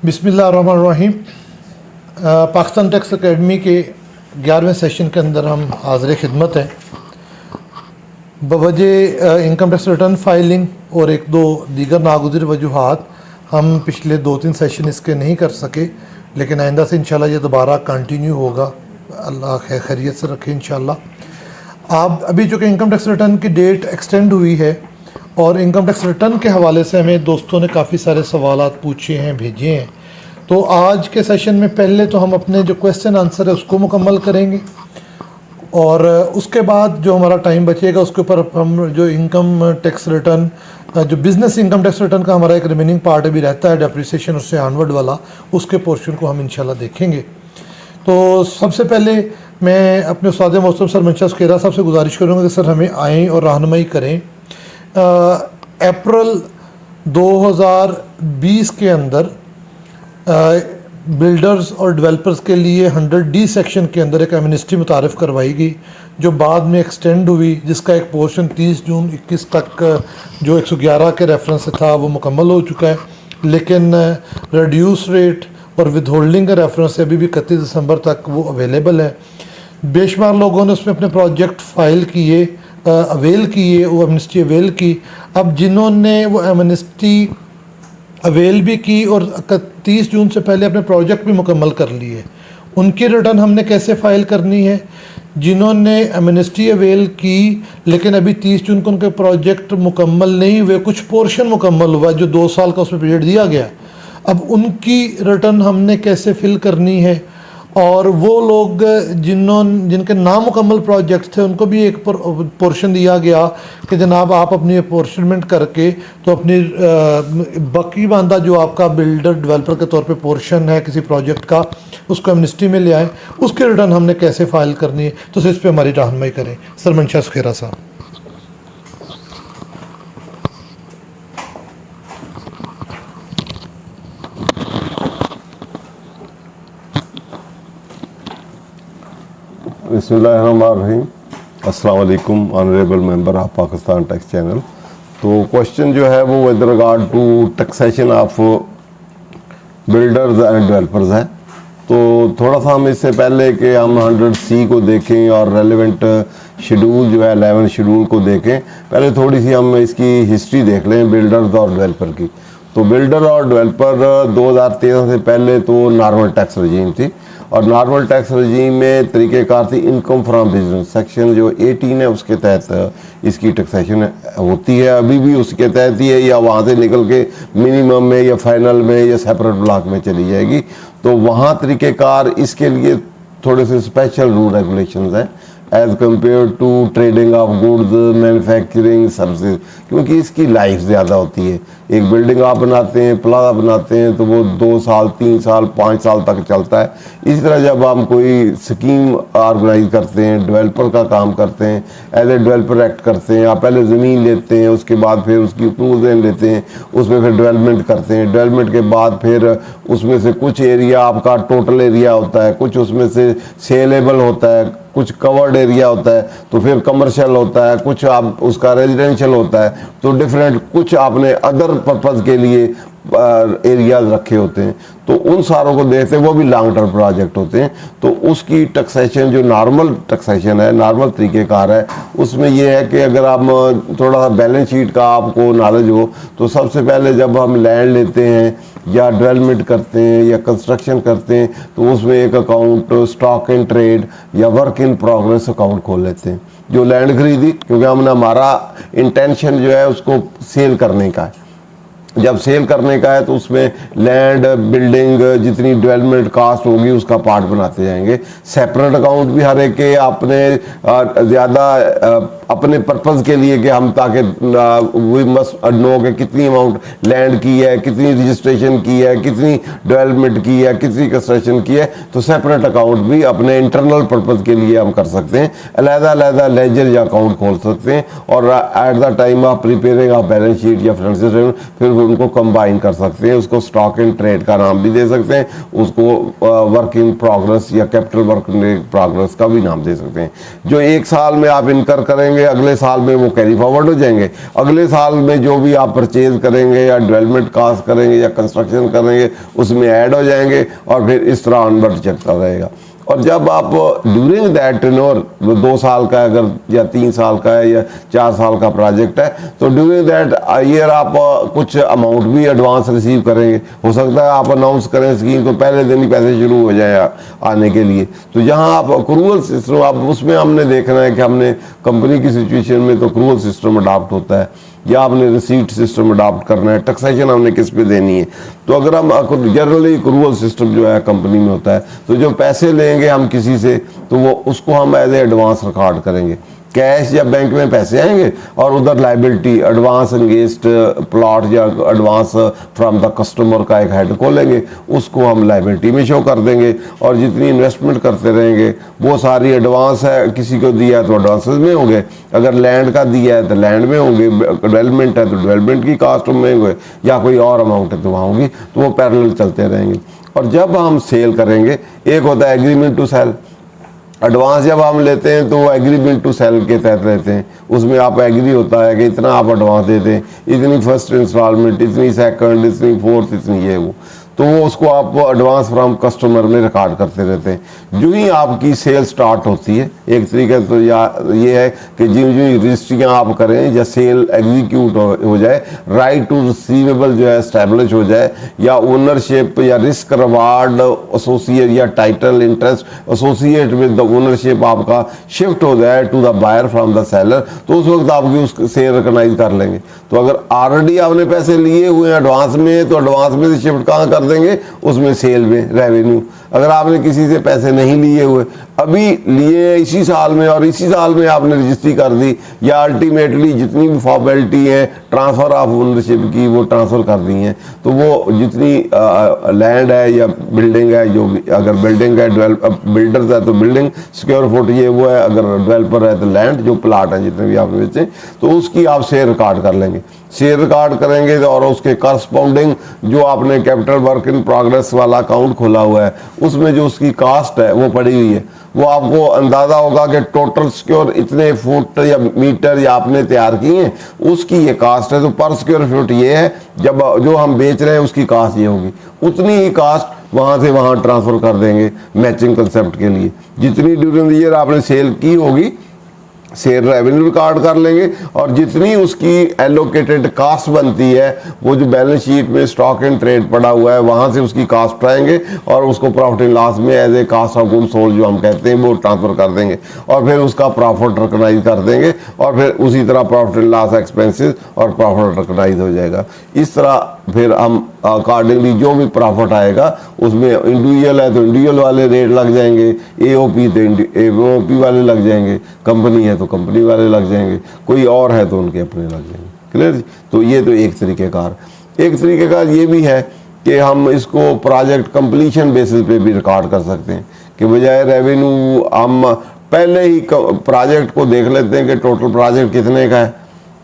बिस्मिल्लाहिर्रहमानिर्रहीम। Pakistan tax academy के 11वें session के अंदर हम हाज़िर खिदमत हैं। बवजह इनकम टैक्स रिटर्न फाइलिंग और एक दो दीगर नागुज़िर वजूहात हम पिछले 2-3 सेशन इसके नहीं कर सके, लेकिन आइंदा से इंशाल्लाह ये दोबारा कंटिन्यू होगा। अल्लाह खैरियत से रखे इंशाल्लाह। आप अभी जो कि इनकम टैक्स रिटर्न की डेट एक्सटेंड हुई है और इनकम टैक्स रिटर्न के हवाले से हमें दोस्तों ने काफ़ी सारे सवालात पूछे हैं, भेजे हैं। तो आज के सेशन में पहले तो हम अपने जो क्वेश्चन आंसर है उसको मुकम्मल करेंगे और उसके बाद जो हमारा टाइम बचेगा उसके ऊपर हम जो इनकम टैक्स रिटर्न जो बिज़नेस इनकम टैक्स रिटर्न का हमारा एक रिमेनिंग पार्ट भी रहता है डेप्रिसिएशन उससे ऑनवर्ड वाला, उसके पोर्शन को हम इंशाल्लाह देखेंगे। तो सबसे पहले मैं अपने उस्ताद मौसम सर मंशा खेरा साहब से गुजारिश करूँगा कि सर हमें आएँ और रहनुमाई करें। अप्रैल 2020 के अंदर बिल्डर्स और डेवलपर्स के लिए 100D सेक्शन के अंदर एक एमनेस्टी मुतारिफ़ करवाई गई, जो बाद में एक्सटेंड हुई, जिसका एक पोर्शन 30 जून 21 तक जो 111 के रेफरेंस से था वो मुकम्मल हो चुका है, लेकिन रिड्यूस रेट और विद होल्डिंग का रेफरेंस से अभी भी 31 दिसंबर तक वो अवेलेबल है। बेशुमार लोगों ने उसमें अपने प्रोजेक्ट फ़ाइल किए, अवेल किए, वो एमनेस्टी अवेल की। अब जिन्होंने वो एमनेस्टी अवेल भी की और 30 जून से पहले अपने प्रोजेक्ट भी मुकम्मल कर लिए, उनकी रिटर्न हमने कैसे फ़ाइल करनी है? जिन्होंने एमनेस्टी अवेल की लेकिन अभी 30 जून को उनके प्रोजेक्ट मुकम्मल नहीं हुए, कुछ पोर्शन मुकम्मल हुआ जो 2 साल का उसमें पीरियड दिया गया, अब उनकी रिटर्न हमने कैसे फ़िल करनी है? और वो लोग जिनके नामुकम्मल प्रोजेक्ट थे उनको भी एक पोर्शन दिया गया कि जनाब आप अपनी अपोर्शनमेंट करके तो अपनी बाकी बांधा जो आपका बिल्डर डेवलपर के तौर पे पोर्शन है किसी प्रोजेक्ट का, उसको एमनेस्टी में ले आए, उसकी रिटर्न हमने कैसे फ़ाइल करनी है? तो इस पर हमारी रहनुमाई करें सर मंशा खेरा साहब। बिस्मिल्लाहिर्रहमानिर्रहीम। अस्सलाम वालेकुम honourable member of Pakistan tax channel. तो क्वेश्चन जो है वो with regard to taxation of builders and developers है। तो थोड़ा सा हम इससे पहले कि हम 100C को देखें और रेलेवेंट शेड्यूल जो है 11 शेड्यूल को देखें, पहले थोड़ी सी हम इसकी हिस्ट्री देख लें बिल्डर्स और डेवलपर की। तो बिल्डर और डेवलपर 2013 से पहले तो नॉर्मल टैक्स रजीम थी और नॉर्मल टैक्स रजीम में तरीक़ेकार थी इनकम फ्राम बिजनेस सेक्शन जो 18 है उसके तहत इसकी टैक्सेशन होती है, अभी भी उसके तहत ही है या वहाँ से निकल के मिनिमम में या फाइनल में या सेपरेट ब्लॉक में चली जाएगी। तो वहाँ तरीक़ेकार इसके लिए थोड़े से स्पेशल रूल रेगुलेशंस हैं as compare to trading of goods, manufacturing services, क्योंकि इसकी लाइफ ज़्यादा होती है। एक बिल्डिंग आप बनाते हैं, प्लाजा बनाते हैं तो वो 2 साल 3 साल 5 साल तक चलता है। इसी तरह जब हम कोई स्कीम ऑर्गेनाइज करते हैं, डेवलपर का काम करते हैं, एज ए डेवलपर एक्ट करते हैं, आप पहले ज़मीन लेते हैं, उसके बाद फिर उसकी अप्रूवल लेते हैं, उसमें फिर डेवलपमेंट करते हैं, डेवलपमेंट के बाद फिर उसमें से कुछ एरिया आपका टोटल एरिया होता है, कुछ उसमें से सेलेबल होता है, कुछ कवर्ड एरिया होता है, तो फिर कमर्शियल होता है, कुछ आप उसका रेजिडेंशियल होता है, तो डिफरेंट कुछ आपने अदर पर्पज़ के लिए एरियाज रखे होते हैं। तो उन सारों को देखते हैं, वो भी लॉन्ग टर्म प्रोजेक्ट होते हैं। तो उसकी टैक्सेशन जो नॉर्मल टैक्सेशन है, नॉर्मल तरीक़ेकार है, उसमें यह है कि अगर आप थोड़ा सा बैलेंस शीट का आपको नॉलेज हो तो सबसे पहले जब हम लैंड लेते हैं या डेवलपमेंट करते हैं या कंस्ट्रक्शन करते हैं तो उसमें एक अकाउंट स्टॉक एंड ट्रेड या वर्क इन प्रोग्रेस अकाउंट खोल लेते हैं। जो लैंड खरीदी, क्योंकि हमने हमारा इंटेंशन जो है उसको सेल करने का है, जब सेल करने का है तो उसमें लैंड बिल्डिंग जितनी डेवलपमेंट कास्ट होगी उसका पार्ट बनाते जाएंगे। सेपरेट अकाउंट भी हर एक के अपने ज़्यादा अपने पर्पज़ के लिए कि हम ताकि वी मस्ट नो कि कितनी अमाउंट लैंड की है, कितनी रजिस्ट्रेशन की है, कितनी डेवलपमेंट की है, कितनी कंस्ट्रक्शन की है। तो सेपरेट अकाउंट भी अपने इंटरनल पर्पज़ के लिए हम कर सकते हैं, अलग-अलग लेजर या अकाउंट खोल सकते हैं और eight the time of preparing of balance sheet या फाइनेंशियल स्टेटमेंट फिर उनको कंबाइन कर सकते हैं। उसको स्टॉक एंड ट्रेड का नाम भी दे सकते हैं, उसको वर्क इन प्रोग्रेस या कैपिटल वर्क इन प्रोग्रेस का भी नाम दे सकते हैं। जो 1 साल में आप इनकर करेंगे करेंगे, अगले साल में वो कैरी फॉरवर्ड हो जाएंगे। अगले साल में जो भी आप परचेज करेंगे या डेवलपमेंट कास्ट करेंगे या कंस्ट्रक्शन करेंगे उसमें ऐड हो जाएंगे और फिर इस तरह ऑनवर्ड चलता रहेगा। और जब आप ड्यूरिंग दैट टेन्योर 2 साल का अगर या 3 साल का है या 4 साल का प्रोजेक्ट है तो ड्यूरिंग दैट ईयर आप कुछ अमाउंट भी एडवांस रिसीव करेंगे। हो सकता है आप अनाउंस करें स्कीम तो पहले दिन ही पैसे शुरू हो जाए आने के लिए। तो जहां आप अक्रूवल सिस्टम, आप उसमें हमने देखना है कि हमने कंपनी की सिचुएशन में तो अक्रूवल सिस्टम अडॉप्ट होता है या आपने रिसीट सिस्टम अडॉप्ट करना है, टैक्सेशन हमने किस पे देनी है। तो अगर हम जनरली अक्रूवल सिस्टम जो है कंपनी में होता है तो जो पैसे लेंगे हम किसी से तो वो उसको हम एज ए एडवांस रिकॉर्ड करेंगे। कैश या बैंक में पैसे आएंगे और उधर लाइबिलिटी एडवांस अगेंस्ट प्लॉट या एडवांस फ्रॉम द कस्टमर का एक हेड खोलेंगे, उसको हम लाइबिलिटी में शो कर देंगे। और जितनी इन्वेस्टमेंट करते रहेंगे वो सारी एडवांस है, किसी को दिया है तो एडवांसेस में होंगे, अगर लैंड का दिया है तो लैंड में होंगे, डेवलपमेंट है तो डेवलपमेंट की कास्ट में होंगे या कोई और अमाउंट है तो वहाँ होगी। तो वो पैरेलल चलते रहेंगे। और जब हम सेल करेंगे, एक होता है एग्रीमेंट टू सेल। एडवांस जब हम लेते हैं तो वो एग्रीमेंट टू सेल के तहत रहते हैं, उसमें आप एग्री होता है कि इतना आप एडवांस देते हैं, इतनी फर्स्ट इंस्टॉलमेंट, इतनी सेकंड, इतनी फोर्थ, इतनी ये वो, तो वो उसको आप एडवांस फ्रॉम कस्टमर में रिकॉर्ड करते रहते हैं। जो ही आपकी सेल स्टार्ट होती है, एक तरीके तो ये है कि जो जो रजिस्ट्रियाँ आप करें या सेल एग्जीक्यूट हो जाए, राइट टू रिसीवेबल जो है एस्टैब्लिश हो जाए, या ओनरशिप या रिस्क रिवार्ड एसोसिएट या title interest associate with the ownership आपका शिफ्ट हो जाए to the buyer from the seller, तो उस वक्त आपकी उस सेल रिकॉग्नाइज कर लेंगे। तो अगर ऑलरेडी आपने पैसे लिए हुए हैं एडवांस में तो एडवांस में से शिफ्ट कहाँ कर देंगे, उसमें सेल में रेवेन्यू। अगर आपने किसी से पैसे नहीं लिए हुए, अभी लिए इसी साल में और इसी साल में आपने रजिस्ट्री कर दी या अल्टीमेटली जितनी भी फॉर्मेलिटी है ट्रांसफ़र ऑफ ओनरशिप की वो ट्रांसफ़र कर दी हैं, तो वो जितनी लैंड है या बिल्डिंग है, जो भी अगर बिल्डिंग है बिल्डर्स है तो बिल्डिंग स्क्वायर फुट ये वो है, अगर डेवलपर है तो लैंड जो प्लाट है जितने भी आपने बेचे तो उसकी आप शेयर रिकॉर्ड कर लेंगे। शेयर रिकॉर्ड करेंगे और उसके करस्पॉन्डिंग जो आपने कैपिटल वर्क इन प्रोग्रेस वाला अकाउंट खोला हुआ है उसमें जो उसकी कास्ट है वो पड़ी हुई है, वो आपको अंदाज़ा होगा कि टोटल स्क्वायर इतने फुट या मीटर या आपने तैयार किए हैं उसकी ये कास्ट है, तो पर स्क्वायर फुट ये है, जब जो हम बेच रहे हैं उसकी कास्ट ये होगी, उतनी ही कास्ट वहाँ से वहाँ ट्रांसफ़र कर देंगे मैचिंग कंसेप्ट के लिए। जितनी ड्यूरिंग द ईयर आपने सेल की होगी शेयर रेवेन्यू रिकॉर्ड कर लेंगे और जितनी उसकी एलोकेटेड कास्ट बनती है वो जो बैलेंस शीट में स्टॉक एंड ट्रेड पड़ा हुआ है वहाँ से उसकी कास्ट उठाएंगे और उसको प्रॉफिट एंड लॉस में as a cost of goods sold जो हम कहते हैं वो ट्रांसफर कर देंगे और फिर उसका प्रॉफिट रिकॉग्नाइज कर देंगे और फिर उसी तरह प्रॉफिट एंड लॉस एक्सपेंसेस और प्रॉफिट रिकॉग्नाइज हो जाएगा। इस तरह फिर हम अकॉर्डिंगली जो भी प्रॉफिट आएगा उसमें इंडिविजुअल है तो इंडिविजुअल वाले रेट लग जाएंगे, एओपी तो एओपी वाले लग जाएंगे, कंपनी है तो कंपनी वाले लग जाएंगे, कोई और है तो उनके अपने लग जाएंगे। क्लियर जी? तो ये तो एक तरीक़ेकार ये भी है कि हम इसको प्रोजेक्ट कंप्लीशन बेसिस पे भी रिकॉर्ड कर सकते हैं कि बजाय रेवेन्यू हम पहले ही प्रोजेक्ट को देख लेते हैं कि टोटल प्रोजेक्ट कितने का है,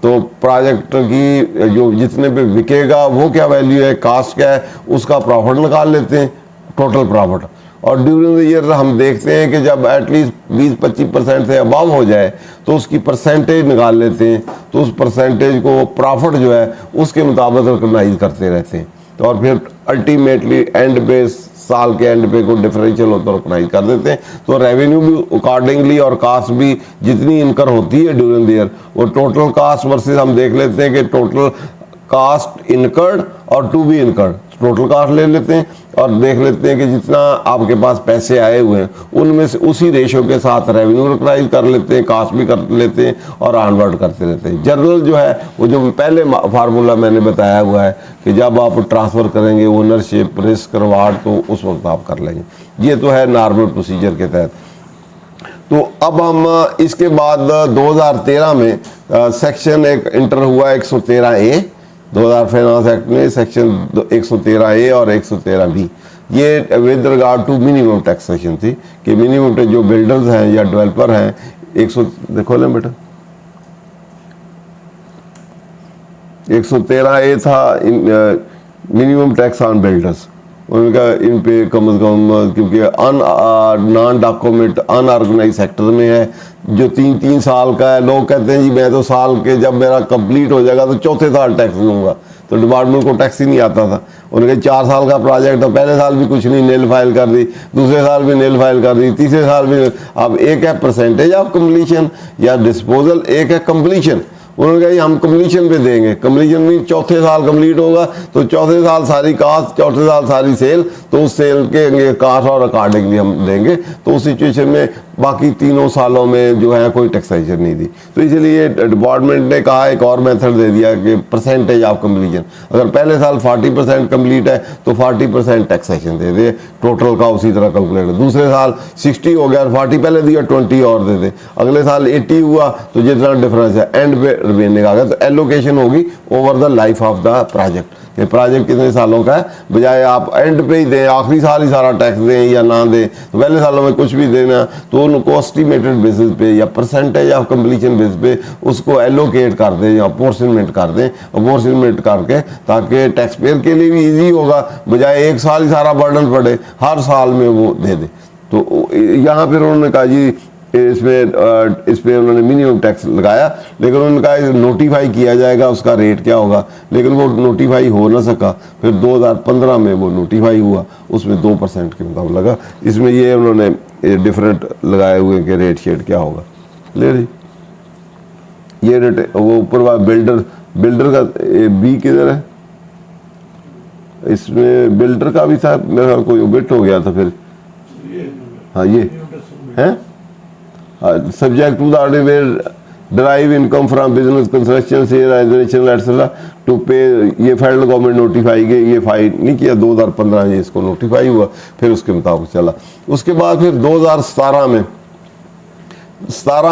तो प्रोजेक्ट की जो जितने पे बिकेगा वो क्या वैल्यू है, कास्ट क्या है, उसका प्रॉफिट निकाल लेते हैं टोटल प्रॉफिट। और ड्यूरिंग द ईयर हम देखते हैं कि जब एटलीस्ट 20-25% से अबव हो जाए तो उसकी परसेंटेज निकाल लेते हैं, तो उस परसेंटेज को प्रॉफिट जो है उसके मुताबिक रिकॉग्नाइज करते रहते हैं। तो और फिर अल्टीमेटली एंड पे साल के एंड पे को डिफरेंशियल होता है रिकॉग्नाइज कर देते हैं। तो रेवेन्यू भी अकॉर्डिंगली और कास्ट भी जितनी इनकर होती है ड्यूरिंग द ईयर वो टोटल कास्ट वर्सेस हम देख लेते हैं कि टोटल कास्ट इनकर्ड और to be incurred, total cost ले लेते हैं और देख लेते हैं कि जितना आपके पास पैसे आए हुए हैं उनमें से उसी रेशो के साथ रेवेन्यू रिकॉग्नाइज कर लेते हैं, कास्ट भी कर लेते हैं और ऑनवर्ड करते रहते हैं। जनरल जो है वो जो पहले फार्मूला मैंने बताया हुआ है कि जब आप ट्रांसफ़र करेंगे ओनरशिप रिस्क रिवार्ड तो उस वक्त आप कर लेंगे। ये तो है नॉर्मल प्रोसीजर के तहत। तो अब हम इसके बाद 2013 में सेक्शन एक इंटर हुआ 113A 2000 फाइनेंस एक्ट में सेक्शन 113A और 113B, ये with regard to minimum taxation थी कि मिनिमम टैक्स जो बिल्डर्स हैं या डेवलपर हैं 100 देखो लें बेटा 113A था मिनिमम टैक्स ऑन बिल्डर्स, उनका इन पे कम से कम, क्योंकि नॉन डॉक्यूमेंट अनऑर्गेनाइज सेक्टर में है, जो 3-3 साल का है। लोग कहते हैं जी मैं तो साल के, जब मेरा कंप्लीट हो जाएगा तो चौथे साल टैक्स लूँगा, तो डिपार्टमेंट को टैक्स ही नहीं आता था। उनके 4 साल का प्रोजेक्ट, तो पहले साल भी कुछ नहीं, नील फाइल कर दी, दूसरे साल भी नील फाइल कर दी, तीसरे साल भी। अब एक है परसेंटेज ऑफ कम्प्लीशन या डिस्पोजल, एक है कम्प्लीशन। उन्होंने कहा हम कम्प्लीशन पे देंगे। कम्प्लीशन में चौथे साल कंप्लीट होगा तो चौथे साल सारी कास्ट, चौथे साल सारी सेल, तो उस सेल के कास्ट और अकॉर्डिंगली हम देंगे। तो उस सिचुएशन में बाकी तीनों सालों में जो है कोई टैक्सेशन नहीं दी। तो इसलिए डिपार्टमेंट ने कहा एक और मेथड दे दिया कि परसेंटेज ऑफ कम्प्लीशन, अगर पहले साल 40% कम्प्लीट है तो 40% टैक्सेशन दे दे, टोटल का उसी तरह कैलकुलेट। दूसरे साल 60 हो गया, 40 पहले दिया, 20 और दे दे। अगले साल 80 हुआ तो जितना डिफरेंस है एंड पे रिमेनिंग आ गया, तो एलोकेशन होगी over the life of the project. ये प्रोजेक्ट कितने सालों का है, बजाय आप एंड पे ही दें, आखिरी साल ही सारा टैक्स दें या ना दें, तो पहले सालों में कुछ भी देना, तो उनको एस्टिमेटेड बेसिस पे या परसेंटेज ऑफ कंप्लीशन बेसिस पे उसको एलोकेट कर दें या पोर्शनमेंट कर दें, और पोर्शनमेंट करके ताकि टैक्स पेयर के लिए भी ईजी होगा, बजाय एक साल ही सारा बर्डन पड़े, हर साल में वो दे दे। तो यहाँ फिर उन्होंने कहा जी इस पे उन्होंने मिनिमम टैक्स लगाया, लेकिन उन्होंने कहा नोटिफाई किया जाएगा उसका रेट क्या होगा, लेकिन वो नोटिफाई हो ना सका। फिर 2015 में वो नोटिफाई हुआ, उसमें 2% के मुताबिक लगा। इसमें ये उन्होंने डिफरेंट लगाए हुए कि रेट शेड क्या होगा। ले रही ये रेट, वो ऊपर बिल्डर का बी किधर है, इसमें बिल्डर का भी था मेरे ख्याल, कोई बिट हो गया था फिर। हाँ ये है subject to the ordinary derive income from business construction share residential etc to pay, ये फेडरल गवर्नमेंट नोटिफाई गई, ये फाइल नहीं किया 2015 में इसको नोटिफाई हुआ, फिर उसके मुताबिक चला। उसके बाद फिर 2017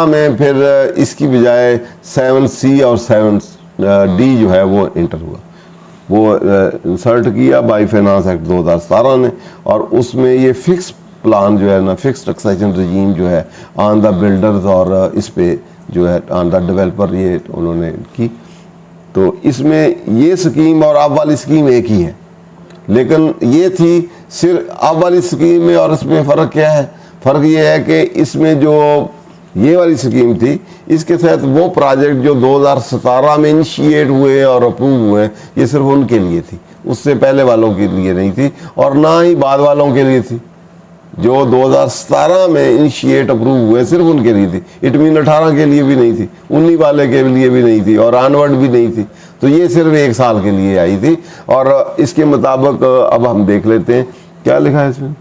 में फिर इसकी बजाय 7C और 7D जो है वो इंटर हुआ, वो इंसर्ट किया बाई फाइनेंस एक्ट 2017 ने, और उसमें ये फिक्स प्लान जो है ना, फिक्स टैक्सेशन रजीम जो है ऑन द बिल्डर्स और इस पे जो है ऑन द डेवलपर, ये उन्होंने की। तो इसमें ये स्कीम और अब वाली स्कीम एक ही है, लेकिन ये थी सिर्फ अब वाली स्कीम में और इसमें फ़र्क क्या है, फ़र्क ये है कि इसमें जो ये वाली स्कीम थी, इसके तहत वो प्रोजेक्ट जो 2017 में इनिशिएट हुए और अप्रूव हुए, ये सिर्फ उनके लिए थी, उससे पहले वालों के लिए नहीं थी, और ना ही बाद वालों के लिए थी। जो 2017 में इनिशिएट अप्रूव हुए सिर्फ उनके लिए थी, इट मीन 18 के लिए भी नहीं थी, 19 वाले के लिए भी नहीं थी, और ऑनवर्ड भी नहीं थी। तो ये सिर्फ 1 साल के लिए आई थी। और इसके मुताबिक अब हम देख लेते हैं क्या लिखा है इसमें।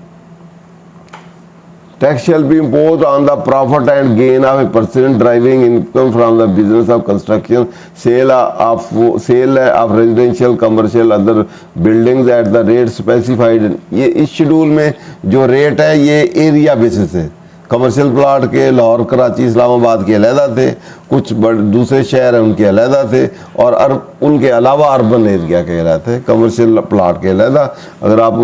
Tax shall be imposed on the profit and gain of a person deriving income from the business of construction, sale of residential, commercial, other buildings at the rate specified। ये इस शेड्यूल में जो रेट है ये area basis है। Commercial plot के लाहौर, कराची, इस्लामाबाद के अलहदा थे, कुछ दूसरे शहर हैं उनके अलहदा थे, और उनके अलावा अर्बन एरिया के अलहदा थे, कमर्शियल प्लाट के अलहदा। अगर आप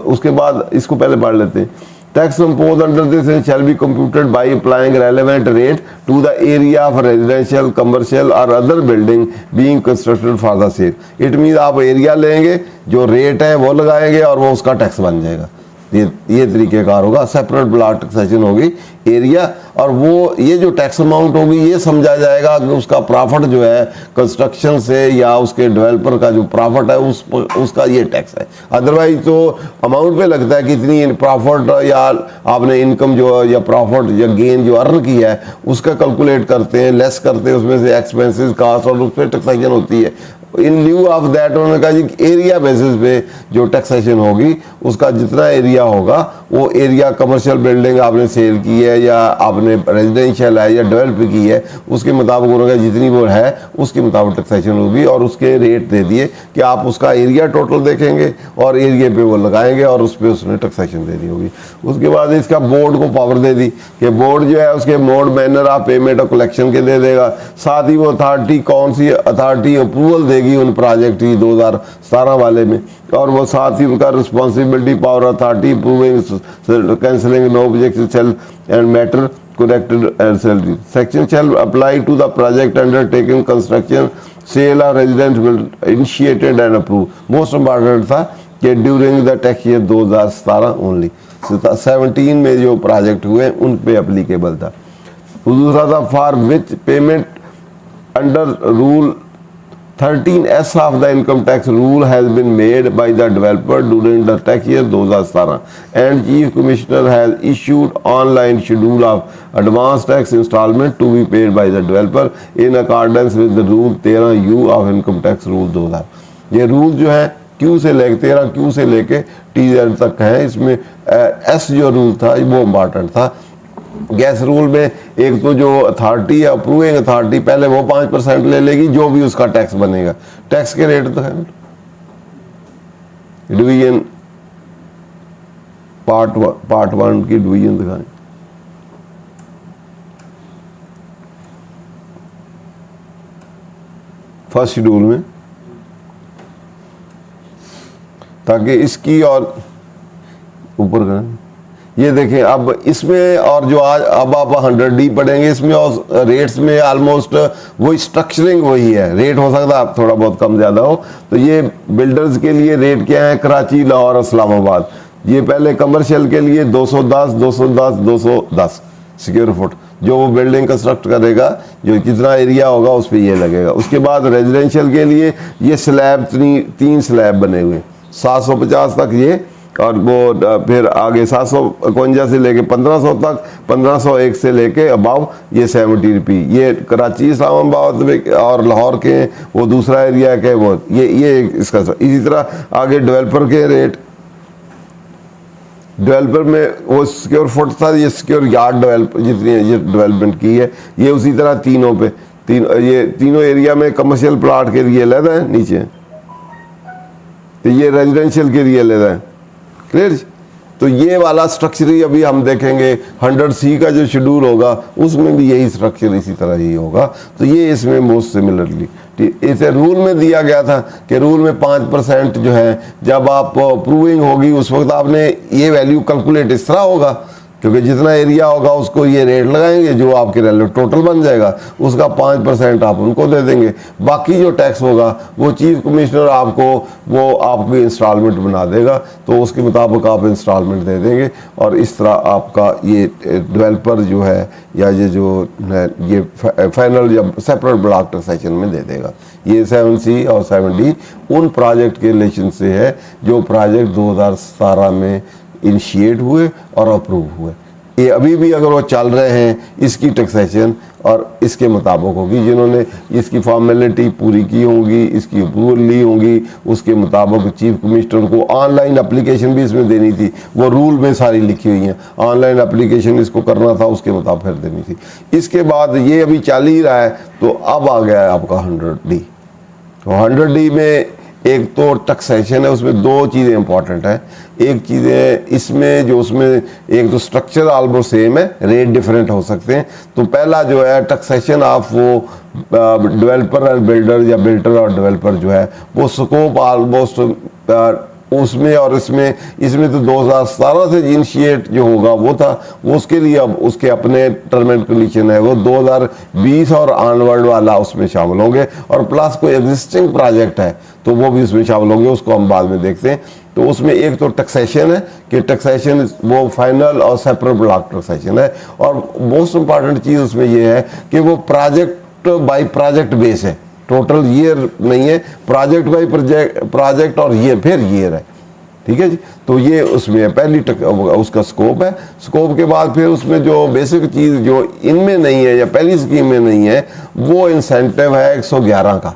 उसके बाद इसको पहले पढ़ लेते हैं। Tax imposed under this shall be computed by applying relevant rate to the area of residential, commercial or other building being constructed for the sale। It means आप एरिया लेंगे, जो रेट है वो लगाएंगे और वो उसका टैक्स बन जाएगा। ये तरीक़ेकार होगा, सेपरेट ब्लॉक टैक्सेशन होगी एरिया, और वो ये जो टैक्स अमाउंट होगी ये समझा जाएगा कि उसका प्रॉफिट जो है कंस्ट्रक्शन से या उसके डेवलपर का जो प्रॉफिट है उसका ये टैक्स है। अदरवाइज तो अमाउंट पे लगता है कि इतनी प्रॉफिट या आपने इनकम जो या प्रॉफिट या गेन जो अर्न किया है उसका कैलकुलेट करते हैं, लेस करते हैं उसमें से एक्सपेंसेस, कास्ट, और उस पर टैक्सेशन होती है। इन ल्यू ऑफ दैट उन्होंने कहा जी एरिया बेसिस पे जो टैक्सेशन होगी, उसका जितना एरिया होगा वो एरिया, कमर्शियल बिल्डिंग आपने सेल की है या आपने रेजिडेंशियल है या डेवलप की है, उसके मुताबिक उन्होंने कहा जितनी वो है उसके मुताबिक टैक्सेशन होगी, और उसके रेट दे दिए कि आप उसका एरिया टोटल देखेंगे और एरिया पे वो लगाएंगे और उस पर उसने टैक्सेशन दे दी होगी। उसके बाद इसका बोर्ड को पावर दे दी कि बोर्ड जो है उसके मोड, मैनर ऑफ पेमेंट और कलेक्शन के दे देगा। साथ ही वो अथॉरिटी, कौन सी अथॉरिटी अप्रूवल देगी उन प्रोजेक्ट की 2017 वाले में, और वो साथ ही उनका responsibility power authority approving, cancelling no objection sale and matter corrected and salary section shall apply to the project undertaken construction, sale or residence will initiated and approved। Most important था कि during the tax year 2017 only 17 में जो project हुए उन पे applicable था। दूसरा था for which payment under rule 13S of the income tax rule has been made by the developer during the tax year 2017 and Chief Commissioner has issued online schedule of advance tax installment to be paid by the developer in accordance with the rule 13U of income tax rule 2000। ये rule जो है Q से लेके 13Q से लेके TZ तक है। इसमें S जो रूल था वो इम्पॉर्टेंट था। गैस रूल में एक तो जो अथॉरिटी है अप्रूविंग अथॉरिटी पहले वो 5% ले लेगी जो भी उसका टैक्स बनेगा। टैक्स के रेट तो है डिवीजन पार्ट 1 की डिवीजन दिखाएं। फर्स्ट शेड्यूल में ताकि इसकी और ऊपर करें। ये देखें अब इसमें और जो आज अब आप 100D पढ़ेंगे इसमें और रेट्स में ऑलमोस्ट वही स्ट्रक्चरिंग वही है। रेट हो सकता है थोड़ा बहुत कम ज़्यादा हो। तो ये बिल्डर्स के लिए रेट क्या है कराची लाहौर इस्लामाबाद। ये पहले कमर्शियल के लिए 210 स्क्वायर फुट जो वो बिल्डिंग कंस्ट्रक्ट करेगा जो कितना एरिया होगा उस पर ये लगेगा। उसके बाद रेजिडेंशियल के लिए ये स्लैब 3 स्लैब बने हुए 750 तक ये और वो फिर आगे 751 से लेके 1500 तक 1501 से लेके अबाव ये 70 रुपी। ये कराची इस्लामाबाद में और लाहौर के वो दूसरा एरिया के वो ये इसका। इसी तरह आगे डेवलपर के रेट डेवलपर में वो सिक्योर फुट था ये सिक्योर यार्ड डेवलप जितनी ये डेवलपमेंट की है ये उसी तरह तीनों पे ये तीनों एरिया में कमर्शियल प्लाट के लिए अलग है नीचे तो ये रेजिडेंशियल के लिए अलग है। क्लियर। तो ये वाला स्ट्रक्चर ही अभी हम देखेंगे 100C का जो शेड्यूल होगा उसमें भी यही स्ट्रक्चर इसी तरह ही होगा। तो ये इसमें मोस्ट सिमिलरली इसे रूल में दिया गया था कि रूल में 5% जो है जब आप अप्रूविंग होगी उस वक्त आपने ये वैल्यू कैलकुलेट इस तरह होगा क्योंकि जितना एरिया होगा उसको ये रेट लगाएंगे जो आपके रेलेवेंट टोटल बन जाएगा उसका 5% आप उनको दे देंगे। बाकी जो टैक्स होगा वो चीफ कमिश्नर आपको वो आपकी इंस्टॉलमेंट बना देगा तो उसके मुताबिक आप इंस्टॉलमेंट दे देंगे और इस तरह आपका ये डेवलपर जो है या ये जो है ये फाइनल या सेपरेट ब्लॉक टैक्सेशन में दे देगा। ये 7C और 7D उन प्रोजेक्ट के रिलेशन से है जो प्रोजेक्ट 2017 में इनिशिएट हुए और अप्रूव हुए। ये अभी भी अगर वो चल रहे हैं इसकी टैक्सेशन और इसके मुताबिक होगी। जिन्होंने इसकी फॉर्मेलिटी पूरी की होंगी इसकी अप्रूवल ली होंगी उसके मुताबिक चीफ कमिश्नर को ऑनलाइन एप्लीकेशन भी इसमें देनी थी। वो रूल में सारी लिखी हुई हैं ऑनलाइन एप्लीकेशन इसको करना था उसके मुताबिक फिर देनी थी। इसके बाद ये अभी चल ही रहा है तो अब आ गया है आपका 100D। तो 100D में एक तो टैक्सेशन है उसमें 2 चीज़ें इंपॉर्टेंट हैं। एक चीज़ है इसमें जो उसमें एक तो स्ट्रक्चर ऑलमोस्ट सेम है रेट डिफरेंट हो सकते हैं। तो पहला जो है टैक्सेशन ऑफ वो डेवलपर एंड बिल्डर या बिल्डर और डेवलपर जो है वो स्कोप ऑलमोस्ट उसमें और इसमें तो 2017 से इनिशिएट जो होगा वो था वो उसके लिए अब उसके अपने टर्म एंड कंडीशन है वो 2020 और ऑनवर्ड वाला उसमें शामिल होंगे और प्लस कोई एग्जिस्टिंग प्रोजेक्ट है तो वो भी उसमें शामिल होंगे उसको हम बाद में देखते हैं। तो उसमें एक तो टैक्सेशन है कि टैक्सेशन वो फाइनल और सेपरेट ब्लॉक टैक्सेशन है और मोस्ट इंपॉर्टेंट चीज़ उसमें ये है कि वो प्रोजेक्ट बाय प्रोजेक्ट बेस है टोटल ईयर नहीं है प्रोजेक्ट बाय प्रोजेक्ट और ये फिर ईयर है। ठीक है जी। तो ये उसमें पहली उसका स्कोप है। स्कोप के बाद फिर उसमें जो बेसिक चीज़ जो इनमें नहीं है या पहली स्कीम में नहीं है वो इंसेंटिव है 111 का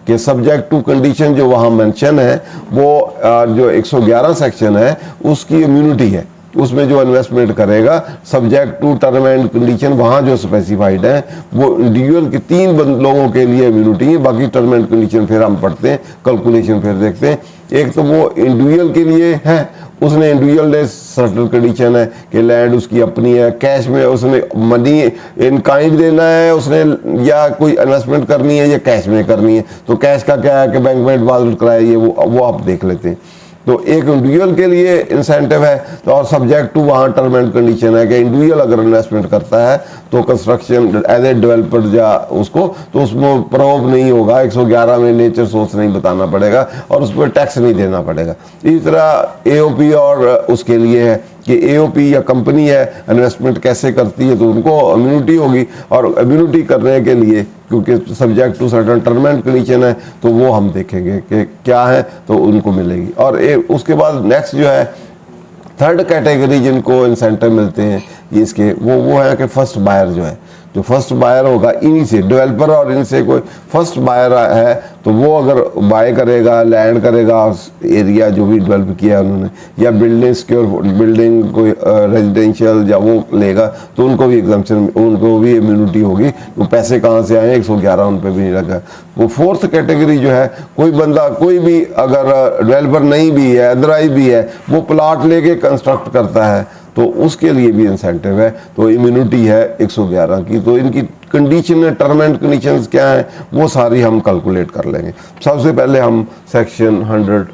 कि सब्जेक्ट टू कंडीशन जो वहाँ मेंशन है वो जो 111 सेक्शन है उसकी इम्यूनिटी है। उसमें जो इन्वेस्टमेंट करेगा subject to term and condition वहाँ जो स्पेसिफाइड है वो इंडिविजुअल के 3 लोगों के लिए इम्यूनिटी है। बाकी टर्म एंड कंडीशन फिर हम पढ़ते हैं कैलकुलेशन फिर देखते हैं। एक तो वो इंडिविजुअल के लिए है उसने इंडिविजुअल ने सर्टन कंडीशन है कि लैंड उसकी अपनी है कैश में उसने मनी इन काइंड देना है उसने या कोई इन्वेस्टमेंट करनी है या कैश में करनी है। तो कैश का क्या है कि बैंक में डिपॉजिट कराए ये वो आप देख लेते हैं। तो एक इंडिविजुअल के लिए इंसेंटिव है तो और सब्जेक्ट टू वहाँ टर्म एंड कंडीशन है कि इंडिविजुअल अगर इन्वेस्टमेंट करता है तो कंस्ट्रक्शन एज ए डेवलपर या उसको तो उसमें प्रोब नहीं होगा, 111 में नेचर सोर्स नहीं बताना पड़ेगा और उस पर टैक्स नहीं देना पड़ेगा। इसी तरह एओपी और उसके लिए है कि एओपी या कंपनी है इन्वेस्टमेंट कैसे करती है तो उनको इम्यूनिटी होगी, और इम्यूनिटी करने के लिए क्योंकि subject to certain term and condition है तो वो हम देखेंगे कि क्या है तो उनको मिलेगी। और उसके बाद नेक्स्ट जो है थर्ड कैटेगरी जिनको इंसेंटिव मिलते हैं ये इसके वो है कि फर्स्ट बायर जो है, जो फर्स्ट बायर होगा इन्हीं से, डेवलपर और इनसे कोई फर्स्ट बायर है तो वो अगर बाय करेगा, लैंड करेगा, एरिया जो भी डेवलप किया उन्होंने, या बिल्डिंग सिक्योर बिल्डिंग कोई रेजिडेंशियल या वो लेगा तो उनको भी एग्जम्पशन, उनको भी इम्यूनिटी होगी। वो पैसे कहाँ से आए, 111 उन पर भी नहीं लगा। वो फोर्थ कैटेगरी जो है, कोई बंदा कोई भी अगर डेवलपर नहीं भी है, अदरवाइज भी है, वो प्लाट लेके कंस्ट्रक्ट करता है तो उसके लिए भी इंसेंटिव है, तो इम्यूनिटी है 111 की। तो इनकी कंडीशन है, टर्म एंड कंडीशंस क्या है वो सारी हम कैलकुलेट कर लेंगे। सबसे पहले हम सेक्शन 100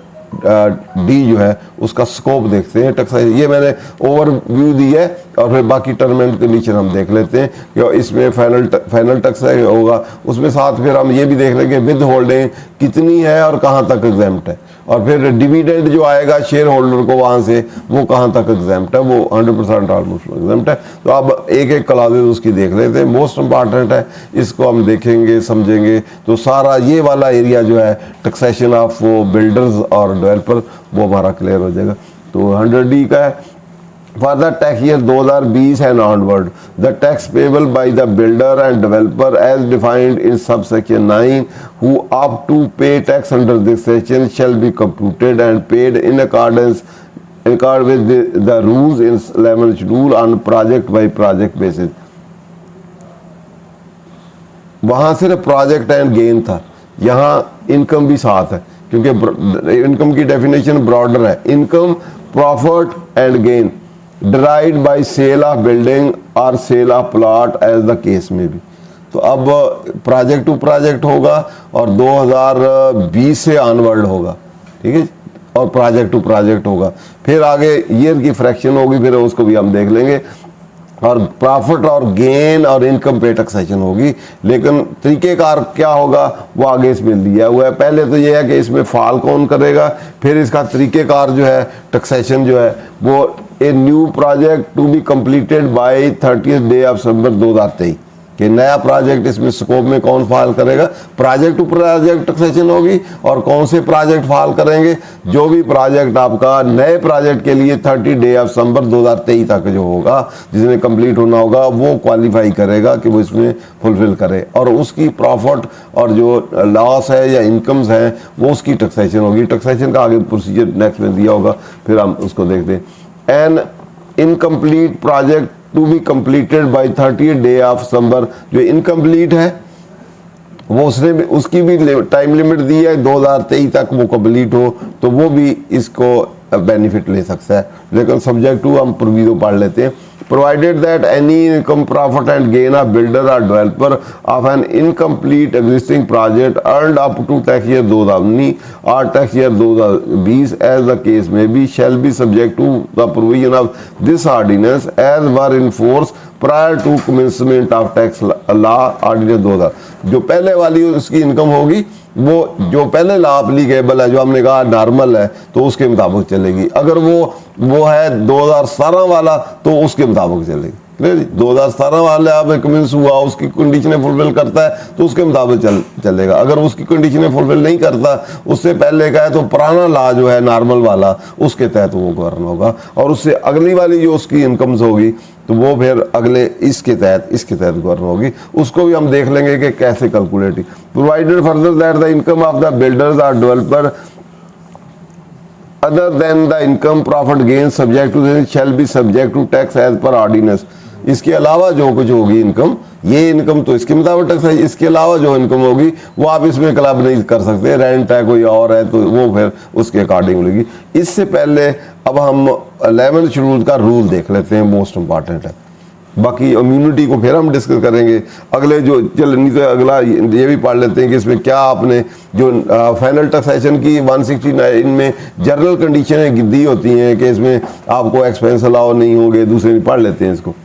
डी जो है उसका स्कोप देखते हैं, टैक्सेशन। ये मैंने ओवरव्यू दी है और फिर बाकी टर्म एंड कंडीशन हम देख लेते हैं कि इसमें फाइनल टैक्स होगा, उसमें साथ फिर हम ये भी देख लेंगे विद होल्डिंग कितनी है और कहाँ तक एग्जेम्प्ट है, और फिर डिविडेंड जो आएगा शेयर होल्डर को वहाँ से वो कहाँ तक एग्जेम्प्ट है, वो 100% ऑलमोस्ट एग्जेम्प्ट है। तो अब एक एक क्लासेज उसकी देख लेते हैं, मोस्ट इंपॉर्टेंट है, इसको हम देखेंगे समझेंगे तो सारा ये वाला एरिया जो है टैक्सेशन ऑफ वो बिल्डर्स और डेवलपर वो हमारा क्लियर हो जाएगा। तो 100D का है, for the tax year 2020 and onward, the tax payable by the builder and developer as defined in subsection 9 who opt to pay tax under this section shall be computed and paid in accordance with the rules in 11th schedule on project by project basis। वहाँ सिर्फ project and gain था, यहाँ income भी साथ है क्योंकि income की definition broader है। Income profit and gain derived by sale of building or sale of plot as the case में भी। तो अब प्रोजेक्ट टू प्रोजेक्ट होगा और 2020 से ऑनवर्ड होगा, ठीक है, और प्रोजेक्ट टू प्रोजेक्ट होगा। फिर आगे ईयर की फ्रैक्शन होगी, फिर उसको भी हम देख लेंगे, और प्रॉफिट और गेन और इनकम पे टैक्सेशन होगी। लेकिन तरीकेकार क्या होगा वो आगे इसमें दिया हुआ है। पहले तो ये है कि इसमें फाल कौन करेगा, फिर इसका तरीकेकार जो है टैक्सेशन जो है वो a new project to be completed by 30th day of September 2023 कि नया प्रोजेक्ट इसमें स्कोप में कौन फाइल करेगा, प्रोजेक्ट टू प्रोजेक्ट टैक्सेशन होगी। और कौन से प्रोजेक्ट फाइल करेंगे, जो भी प्रोजेक्ट आपका नए प्रोजेक्ट के लिए 30 डे ऑफ सितंबर 2023 तक जो होगा जिसमें कंप्लीट होना होगा वो क्वालिफाई करेगा कि वो इसमें फुलफिल करे, और उसकी प्रॉफिट और जो लॉस है या इनकम्स हैं वो उसकी टैक्सेशन होगी। टैक्सेशन का आगे प्रोसीजर नेक्स्ट में दिया होगा, फिर हम उसको देखते हैं। An incomplete project to be completed by 30th day of September, जो इनकम्प्लीट है वो उसने भी उसकी भी टाइम लिमिट दी है 2023 तक वो कंप्लीट हो, तो वो भी इसको बेनिफिट ले सकता है। लेकिन सब्जेक्ट टू हम प्रोविजो पढ़ लेते हैं। provided that any income, profit and gain of builder or developer of an incomplete existing project earned up to tax year 2019 or tax year 2020 as the case may be shall be subject to the provision of this ordinance as were in force prior to commencement of tax law ordinance 2000। जो पहले वाली उसकी income होगी वो जो पहले law applicable है, जो हमने कहा नॉर्मल है, तो उसके मुताबिक चलेगी। अगर वो है 2017 वाला तो उसके मुताबिक चलेगी। 2017 वाले आप कमेंस हुआ उसकी कंडीशनें फुलफिल करता है तो उसके मुताबिक चलेगा। अगर उसकी कंडीशनें फुलफिल नहीं करता, उससे पहले का है, तो पुराना लॉ जो है नॉर्मल वाला उसके तहत वो करना होगा। और उससे अगली वाली जो उसकी इनकम्स होगी तो वो फिर अगले इसके तहत करना होगी। उसको भी हम देख लेंगे कि कैसे calculate. Provided further that the income of the builders और developer other than the income profit gain subject to this shall be subject to tax as per ordinance। इसके अलावा जो कुछ होगी इनकम, ये इनकम तो इसके मुताबिक टैक्स है, इसके अलावा जो इनकम होगी वो आप इसमें क्लब नहीं कर सकते। रेंट है कोई और है तो वो फिर उसके अकॉर्डिंग मिलेगी। इससे पहले अब हम 11th शेड्यूल का रूल देख लेते हैं, मोस्ट इंपॉर्टेंट है। बाकी इम्यूनिटी को फिर हम डिस्कस करेंगे अगले जो चल नहीं तो अगला ये भी पढ़ लेते हैं कि इसमें क्या आपने जो फाइनल टैक्सेशन की 169 में जनरल कंडीशनें दी होती हैं कि इसमें आपको एक्सपेंस अलाउ नहीं होंगे, दूसरे पढ़ लेते हैं इसको।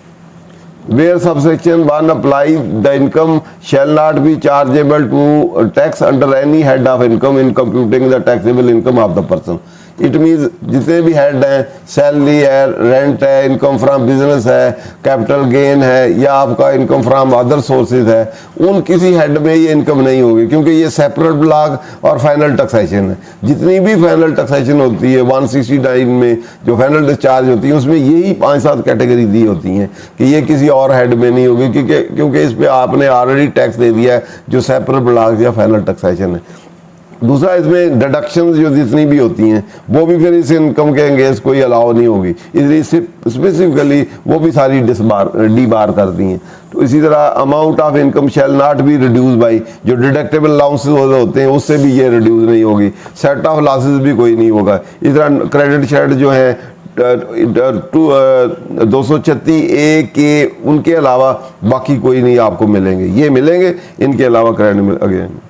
where subsection 1 apply the income shall not be chargeable to tax under any head of income in computing the taxable income of the person. It means जितने भी हेड हैं, सैलरी है, रेंट है, इनकम फ्रॉम बिजनेस है, capital gain है, या आपका income from other sources है, उन किसी हेड में ये इनकम नहीं होगी, क्योंकि ये सेपरेट ब्लॉक और फाइनल टैक्सेशन है। जितनी भी फाइनल टैक्सेशन होती है 169 में जो फाइनल डिस्चार्ज होती है, उसमें यही 5-7 कैटेगरी दी होती हैं कि ये किसी और हेड में नहीं होगी, क्योंकि इस पर आपने ऑलरेडी टैक्स दे दिया है जो सेपरेट ब्लॉक या फाइनल टैक्सेशन है। दूसरा, इसमें डिडक्शंस जो जितनी भी होती हैं वो भी फिर इस इनकम के अगेंस्ट कोई अलाउ नहीं होगी, इसलिए स्पेसिफिकली वो भी सारी डी बार कर दी हैं। तो इसी तरह amount of income shall not be reduce by, जो डिडक्टेबल अलाउंसेस होते हैं उससे भी ये रिड्यूस नहीं होगी। सेट ऑफ लॉसेस भी कोई नहीं होगा। इस तरह क्रेडिट शेड जो है 236A के उनके अलावा बाकी कोई नहीं आपको मिलेंगे, ये मिलेंगे, इनके अलावा credit again.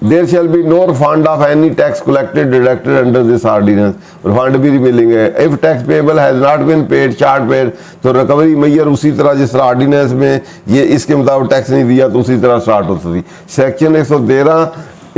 There shall be no refund of any tax collected deducted under this ordinance. Refund भी नहीं मिलेंगे। If tax payable has not been paid, short paid, तो रिकवरी मैयर उसी तरह जिस तरह ऑर्डिनेंस में ये इसके मुताबिक टैक्स नहीं दिया तो उसी तरह स्टार्ट होती थी। Section 113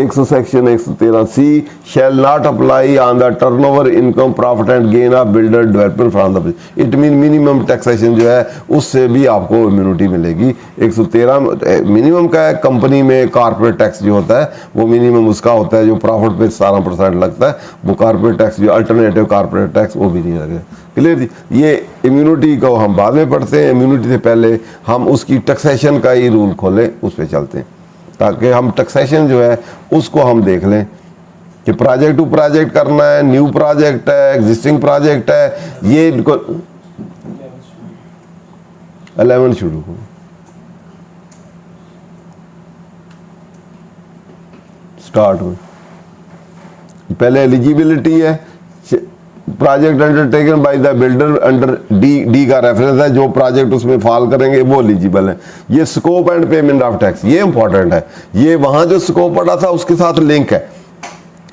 section 113C shall not apply on the turnover, income, profit and gain of builder developer from the it mean minimum taxation जो है उससे भी आपको इम्यूनिटी मिलेगी। 113 मिनिमम का है। कंपनी में कॉर्पोरेट टैक्स जो होता है वो मिनिमम उसका होता है, जो प्रॉफिट पे 17% लगता है, वो कॉर्पोरेट टैक्स जो अल्टरनेटिव कॉर्पोरेट टैक्स वो भी नहीं लगेगा। क्लियर जी। ये इम्यूनिटी को हम बाद में पढ़ते हैं, इम्यूनिटी से पहले हम उसकी टैक्सेशन का ही रूल खोलें, उस पर चलते हैं ताकि हम टैक्सेशन जो है उसको हम देख लें कि प्रोजेक्ट टू प्रोजेक्ट करना है, न्यू प्रोजेक्ट है, एग्जिस्टिंग प्रोजेक्ट है, ये इनको 11 शुरू हो। स्टार्ट में पहले एलिजिबिलिटी है, project undertaken by the builder under D का रेफरेंस है, जो प्रोजेक्ट उसमें फॉल करेंगे वो एलिजिबल है। ये scope and payment of tax, ये इंपॉर्टेंट है। ये वहां जो स्कोप पड़ा था उसके साथ लिंक है।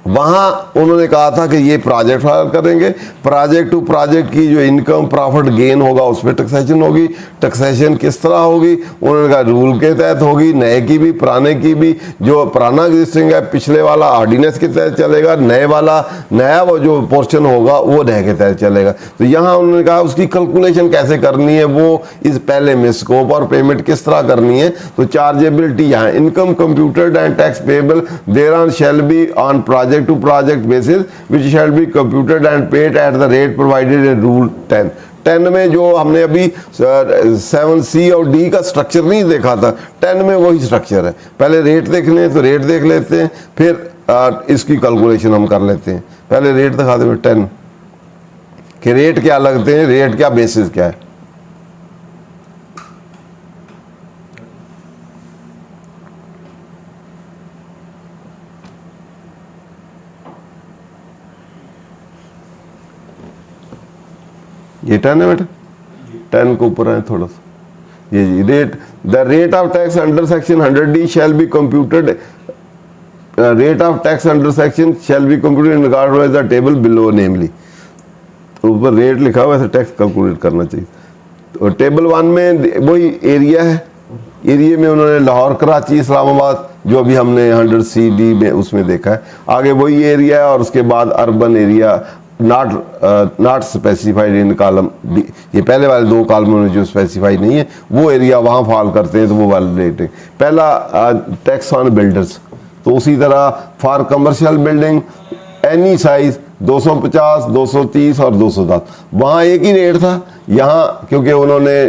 वहां उन्होंने कहा था कि ये प्रोजेक्ट फाइल करेंगे, प्रोजेक्ट टू प्रोजेक्ट की जो इनकम प्रॉफिट गेन होगा उस पर टैक्सेशन होगी। टैक्सेशन किस तरह होगी उन्होंने कहा रूल के तहत होगी, नए की भी पुराने की भी। जो पुराना एग्जिस्टिंग है पिछले वाला ऑर्डिनेंस के तहत चलेगा, नए वाला नया वो जो पोर्शन होगा वो नए के तहत चलेगा। तो यहाँ उन्होंने कहा उसकी कैलकुलेशन कैसे करनी है वो इस पहले में स्कोप और पेमेंट किस तरह करनी है। तो चार्जेबिलिटी यहाँ income computed and tax payable thereon shall be on project to project basis which shall be computed and paid at the rate provided in rule 10। 10 में जो हमने अभी 7C और D का स्ट्रक्चर नहीं देखा था, 10 में वही स्ट्रक्चर है। पहले रेट देखने हैं तो रेट देख लेते हैं, फिर इसकी कैलकुलेशन हम कर लेते हैं। पहले रेट दिखा दे 10 के रेट क्या लगते हैं, रेट क्या बेसिस क्या है। ये 10 है बेटा, 10 को ऊपर है थोड़ा सा। ये जी rate, the rate of tax under section 100D shall be computed, rate of tax under section shall be computed in regard to the table below namely. तो ऊपर रेट लिखा हुआ है, टैक्स कैलकुलेट करना चाहिए। तो टेबल 1 में वही एरिया है, एरिया में उन्होंने लाहौर, कराची, इस्लामाबाद जो अभी हमने 100CD में उसमें देखा है, आगे वही एरिया है और उसके बाद urban area not specified in column D. ये पहले वाले 2 कॉलमों में जो स्पेसिफाइड नहीं है वो एरिया वहाँ फॉल करते हैं, तो वो वाले रेट है। पहला टैक्स ऑन बिल्डर्स, तो उसी तरह for commercial building any size 250, 230 और 210 वहाँ एक ही रेट था। यहाँ क्योंकि उन्होंने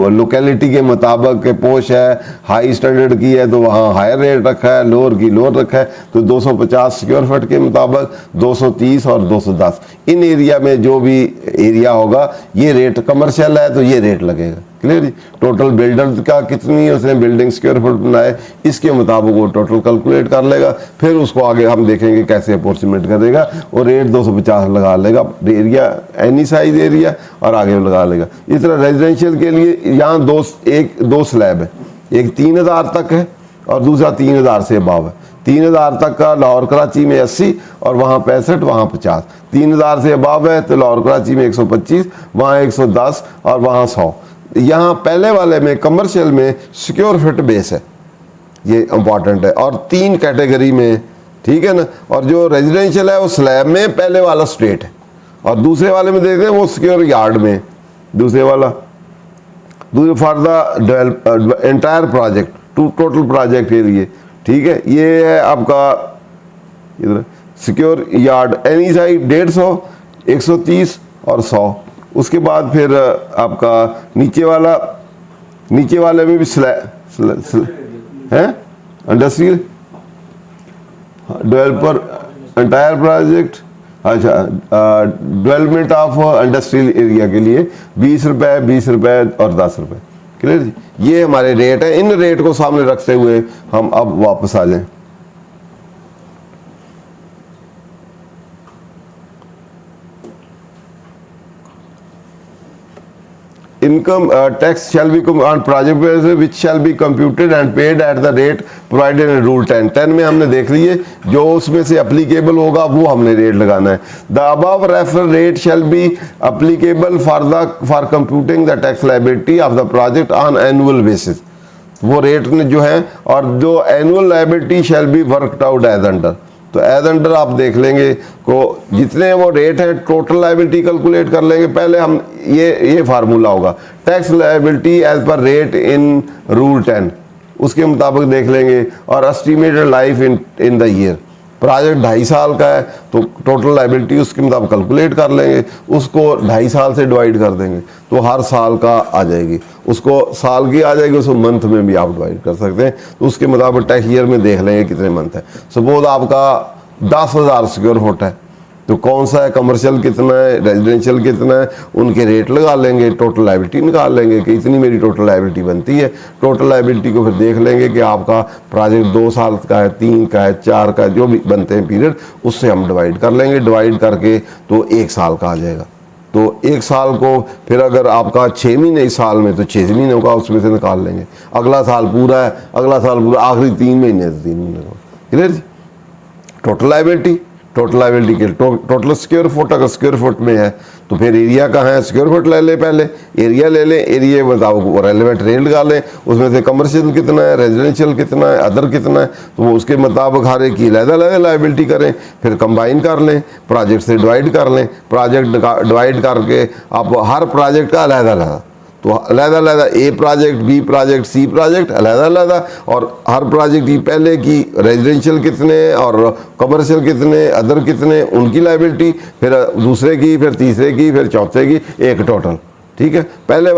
लोकेलिटी के मुताबिक के पोश है, हाई स्टैंडर्ड की है तो वहाँ हायर रेट रखा है, लोअर की लोअर रखा है। तो 250 स्क्वायर फीट के मुताबिक 230 और 210 इन एरिया में जो भी एरिया होगा ये रेट कमर्शियल है तो ये रेट लगेगा। क्लियर जी। टोटल बिल्डर का कितनी उसने बिल्डिंग स्क्वायर फुट बनाए इसके मुताबिक वो टोटल कैलकुलेट कर लेगा, फिर उसको आगे हम देखेंगे कैसे अप्रोक्सीमेट करेगा और रेट 250 लगा लेगा एरिया, एनी साइज एरिया, और आगे लगा लेगा। इस तरह रेजिडेंशियल के लिए यहाँ दो स्लैब है, एक 3000 तक है और दूसरा 3000 से अबाव है। 3000 तक का लाहौर कराची में 80 और वहाँ 65, वहाँ 50। 3000 से अबाव है तो लाहौर कराची में 125, वहाँ 110 और वहाँ 100। यहाँ पहले वाले में कमर्शियल में स्क्वायर फीट बेस है, ये इंपॉर्टेंट है, और 3 कैटेगरी में, ठीक है ना। और जो रेजिडेंशियल है वो स्लैब में पहले वाला स्ट्रेट है, और दूसरे वाले में देखते हैं वो स्क्वायर यार्ड में, दूसरे वाला for the entire project, total project के लिए, ठीक है। ये है आपका इधर सिक्योर यार्ड एनी साइड 150, 130 और 100। उसके बाद फिर आपका नीचे वाले में भी है इंडस्ट्रियल डेवलपर एंटायर प्रोजेक्ट, अच्छा डेवलपमेंट ऑफ इंडस्ट्रियल एरिया के लिए 20 रुपये, 20 रुपये और 10 रुपये। क्लियर जी, ये हमारे रेट है। इन रेट को सामने रखते हुए हम अब वापस आ जाएं। Income tax shall be on project basis which shall be computed and paid at the rate provided in rule 10। 10 में हमने देख लिए, जो उसमें से applicable होगा वो हमने रेट लगाना है। The above referred rate shall be applicable for computing the tax liability of the project on annual basis। वो रेट जो है, और जो annual liability shall be worked out as under। तो एज अंडर आप देख लेंगे को जितने वो रेट है टोटल लायबिलिटी कैलकुलेट कर लेंगे। पहले हम ये फार्मूला होगा tax liability as per rate in rule 10, उसके मुताबिक देख लेंगे। और estimated life in the year, project 2.5 साल का है तो टोटल लायबिलिटी उसके मुताबिक कैलकुलेट कर लेंगे, उसको 2.5 साल से डिवाइड कर देंगे तो हर साल का आ जाएगी, उसको साल की आ जाएगी, उसको मंथ में भी आप डिवाइड कर सकते हैं। तो उसके मुताबिक टैक्स ईयर में देख लेंगे कितने मंथ है। सपोज आपका 10,000 स्क्वायर फुट है तो कौन सा है, कमर्शियल कितना है, रेजिडेंशियल कितना है, उनके रेट लगा लेंगे, टोटल लायबिलिटी निकाल लेंगे कि इतनी मेरी टोटल लायबिलिटी बनती है। टोटल लायबिलिटी को फिर देख लेंगे कि आपका प्रोजेक्ट 2 साल का है, 3 का है, 4 का है, जो भी बनते हैं पीरियड, उससे हम डिवाइड कर लेंगे। डिवाइड करके तो 1 साल का आ जाएगा। तो 1 साल को फिर अगर आपका 6 महीने इस साल में तो 6 महीने का उसमें से निकाल लेंगे। अगला साल पूरा है, अगला साल पूरा, आखिरी 3 महीने से 3 महीने का। क्लियर जी। टोटल लायबिलिटी के टोटल स्क्वायर फुट, अगर स्क्वायर फुट में है तो फिर एरिया कहाँ है, स्क्वायर फुट ले ले, पहले एरिया ले लें, एरिया बताओ रेलिवेंट रेट लगा लें, उसमें से कमर्शियल कितना है, रेजिडेंशियल कितना है, अदर कितना है, तो वो उसके मुताबिक हर एक की अलग लायबिलिटी करें, फिर कंबाइन कर लें, प्रोजेक्ट से डिवाइड कर लें। प्रोजेक्ट डिवाइड करके आप हर प्रोजेक्ट का अलग तो अलग ए प्रोजेक्ट, बी प्रोजेक्ट, सी प्रोजेक्ट अलग, और हर प्रोजेक्ट की पहले की रेजिडेंशियल कितने और कमर्शियल कितने, अदर कितने, उनकी लायबिलिटी, फिर दूसरे की, फिर तीसरे की, फिर चौथे की, एक टोटल। ठीक है, पहले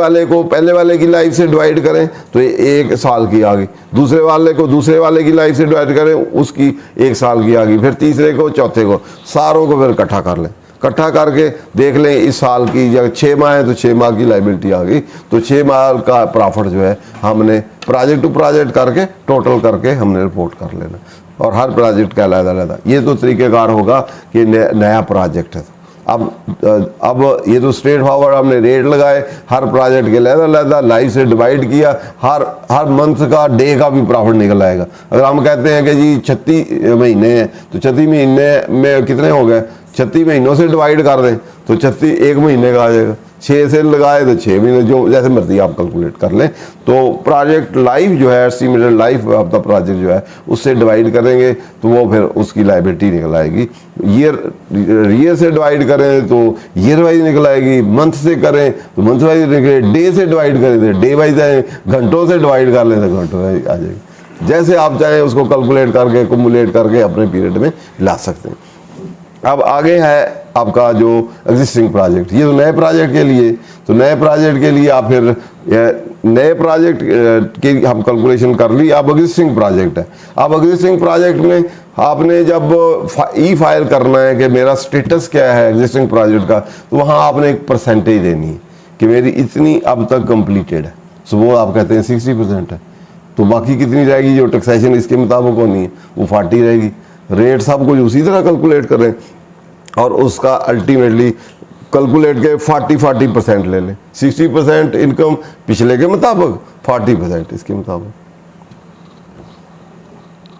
वाले की लाइफ से डिवाइड करें तो 1 साल की आ गई, दूसरे वाले की लाइफ से डिवाइड करें उसकी 1 साल की आ गई, फिर तीसरे को, चौथे को, सारों को फिर इकट्ठा कर लें। इकट्ठा करके देख लें इस साल की, जब 6 माह है तो 6 माह की लायबिलिटी आ गई, तो 6 माह का प्रॉफिट जो है हमने प्रोजेक्ट टू प्रोजेक्ट करके टोटल करके हमने रिपोर्ट कर लेना, और हर प्रोजेक्ट का अलग। ये तो तरीक़ेकार होगा कि नया प्रोजेक्ट है। अब ये तो स्ट्रेट फॉरवर्ड हमने रेट लगाए, हर प्रोजेक्ट के अलग लाइफ से डिवाइड किया, हर मंथ का डे का भी प्रॉफिट निकल आएगा। अगर हम कहते हैं कि जी 36 महीने हैं तो 36 महीने में कितने हो गए, 36 महीनों से डिवाइड कर दें तो 36 1 महीने का आ जाएगा। 6 से लगाए तो 6 महीने, जो जैसे मर्जी आप कैलकुलेट कर लें। तो प्रोजेक्ट लाइफ जो है, estimated life of the project जो है, उससे डिवाइड करेंगे तो वो फिर उसकी लायबिलिटी निकल आएगी। ईयर से डिवाइड करें तो ईयर वाइज निकल आएगी, मंथ से करें तो मंथ वाइज निकले, डे से डिवाइड करें तो डे वाइज आए, घंटों से डिवाइड कर लें तो घंटों वाइज आ जाएगी। जैसे आप चाहें उसको कैलकुलेट करके, कुमुलेट करके अपने पीरियड में ला सकते हैं। अब आगे है आपका जो एग्जिस्टिंग प्रोजेक्ट, ये तो नए प्रोजेक्ट के लिए आप फिर नए प्रोजेक्ट के हम कैलकुलेशन कर ली। अब एग्जिस्टिंग प्रोजेक्ट है, अब एग्जिस्टिंग प्रोजेक्ट में आपने जब ई फाइल करना है कि मेरा स्टेटस क्या है एग्जिस्टिंग प्रोजेक्ट का, तो वहाँ आपने एक परसेंटेज देनी है कि मेरी इतनी अब तक कंप्लीटेड है। सो वो आप कहते हैं 60% है, तो बाकी कितनी रहेगी जो टैक्सेशन इसके मुताबिक होनी है वो 40 रहेगी। रेट सब कुछ उसी तरह कैलकुलेट करें और उसका अल्टीमेटली कैलकुलेट के 40% ले लें। 60% इनकम पिछले के मुताबिक, 40% इसके मुताबिक।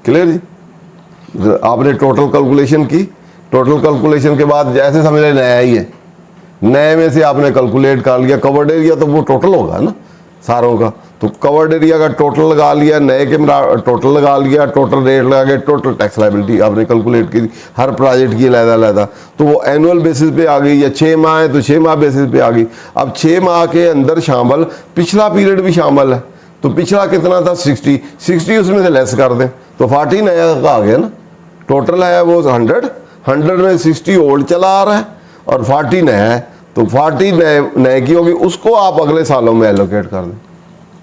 क्लियर जी। आपने टोटल कैलकुलेशन की, टोटल कैलकुलेशन के बाद जैसे समझ लें नया ही है, नए में से आपने कैलकुलेट कर लिया, कवर्ड एरिया तो वो टोटल होगा ना, सारों का। तो कवर्ड एरिया का टोटल लगा लिया, नए के टोटल लगा लिया, टोटल रेट लगा के टोटल टैक्स लाइबिलिटी आपने कैलकुलेट की हर प्रोजेक्ट की अलग-अलग, तो वो एनुअल बेसिस पे आ गई, या 6 माह है तो 6 माह बेसिस पे आ गई। अब 6 माह के अंदर शामिल पिछला पीरियड भी शामिल है, तो पिछला कितना था 60 उसमें से लेस कर दें तो 40 नया का आ गया ना। टोटल है वो 100 में 60 ओल्ड चला आ रहा है और 40 नया है, तो 40 नए की होगी, उसको आप अगले सालों में एलोकेट कर दें,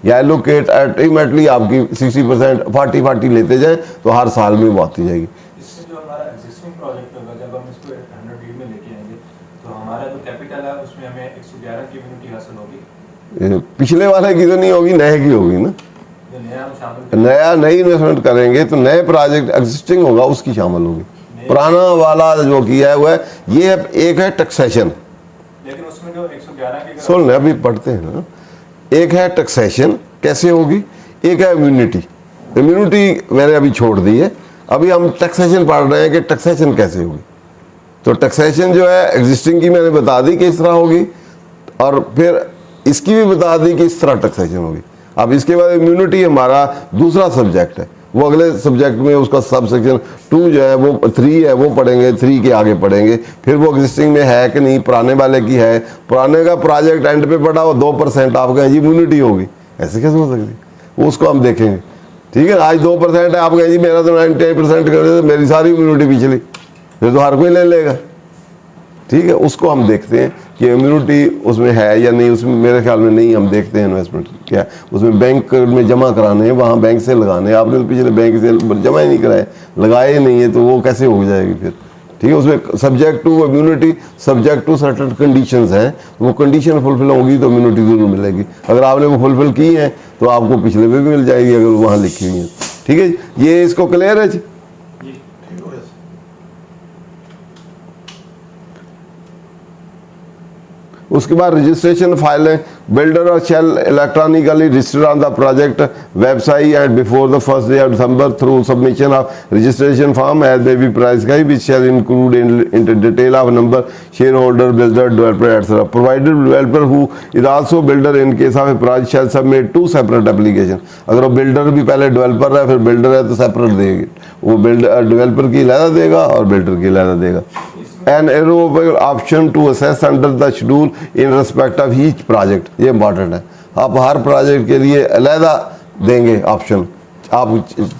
या एलोकेट अल्टीमेटली आपकी 60% 40 लेते जाए तो हर साल में वो आती जाएगी। इससे जो हमारा एग्जिस्टिंग प्रोजेक्ट होगा, जब हम इसको 100 में लेके आएंगे तो हमारा जो कैपिटल है उसमें हमें 111 की इम्यूनिटी हासिल होगी। पिछले वाले की तो नहीं होगी, नए की होगी ना। जो नया हम शामिल नया नई इन्वेस्टमेंट करेंगे तो नए प्रोजेक्ट एग्जिस्टिंग होगा उसकी शामिल होगी, पुराना वाला जो किया हुआ है ये एक है टैक्सेशन। लेकिन उसमें जो 111 की सुन अभी पढ़ते हैं ना, एक है टैक्सेशन कैसे होगी, एक है इम्यूनिटी। इम्यूनिटी मैंने अभी छोड़ दी है, अभी हम टैक्सेशन पढ़ रहे हैं कि टैक्सेशन कैसे होगी। तो टैक्सेशन जो है एग्जिस्टिंग की मैंने बता दी किस तरह होगी, और फिर इसकी भी बता दी कि इस तरह टैक्सेशन होगी। अब इसके बाद इम्यूनिटी हमारा दूसरा सब्जेक्ट है, वो अगले सब्जेक्ट में उसका सब सेक्शन 2 जो है वो 3 है वो पढ़ेंगे, 3 के आगे पढ़ेंगे। फिर वो एग्जिस्टिंग में है कि नहीं, पुराने वाले की है, पुराने का प्रोजेक्ट एंड पे पड़ा वो 2% आप कहें जी इम्यूनिटी होगी, ऐसे कैसे हो सकती, उसको हम देखेंगे। ठीक है, आज 2% है, आप कहें जी मेरा तो 98% कर दे, मेरी सारी इम्यूनिटी पिछली, फिर तो हर कोई ले लेगा। ठीक है, उसको हम देखते हैं कि इम्यूनिटी उसमें है या नहीं, उसमें मेरे ख्याल में नहीं। हम देखते हैं इन्वेस्टमेंट क्या उसमें बैंक में जमा कराने हैं, वहाँ बैंक से लगाने हैं, आपने तो पिछले बैंक से जमा ही नहीं कराए, लगाए ही नहीं है, तो वो कैसे हो जाएगी फिर। ठीक है, उसमें subject to immunity, subject to certain conditions हैं, वो कंडीशन फुलफिल होगी तो इम्यूनिटी जरूर मिलेगी। अगर आपने वो फुलफिल की है तो आपको पिछले में भी मिल जाएगी अगर वहाँ लिखी हुई है। ठीक है, ये इसको क्लियर है जी। उसके बाद रजिस्ट्रेशन फाइलें, builder or shall electronically register on the project website and before the 1st day of December through submission of registration form as may be prescribed which shall include in detail of number shareholder builder developer et cetera provided developer who is also builder in case of a project shall submit 2 separate application. अगर वो builder भी पहले developer है फिर builder है तो separate देगी, वो बिल्डर डेवलपर की अलग देगा और बिल्डर की अलग देगा। An irrevocable option to assess under the schedule in respect of each project, ये इंपॉर्टेंट है। आप हर प्रोजेक्ट के लिए अलहदा देंगे ऑप्शन, आप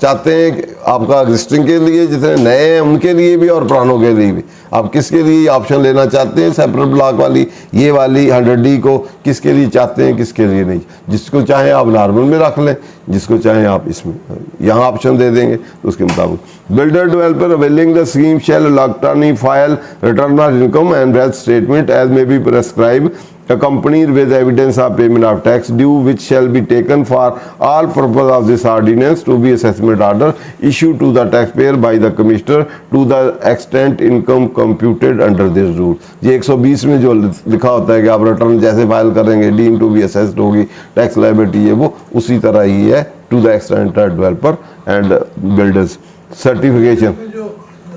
चाहते हैं कि आपका एग्जिस्टिंग के लिए जितने नए हैं उनके लिए भी और पुरानों के लिए भी, आप किसके लिए ऑप्शन लेना चाहते हैं, सेपरेट ब्लॉक वाली ये वाली 100D को किसके लिए चाहते हैं, किसके लिए नहीं। जिसको चाहें आप नॉर्मल में रख लें, जिसको चाहें आप इसमें यहाँ ऑप्शन दे देंगे तो उसके मुताबिक। Builder developer availing the scheme shall electronic file return of income and wealth statement as may be prescribe accompanied with evidence of payment of tax due which shall be taken for all purpose of this ordinance to be assessment order issued to the taxpayer by the commissioner to the extent income computed under this rule। ये 120 में जो लिखा होता है कि आप return जैसे file करेंगे डीम टू बी असेस्ड होगी टैक्स लायबिलिटी है वो उसी तरह ही है to the extent developer and builders certification. जो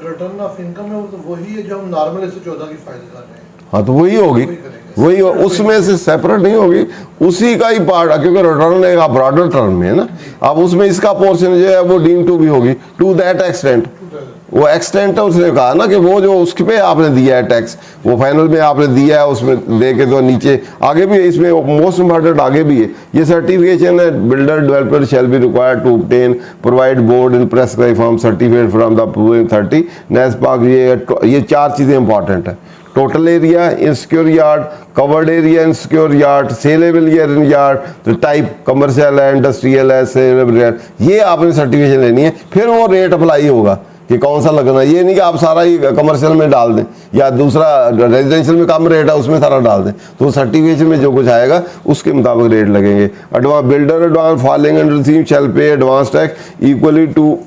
रिटर्न ऑफ इनकम है वो तो वही है जो हम नॉर्मल 114 की फाइल कर रहे हैं। हाँ तो वही होगी, वही उसमें से सेपरेट नहीं होगी, उसी का ही पार्ट, क्योंकि रिटर्न एक ब्रॉडर टर्म में है ना। अब उसमें इसका पोर्शन जो है वो डीम टू भी होगी टू दैट एक्सटेंट, वो एक्सटेंट है उसने कहा ना कि वो जो उसके पे आपने दिया है टैक्स वो फाइनल में आपने दिया है उसमें दे के तो नीचे आगे भी इसमें मोस्ट इम्पॉर्टेंट आगे भी है ये सर्टिफिकेशन है। Builder developer shall be required to obtain provide board in prescribe form certificate from the approving 30 NESPAK. ये 4 चीज़ें इंपॉर्टेंट है, total area in square yard, covered area in square yard, saleable area in yard, तो type commercial है, industrial है, saleable yard, ये आपने certification लेनी है। फिर वो रेट अप्लाई होगा कि कौन सा लगना है, ये नहीं कि आप सारा ही कमर्शियल में डाल दें या दूसरा रेजिडेंशियल में कम रेट है उसमें सारा डाल दें, तो सर्टिफिकेशन में जो कुछ आएगा उसके मुताबिक रेट लगेंगे। Advance builder advance following under theme shall pay advance tax equally to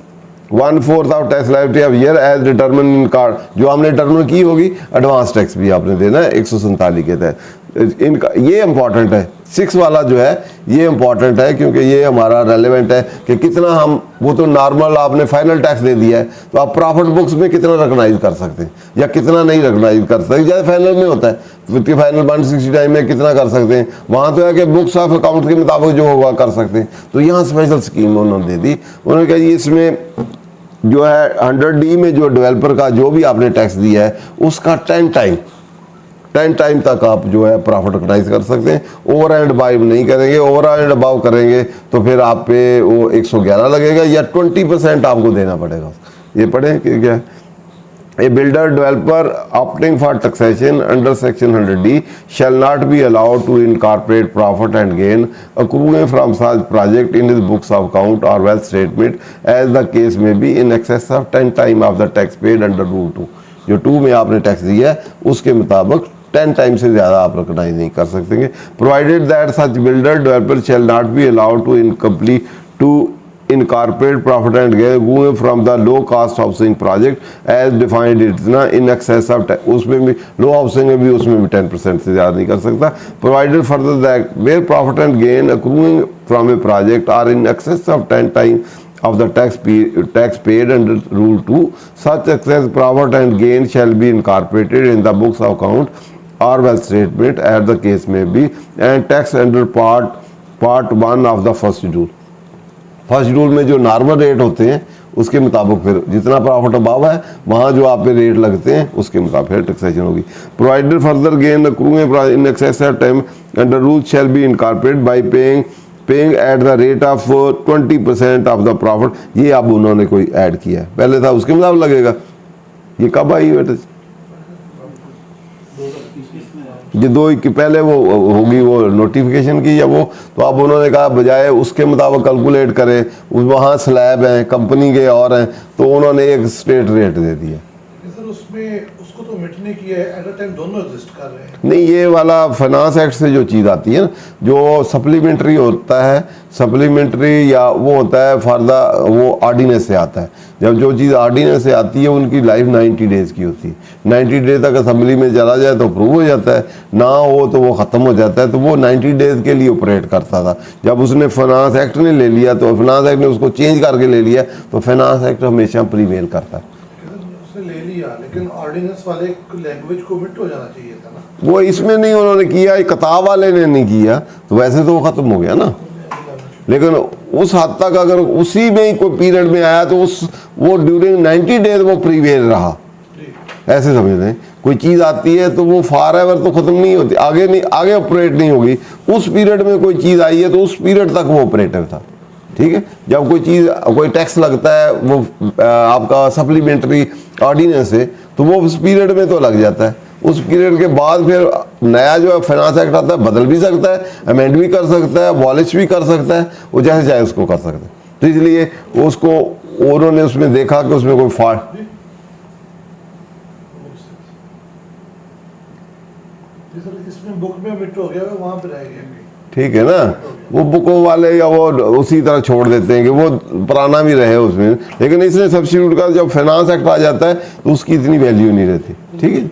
1/4 of tax liability of year as determine in card, जो हमने डिटरमिन की होगी एडवांस टैक्स भी आपने देना है 147 के तहत। इनका ये इम्पॉर्टेंट है, 6 वाला जो है ये इम्पॉर्टेंट है, क्योंकि ये हमारा रेलेवेंट है कि कितना हम, वो तो नॉर्मल आपने फाइनल टैक्स दे दिया है, तो आप प्रॉफिट बुक्स में कितना रिकॉग्नाइज कर सकते हैं या कितना नहीं रिकॉग्नाइज कर सकते, जैसे फाइनल में होता है, फाइनल 169 में कितना कर सकते हैं, वहाँ तो है कि बुक्स ऑफ अकाउंट के मुताबिक जो होगा कर सकते हैं। तो यहाँ स्पेशल स्कीम उन्होंने दे दी, उन्होंने कहा जी इसमें जो है 100D में जो डेवलपर का जो भी आपने टैक्स दिया है उसका 10 टाइम तक आप जो है प्रॉफिट रिकॉग्नाइज कर सकते हैं। ओवर एंड अबाव नहीं करेंगे, ओवर एंड अबाव करेंगे तो फिर आप पे वो 111 लगेगा या 20% आपको देना पड़ेगा। ये पढ़ें कि क्या, A builder developer opting for taxation under section 100D shall not be allowed to incorporate profit and gain accruing from such project in his books of account or wealth statement as the case may be in excess of 10 times of the tax paid under rule 2। जो 2 में आपने tax दिया है उसके मुताबिक 10 time से ज़्यादा आप रिकॉग्नाइज नहीं कर सकते। Provided that such builder developer shall not be allowed to incomplete to incorporate profit and gain going from the low cost housing project as defined इतना in excess of, उसमें भी लो हाउसिंग में भी उसमें भी 10% से ज़्यादा नहीं कर सकता। provided further that where profit and gain accruing from a project are in excess of 10 times of the tax paid under rule 2, such excess profit and gain shall be incorporated in the books of account or wealth statement as the case may be and tax under part 1 of the first schedule। First schedule में जो normal rate होते हैं उसके मुताबिक फिर जितना profit above है वहाँ जो आप पे रेट लगते हैं उसके मुताबिक फिर टैक्सेशन होगी। Provided further gain accruing in excess of time under rule shall be incorporated bye paying at the rate of 20% of the profit. ये अब उन्होंने कोई ऐड किया है, पहले था उसके मुताबिक लगेगा। ये कब आई बेटे? ये 2 की पहले वो होगी वो नोटिफिकेशन की या वो, तो अब उन्होंने कहा बजाय उसके मुताबिक कैलकुलेट करें, उस वहाँ स्लैब हैं कंपनी के और हैं, तो उन्होंने एक स्ट्रेट रेट दे दिया। सर उसमें उसको तो मिटने की है, एट अ टाइम दोनों एग्जिस्ट कर रहे हैं। नहीं, ये वाला फाइनेंस एक्ट से जो चीज़ आती है ना, जो सप्लीमेंट्री होता है, सप्लीमेंट्री या वो होता है फॉर द वो ऑर्डिनेंस से आता है। जब जो चीज़ ऑर्डिनेंस से आती है उनकी लाइफ 90 डेज़ की होती है। 90 डेज तक असेंबली में चला जाए तो अप्रूव हो जाता है, ना हो तो वो ख़त्म हो जाता है। तो वो 90 डेज़ के लिए ऑपरेट करता था। जब उसने फाइनेंस एक्ट ने ले लिया तो फाइनेंस एक्ट ने उसको चेंज करके ले लिया, तो फाइनेंस एक्ट हमेशा प्रीवेल करता है। उसने ले लिया, लेकिन ऑर्डिनेंस वाले लैंग्वेज को मिट हो जाना चाहिए था ना। वो इसमें नहीं उन्होंने किया, किताब वाले ने नहीं किया, तो वैसे तो वो ख़त्म हो गया ना। लेकिन उस हद तक अगर उसी में ही कोई पीरियड में आया तो उस वो ड्यूरिंग 90 डेज वो प्रीवेल रहा, ऐसे समझ लें। कोई चीज़ आती है तो वो फॉर एवर तो ख़त्म नहीं होती, आगे नहीं, आगे ऑपरेट नहीं होगी। उस पीरियड में कोई चीज़ आई है तो उस पीरियड तक वो ऑपरेटिव था, ठीक है। जब कोई चीज़ कोई टैक्स लगता है वो आपका सप्लीमेंट्री ऑर्डिनेंस है, तो वो उस पीरियड में तो लग जाता है। उस पीरियड के बाद फिर नया जो है फाइनेंस एक्ट आता है, बदल भी सकता है, अमेंड भी कर सकता है, अबॉलिश भी कर सकता है, वो जैसे चाहे उसको कर सकता है। तो इसलिए उसको उन्होंने उसमें देखा कि उसमें कोई फॉल्ट, इसमें बुक में मिट हो गया, वहाँ पे रह गया, ठीक है ना। वो बुकों वाले या वो उसी तरह छोड़ देते हैं कि वो पुराना भी रहे उसमें, लेकिन इसने सब्स्टिट्यूट का जब फाइनेंस एक्ट आ जाता है तो उसकी इतनी वैल्यू नहीं रहती, ठीक है।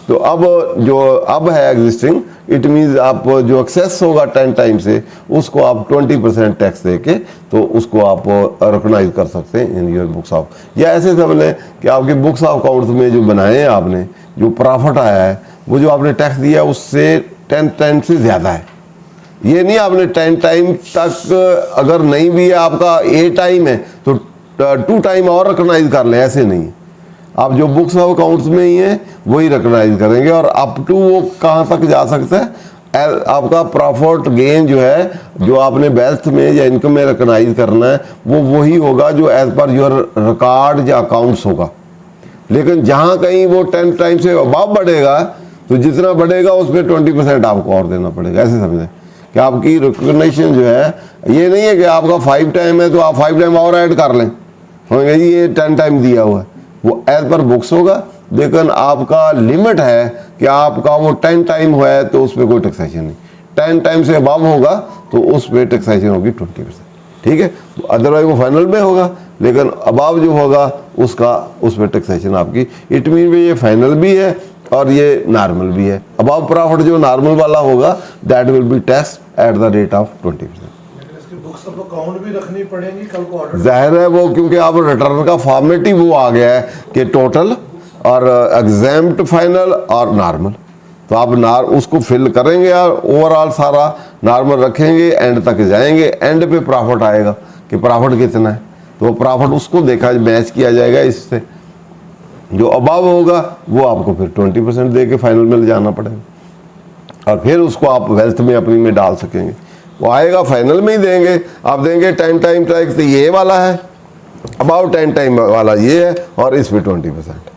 तो अब जो अब है एग्जिस्टिंग, इट मीन्स आप जो एक्सेस होगा 10 टाइम से उसको आप 20% टैक्स दे के तो उसको आप रिकॉग्नाइज कर सकते हैं इन योर बुक्स ऑफ। या ऐसे समझ लें कि आपके बुक्स ऑफ अकाउंट्स में जो बनाए हैं आपने, जो प्रॉफिट आया है वो जो आपने टैक्स दिया उससे 10 टाइम से ज़्यादा है। ये नहीं आपने 10 टाइम तक अगर नहीं भी है, आपका 8 टाइम है तो 2 टाइम और रिकॉग्नाइज कर लें, ऐसे नहीं। आप जो बुक्स ऑफ अकाउंट्स में ही हैं वही रिकॉग्नाइज करेंगे, और अप टू वो कहाँ तक जा सकता है, आपका प्रॉफिट गेन जो है जो आपने वेल्थ में या इनकम में रिकॉग्नाइज करना है वो वही होगा जो एज पर योर रिकॉर्ड या अकाउंट्स होगा। लेकिन जहाँ कहीं वो 10 टाइम से अबाव बढ़ेगा तो जितना बढ़ेगा उस पर 20% आपको और देना पड़ेगा, ऐसे समझें कि आपकी रिकॉग्निशन जो है ये नहीं है कि आपका 5 टाइम है तो आप 5 टाइम और ऐड कर लें, होंगे जी ये 10 टाइम दिया हुआ है, वो एज पर बुक्स होगा। लेकिन आपका लिमिट है कि आपका वो 10 टाइम हुआ है तो उस पर कोई टैक्सेशन नहीं, 10 टाइम से अबव होगा तो उस पर टैक्सेशन होगी 20%, ठीक है। तो अदरवाइज वो फाइनल में होगा, लेकिन अबव जो होगा उसका उस पर टैक्सेशन आपकी, इट मीन ये फाइनल भी है और ये नॉर्मल भी है। अबाव प्रॉफिट जो नॉर्मल वाला होगा that will be tax at the rate of 20%। लेकिन इसकी बुक्स ऑफ अकाउंट भी रखनी पड़ेगी कल को ऑर्डर। जाहिर है वो, क्योंकि अब रिटर्न का फॉर्मेट ही वो आ गया है कि टोटल और एग्जाम्प्ट फाइनल और नॉर्मल, तो आप उसको फिल करेंगे और ओवरऑल सारा नॉर्मल रखेंगे, एंड तक जाएंगे, एंड पे प्रॉफिट आएगा कि प्रॉफिट कितना है, तो प्रॉफिट उसको देखा मैच किया जाएगा इससे। जो अबाव होगा वो आपको फिर 20% दे के फाइनल में ले जाना पड़ेगा, और फिर उसको आप वेल्थ में अपनी में डाल सकेंगे। वो आएगा फाइनल में ही देंगे, आप देंगे 10 टाइम टैक्स, तो ये वाला है, अबाउ 10 टाइम वाला ये है, और इस पे 20%।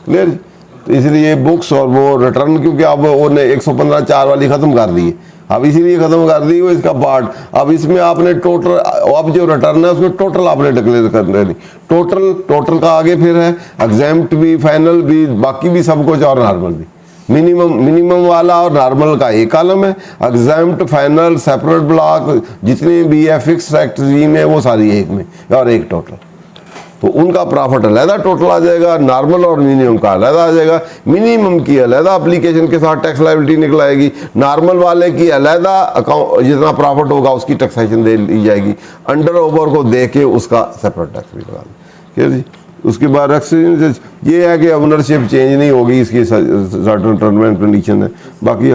क्लियर? तो इसलिए बुक्स और वो रिटर्न, क्योंकि अब उन्हें 115(4) वाली ख़त्म कर दी है, अब इसीलिए ख़त्म कर दी वो इसका पार्ट। अब इसमें आपने टोटल, अब जो रिटर्न है उसमें टोटल आपने डिक्लेयर करना नहीं, टोटल का आगे फिर है एग्जाम्प्ट भी, फाइनल भी, बाकी भी सब कुछ, और नॉर्मल भी। मिनिमम वाला और नॉर्मल का एक कॉलम है, एग्जाम्प्ट, फाइनल, सेपरेट ब्लॉक, जितने भी है फिक्स रेजीम है वो सारी एक में, और एक टोटल। तो उनका प्रॉफिट अलहदा टोटल आ जाएगा, नॉर्मल और मिनिमम का अलहदा आ जाएगा। मिनिमम की अलहदा एप्लीकेशन के साथ टैक्स लायबिलिटी निकल आएगी, नॉर्मल वाले की अलहदा अकाउंट, जितना प्रॉफिट होगा उसकी टैक्सेशन दे ली जाएगी, अंडर ओवर को दे के उसका सेपरेट टैक्स भी लगा ठीक है जी। उसके बाद एक्सचेंज ये है कि ओनरशिप चेंज नहीं होगी, इसकी सर्टेन टर्म एंड कंडीशन है। बाकी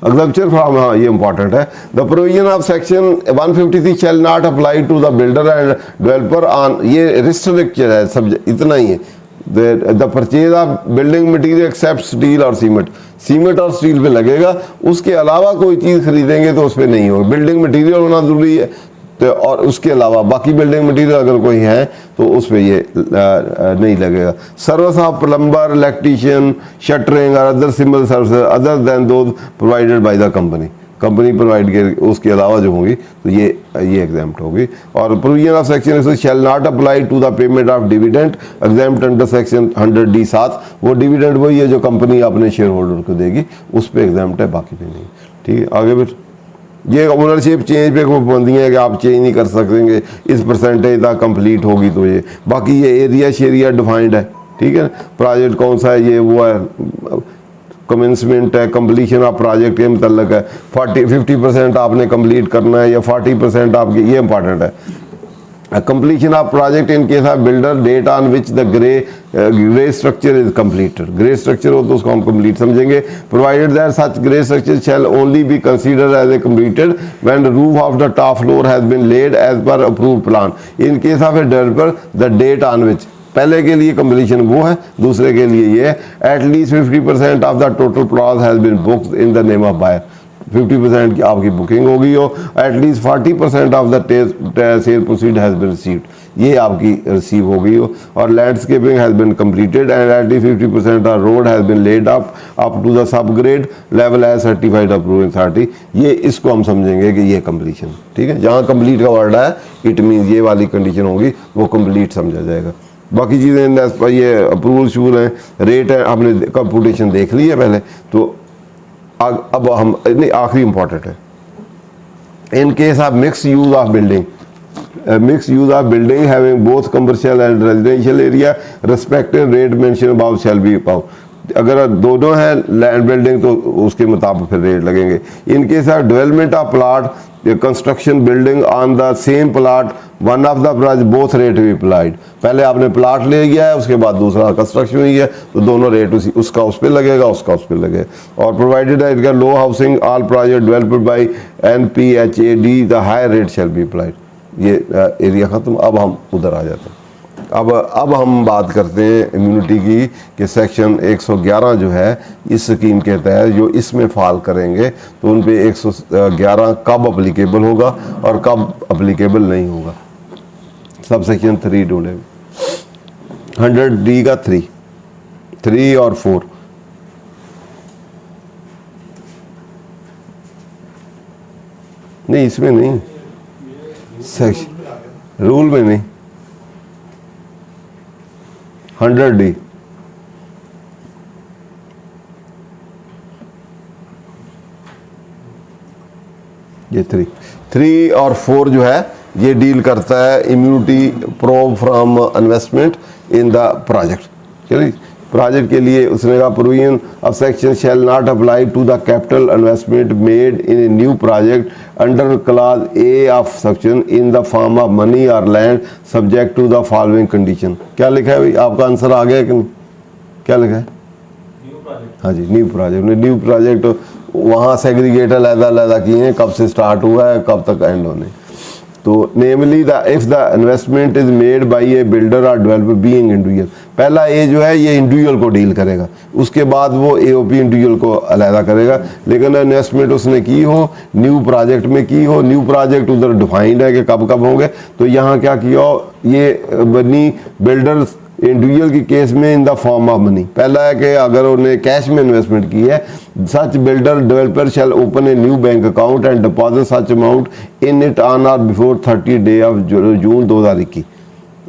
एग्जम्पशन फ्रॉम, हाँ ये इंपॉर्टेंट है। The provision of section 153 shall not apply to the builder and developer on, ये रिस्ट्रिक्टेड है सब, इतना ही है। The purchase of building material except steel और सीमेंट और स्टील पे लगेगा, उसके अलावा कोई चीज़ खरीदेंगे तो उस पर नहीं होगा। बिल्डिंग मटीरियल होना जरूरी है, तो और उसके अलावा बाकी बिल्डिंग मटीरियल अगर कोई है तो उस पर ये नहीं लगेगा। Service of plumber, electrician, shuttering or other simple service other than those provided by the company provide के, उसके अलावा जो होंगी तो ये एग्जाम्प्ट होगी। और provision of section shall not apply to the payment of dividend exempt under section 100D 7, वो डिविडेंड वही है जो कंपनी अपने शेयर होल्डर को देगी, उस पर एग्जाम्प्ट है, बाकी पे नहीं। ठीक है, आगे फिर ये ओनरशिप चेंज पे कोई पाबंदियाँ है कि आप चेंज नहीं कर सकेंगे, इस परसेंटेज तक कंप्लीट होगी तो ये, बाकी ये एरिया शेरिया डिफाइंड है। ठीक है, प्रोजेक्ट कौन सा है, ये वो है, कमेंसमेंट है, कंप्लीशन ऑफ प्रोजेक्ट के मतलब है, 50% आपने कंप्लीट करना है या 40% आपकी, ये इंपॉर्टेंट है। completion of project in case of builder, date on which the gray structure is completed. Gray structure हो तो उसको हम complete समझेंगे, provided that such gray structure shall only be considered as a completed when the roof of the top floor has been laid as per approved plan. In case of a developer, the date on which, पहले के लिए completion वो है, दूसरे के लिए ये है, at least 50% of the total plot has been booked in the name of buyer, 50% की आपकी बुकिंग होगी हो, at least 40% of the sale proceed has been received, ये आपकी रिसीव हो गई हो, और landscaping has been completed and at least 50% of road has been laid up to the sub grade level as certified approving authority, ये इसको हम समझेंगे कि ये कंप्लीशन। ठीक है, जहाँ कंप्लीट का वर्ड है इट मीन्स ये वाली कंडीशन होगी, वो कंप्लीट समझा जाएगा। बाकी चीज़ें ये अप्रूवल शूल हैं, रेट है, आपने कंप्यूटेशन देख ली है पहले, तो अब हम नहीं, आखिरी इंपॉर्टेंट है, in case of mix use of building, mixed use of building having both commercial and residential area, respective rate mentioned above shall be above. अगर दोनों हैं लैंड बिल्डिंग तो उसके मुताबिक फिर रेट लगेंगे। इन case of development of plot, construction building on the same plot, one of the price both rate भी applied, पहले आपने प्लाट ले गया है, उसके बाद दूसरा कंस्ट्रक्शन हुई है, तो दोनों रेट उसका उस पर लगेगा, उसका उस पर लगेगा। और प्रोवाइडेड है low housing all project developed by NPHAD the higher rate shall be applied. ये एरिया ख़त्म। अब हम उधर आ जाते हैं। अब हम बात करते हैं इम्यूनिटी की कि सेक्शन 111 जो है इस स्कीम के तहत जो इसमें फॉल करेंगे तो उन पे 111 कब अप्लीकेबल होगा और कब अप्लीकेबल नहीं होगा। सब सेक्शन 3 ढूंढेंगे। 100D का 3 और 4, नहीं इसमें नहीं, सेक्शन रूल में नहीं। 100D ये 3 और 4 जो है ये डील करता है immunity prove from investment in the project. चलिए, प्रोजेक्ट के लिए उसने कहा provision of section shall not apply to the capital investment made in a new project under clause A of section in the form of money और land subject to the following condition. क्या लिखा है भाई, आपका answer आ गया कि नहीं? क्या लिखा है? हाँ जी, न्यू प्रोजेक्ट। न्यू प्रोजेक्ट वहाँ सेग्रीगेट अलग-अलग किए हैं, कब से स्टार्ट हुआ है, कब तक एंड होने। तो namely the if the investment is made by A builder or developer being individual, पहला ए जो है ये इंडिविजुअल को डील करेगा, उसके बाद वो एओपी इंडिविजुअल को अलहदा करेगा। लेकिन इन्वेस्टमेंट उसने की हो, न्यू प्रोजेक्ट में की हो, न्यू प्रोजेक्ट उधर डिफाइंड है कि कब कब होंगे, तो यहाँ क्या किया हो, ये बनी बिल्डर्स इंडिविजुअल की केस में इन द फॉर्म ऑफ मनी। पहला है कि अगर उन्हें कैश में इन्वेस्टमेंट की है, such builder developer shall open a new bank account and deposit such amount in it on or before 30 day of June 2021।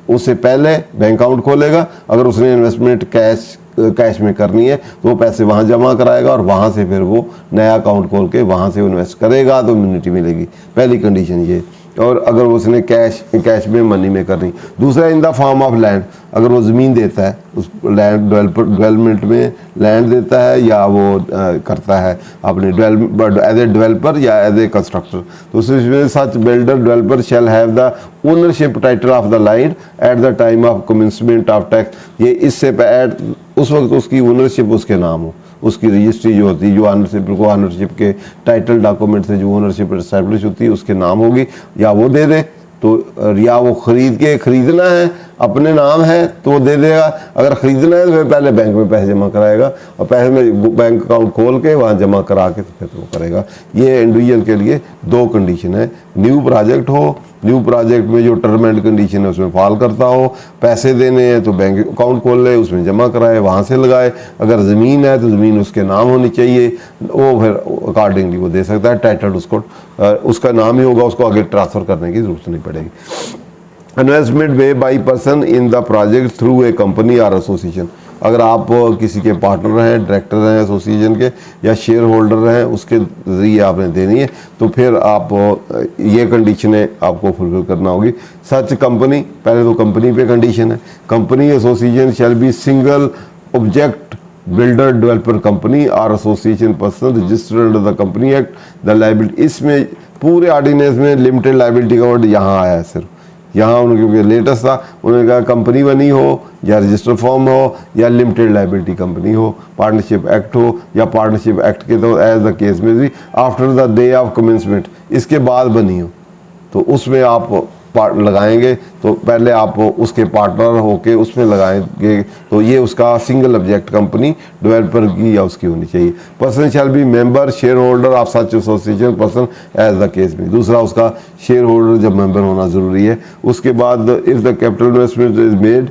उससे पहले बैंक अकाउंट खोलेगा। अगर उसने इन्वेस्टमेंट कैश में करनी है तो वो पैसे वहाँ जमा कराएगा और वहाँ से फिर वो नया अकाउंट खोल के वहाँ से इन्वेस्ट करेगा तो इम्यूनिटी मिलेगी। पहली कंडीशन ये। और अगर उसने कैश में मनी में करनी। दूसरा, इन द फॉर्म ऑफ लैंड, अगर वो ज़मीन देता है, उस लैंड डेवलपमेंट में लैंड देता है या वो करता है अपने एज ए डेवलपर या एज ए कंस्ट्रक्टर, तो उसमें such builder developer shall have the ownership title of the land at the time of commencement of tax. ये इससे उस वक्त उसकी ओनरशिप उसके नाम हो, उसकी रजिस्ट्री जो होती है, जो ऑनरशिप के टाइटल डॉक्यूमेंट से जो ओनरशिप एस्टैब्लिश होती है उसके नाम होगी, या वो दे दे तो, या वो खरीदना है अपने नाम है तो वो दे देगा। अगर ख़रीदना है तो फिर पहले बैंक में पैसे जमा कराएगा और पैसे में बैंक अकाउंट खोल के वहाँ जमा करा के तो फिर वो करेगा। ये इंडिविजुअल के लिए दो कंडीशन है, न्यू प्रोजेक्ट हो, न्यू प्रोजेक्ट में जो टर्म एंड कंडीशन है उसमें फॉल करता हो, पैसे देने हैं तो बैंक अकाउंट खोल ले, उसमें जमा कराए, वहाँ से लगाए। अगर ज़मीन है तो ज़मीन उसके नाम होनी चाहिए, वो फिर अकॉर्डिंगली वो दे सकता है। टाइटल उसको उसका नाम ही होगा, उसको आगे ट्रांसफ़र करने की ज़रूरत नहीं पड़ेगी। Investment way by person in the project through a company or association, अगर आप किसी के पार्टनर हैं, डायरेक्टर हैं एसोसिएशन के या शेयर होल्डर हैं, उसके ज़रिए आपने देनी है तो फिर आप ये कंडीशनें आपको फुलफिल करना होगी। सच कंपनी, पहले तो कंपनी पे कंडीशन है, company association shall be single object builder developer company or association person registered under the company act the liability. इसमें पूरे ऑर्डिनेंस में लिमिटेड लायबिलिटी का वर्ड यहाँ आया है सिर्फ, यहाँ उन्होंने क्योंकि लेटेस्ट था उन्होंने कहा कंपनी बनी हो या रजिस्टर फॉर्म हो या लिमिटेड लायबिलिटी कंपनी हो, पार्टनरशिप एक्ट हो या पार्टनरशिप एक्ट के तो एज द केस में भी after the day of commencement, इसके बाद बनी हो तो उसमें आप लगाएंगे। तो पहले आप उसके पार्टनर होके उसमें लगाएंगे तो ये उसका सिंगल ऑब्जेक्ट कंपनी डेवलपर की या उसकी होनी चाहिए। Person shall be member share holder of such association person as the case में, दूसरा उसका शेयर होल्डर जब मेंबर होना ज़रूरी है। उसके बाद if the capital investment is made,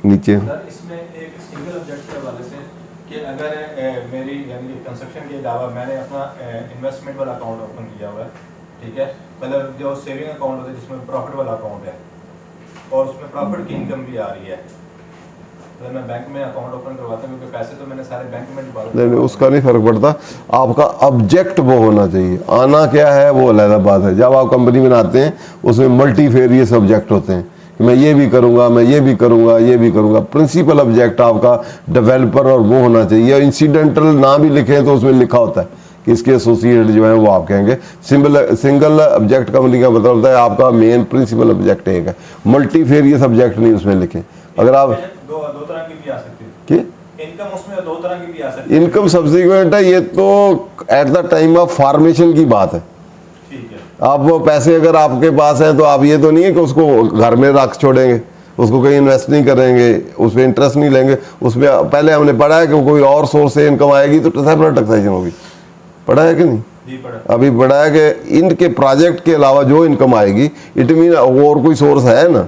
नीचे इसमें एक सिंगल ऑब्जेक्ट के हवाले से कि अगर मेरी यानी कंस्ट्रक्शन के अलावा मैंने अपना इन्वेस्टमेंट वाला अकाउंट ओपन किया हुआ है, ठीक है, मतलब जो सेविंग अकाउंट होता है जिसमें प्रॉफिट वाला अकाउंट है और उसमें प्रॉफिट की इनकम भी आ रही है, मतलब मैं बैंक में अकाउंट ओपन करवाता हूँ क्योंकि पैसे तो मैंने सारे बैंक में डिपॉजिट। नहीं, उसका नहीं फर्क पड़ता, आपका ऑब्जेक्ट वो होना चाहिए। आना क्या है वो अलग बात है। जब आप कंपनी बनाते हैं उसमें मल्टीफेरियस ऑब्जेक्ट होते हैं कि मैं ये भी करूँगा, मैं ये भी करूँगा, ये भी करूँगा। प्रिंसिपल ऑब्जेक्ट आपका डेवलपर और वो होना चाहिए। इंसिडेंटल ना भी लिखें तो उसमें लिखा होता है कि इसके एसोसिएट जो है वो आप कहेंगे। सिंगल ऑब्जेक्ट कंपनी का मतलब होता है आपका मेन प्रिंसिपल ऑब्जेक्ट एक है, मल्टीफेरियस ऑब्जेक्ट नहीं उसमें लिखें। अगर आप दो तरह की भी आ सकती है कि इनकम, उसमें दो तरह की भी आ सकती है। इनकम सब्सिक्वेंट है, ये तो eight the time of formation की बात है। ठीक है, आप वो पैसे अगर आपके पास हैं तो आप ये तो नहीं है कि उसको घर में रख छोड़ेंगे, उसको कहीं इन्वेस्ट नहीं करेंगे, उस पर इंटरेस्ट नहीं लेंगे। उसमें पहले हमने पढ़ा है कि कोई और सोर्स से इनकम आएगी तो सेपरेट टैक्सेशन होगी, पढ़ा है कि नहीं? अभी पढ़ा है कि इनके प्रोजेक्ट के अलावा जो इनकम आएगी इट मीन और कोई सोर्स है ना,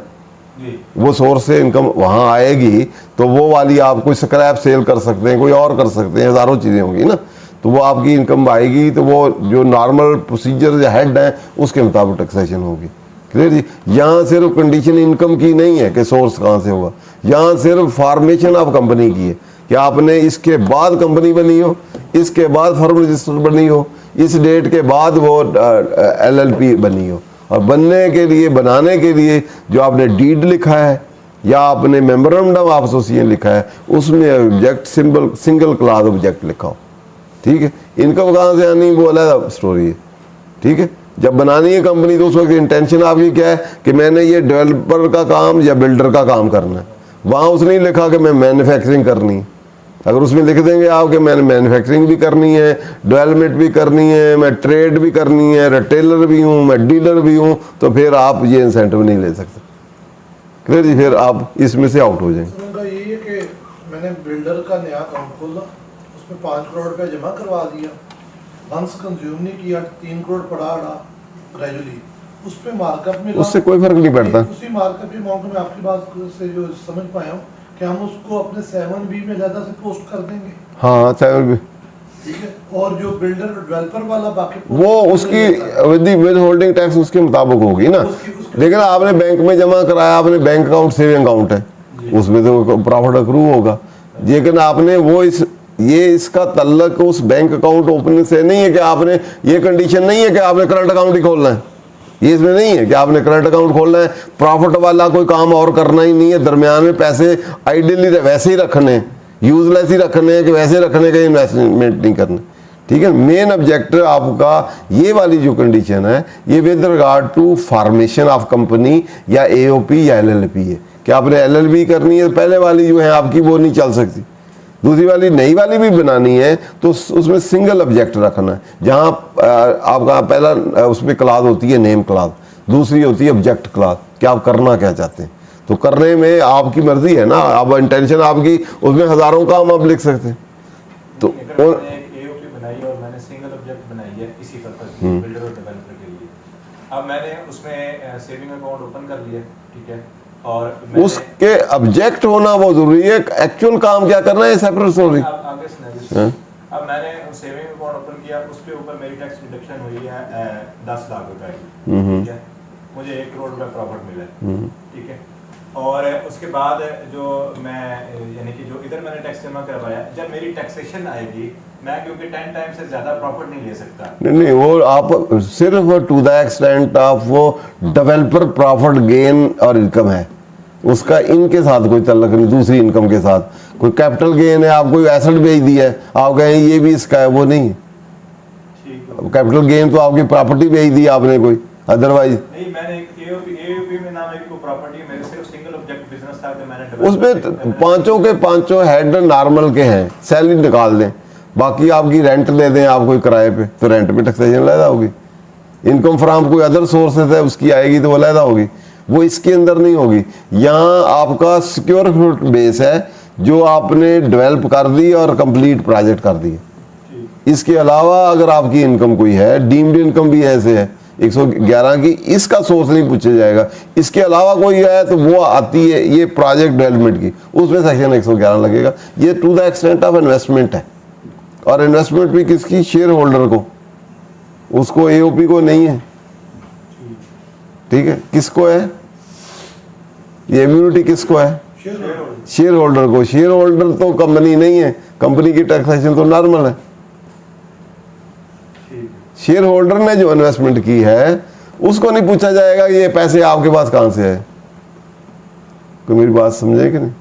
वो सोर्स से इनकम वहाँ आएगी तो वो वाली आप कोई स्क्रैप सेल कर सकते हैं, कोई और कर सकते हैं, हज़ारों चीज़ें होंगी ना, तो वो आपकी इनकम आएगी तो वो जो नॉर्मल प्रोसीजर या हेड है उसके मुताबिक टैक्सेशन होगी। क्लियर जी? यहाँ सिर्फ कंडीशन इनकम की नहीं है कि सोर्स कहाँ से होगा, यहाँ सिर्फ फॉर्मेशन ऑफ कंपनी की है कि आपने इसके बाद कंपनी बनी हो, इसके बाद फर्म रजिस्टर बनी हो, इस डेट के बाद वो LLP बनी हो, और बनने के लिए, बनाने के लिए जो आपने डीड लिखा है या आपने मेमोरेंडम ऑफ एसोसिएशन लिखा है, उसमें ऑब्जेक्ट सिंगल क्लास ऑब्जेक्ट लिखा हो। ठीक है, इनकम कहाँ से आनी वो अलग स्टोरी है। ठीक है, जब बनानी है कंपनी तो उस वक्त इंटेंशन आपकी क्या है कि मैंने ये डेवलपर का काम या बिल्डर का काम करना है। वहाँ उसने नहीं लिखा कि मैं मैन्युफैक्चरिंग करनी है। अगर उसमें लिख देंगे आप कि मैंने मैन्युफैक्चरिंग भी करनी है, डेवलपमेंट भी करनी है, मैं ट्रेड भी करनी है, रिटेलर भी हूँ, मैं डीलर भी हूँ, तो फिर आप ये इंसेंटिव नहीं ले सकते। क्लियर जी, फिर आप इसमें से आउट हो जाएंगे। उनका यही है कि मैंने बिल्डर का नया अकाउंट खोला, उसमें 5 करोड़ रुपया जमा करवा दिया, फंड्स कंज्यूम नहीं किया, 3 करोड़ पड़ा रहा ग्रेजुअली, उस पर मार्कअप मिला, उससे कोई फर्क नहीं पड़ता। उसी मार्कअप के अमाउंट में आपकी बात से जो समझ पाया हूँ कि हम उसको अपने 7B में ज़्यादा से पोस्ट कर देंगे। हाँ 7B, ठीक है, और जो बिल्डर डेवलपर वाला बाकी वो उसकी विद होल्डिंग टैक्स उसके मुताबिक होगी ना। लेकिन आपने बैंक में जमा कराया, आपने बैंक अकाउंट सेविंग अकाउंट है, उसमें तो प्रॉफिट अक्रू होगा। लेकिन आपने वो इसका तल्लक उस बैंक अकाउंट ओपनिंग से नहीं है कि आपने, ये कंडीशन नहीं है कि आपने करंट अकाउंट ही खोलना है, ये इसमें नहीं है कि आपने करंट अकाउंट खोलना है, प्रॉफिट वाला कोई काम और करना ही नहीं है, दरमियान में पैसे आइडियली वैसे ही रखने, यूजलेस ही रखने कि वैसे रखने का इन्वेस्टमेंट नहीं करना। ठीक है, मेन ऑब्जेक्ट आपका ये वाली जो कंडीशन है ये with regard to formation of company या एओपी या एलएलपी है कि आपने एलएलपी करनी है, पहले वाली जो है आपकी वो नहीं चल सकती। दूसरी वाली नई वाली भी बनानी है तो उसमें सिंगल ऑब्जेक्ट रखना है, जहाँ आपका पहला उसमें क्लास होती है नेम क्लास, दूसरी होती है ऑब्जेक्ट क्लास कि आप करना क्या चाहते हैं। तो करने में आपकी मर्जी है ना, आप इंटेंशन आपकी, उसमें हजारों काम आप लिख सकते हैं। तो एओपी बनाई और मैंने सिंगल ऑब्जेक्ट बनाई है इसी पर्पस के लिए, बिल्डर और डेवलपर के लिए। अब मैंने उसमें सेविंग अकाउंट ओपन कर लिया, ठीक है, और उसके ऑब्जेक्ट होना वो जरूरी है, एक्चुअल काम क्या करना है सेपरेट स्टोरी। आगे सुनिए। अब मैंने सेविंग अकाउंट ओपन किया, उसके ऊपर मेरी टैक्स डिडक्शन हुई है 10 लाख रुपए की, ठीक है, मुझे 1 करोड़ रुपए प्रॉफिट मिला, ठीक है। और उसके बाद जो मैं यानी कि जो इधर मैंने टैक्स जमा करवाया, जब मेरी टैक्सेशन आएगी मैं क्योंकि 10 टाइम से ज्यादा प्रॉफिट नहीं ले सकता। नहीं, वो आप सिर्फ टू द एक्सटेंट ऑफ वो डेवलपर प्रॉफिट गेन और इनकम है, उसका इनके साथ कोई तल्लक नहीं, दूसरी इनकम के साथ। कोई कैपिटल गेन है, आप कोई एसेट बेच दिया है, आप कहें ये भी इसका है, वो नहीं। कैपिटल गेन तो आपकी प्रॉपर्टी बेच दी आपने कोई, अदरवाइज नहीं। मैंने एओपी में ना मेरी कोई प्रॉपर्टी, मेरे सिर्फ सिंगल ऑब्जेक्ट बिजनेस था कि मैंने उसमें पांचों के पांचों हेड नॉर्मल के हैं, सैलरी निकाल दें, बाकी आपकी रेंट दे दें आप कोई किराए पे, तो रेंट पे टैक्सेशन लैदा होगी। इनकम फ्रॉम कोई अदर सोर्सेज है उसकी आएगी तो वो लैदा होगी, वो इसके अंदर नहीं होगी। यहाँ आपका सिक्योर बेस है जो आपने डेवलप कर दी और कंप्लीट प्रोजेक्ट कर दी। इसके अलावा अगर आपकी इनकम कोई है, डीम्ड इनकम भी ऐसे है 111 की, इसका सोर्स नहीं पूछा जाएगा। इसके अलावा कोई है तो वो आती है ये प्रोजेक्ट डेवलपमेंट की, उसमें सेक्शन 111 लगेगा। ये to the extent of investment है, और इन्वेस्टमेंट भी किसकी, शेयर होल्डर को, उसको एओपी को नहीं है। ठीक है, किसको है ये इम्यूनिटी, किसको है, शेयर होल्डर को। शेयर होल्डर तो कंपनी नहीं है, कंपनी की टैक्सेशन तो नॉर्मल है। शेयर होल्डर ने जो इन्वेस्टमेंट की है उसको नहीं पूछा जाएगा कि ये पैसे आपके पास कहां से है। कोई मेरी बात समझे कि नहीं?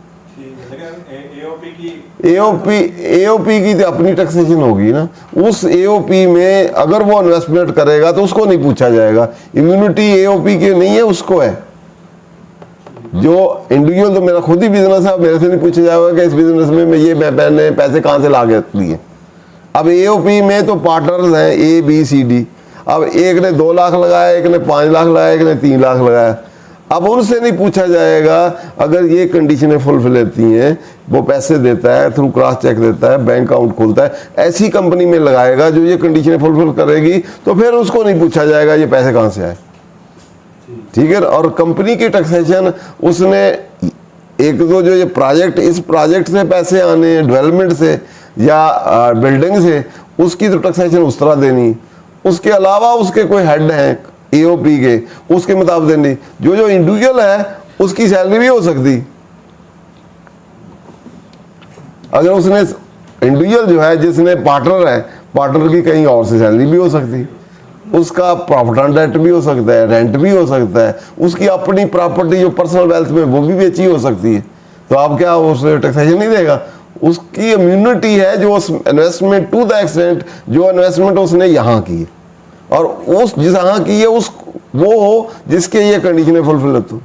एओपी की तो अपनी टैक्सेशन होगी ना, उस एओपी में अगर वो इन्वेस्टमेंट करेगा तो उसको नहीं पूछा जाएगा। इम्यूनिटी एओपी की नहीं है, उसको है। जो इंडिविजुअल तो मेरा खुद ही बिजनेस है, मेरे से नहीं पूछा जाएगा कि इस बिजनेस में मैंने पैसे कहां से ला के लिए। अब एओपी में तो पार्टनर्स हैं ए बी सी डी, अब एक ने 2 लाख लगाया, एक ने 5 लाख लगाया, एक ने 3 लाख लगाया। अब उनसे नहीं पूछा जाएगा, अगर ये कंडीशनें फुलफिल होती हैं, वो पैसे देता है, थ्रू क्रॉस चेक देता है, बैंक अकाउंट खोलता है, ऐसी कंपनी में लगाएगा जो ये कंडीशनें फुलफिल करेगी, तो फिर उसको नहीं पूछा जाएगा ये पैसे कहाँ से आए। ठीक है, और कंपनी की टैक्सेशन उसने एक दो जो ये प्रोजेक्ट, इस प्रोजेक्ट से पैसे आने, डेवलपमेंट से या बिल्डिंग से, उसकी तो टैक्सेशन उस तरह देनी। उसके अलावा उसके कोई हेड हैं एओपी के, उसके मुताबिक देनी। जो इंडिविजुअल है उसकी सैलरी भी हो सकती, अगर उसने इंडिविजुअल जो है जिसने पार्टनर है, पार्टनर की कहीं और से सैलरी भी हो सकती। उसका प्रॉफिट ऑन डेट भी हो सकता है, रेंट भी हो सकता है, उसकी अपनी प्रॉपर्टी जो पर्सनल वेल्थ में वो भी बेची हो सकती है। तो आप क्या उस टैक्सेशन नहीं देगा? उसकी इम्यूनिटी है जो उस इन्वेस्टमेंट टू द एक्सटेंट जो इन्वेस्टमेंट उसने यहाँ की है, और उस जहाँ की है उस वो हो जिसके ये कंडीशनें फुलफिल होती,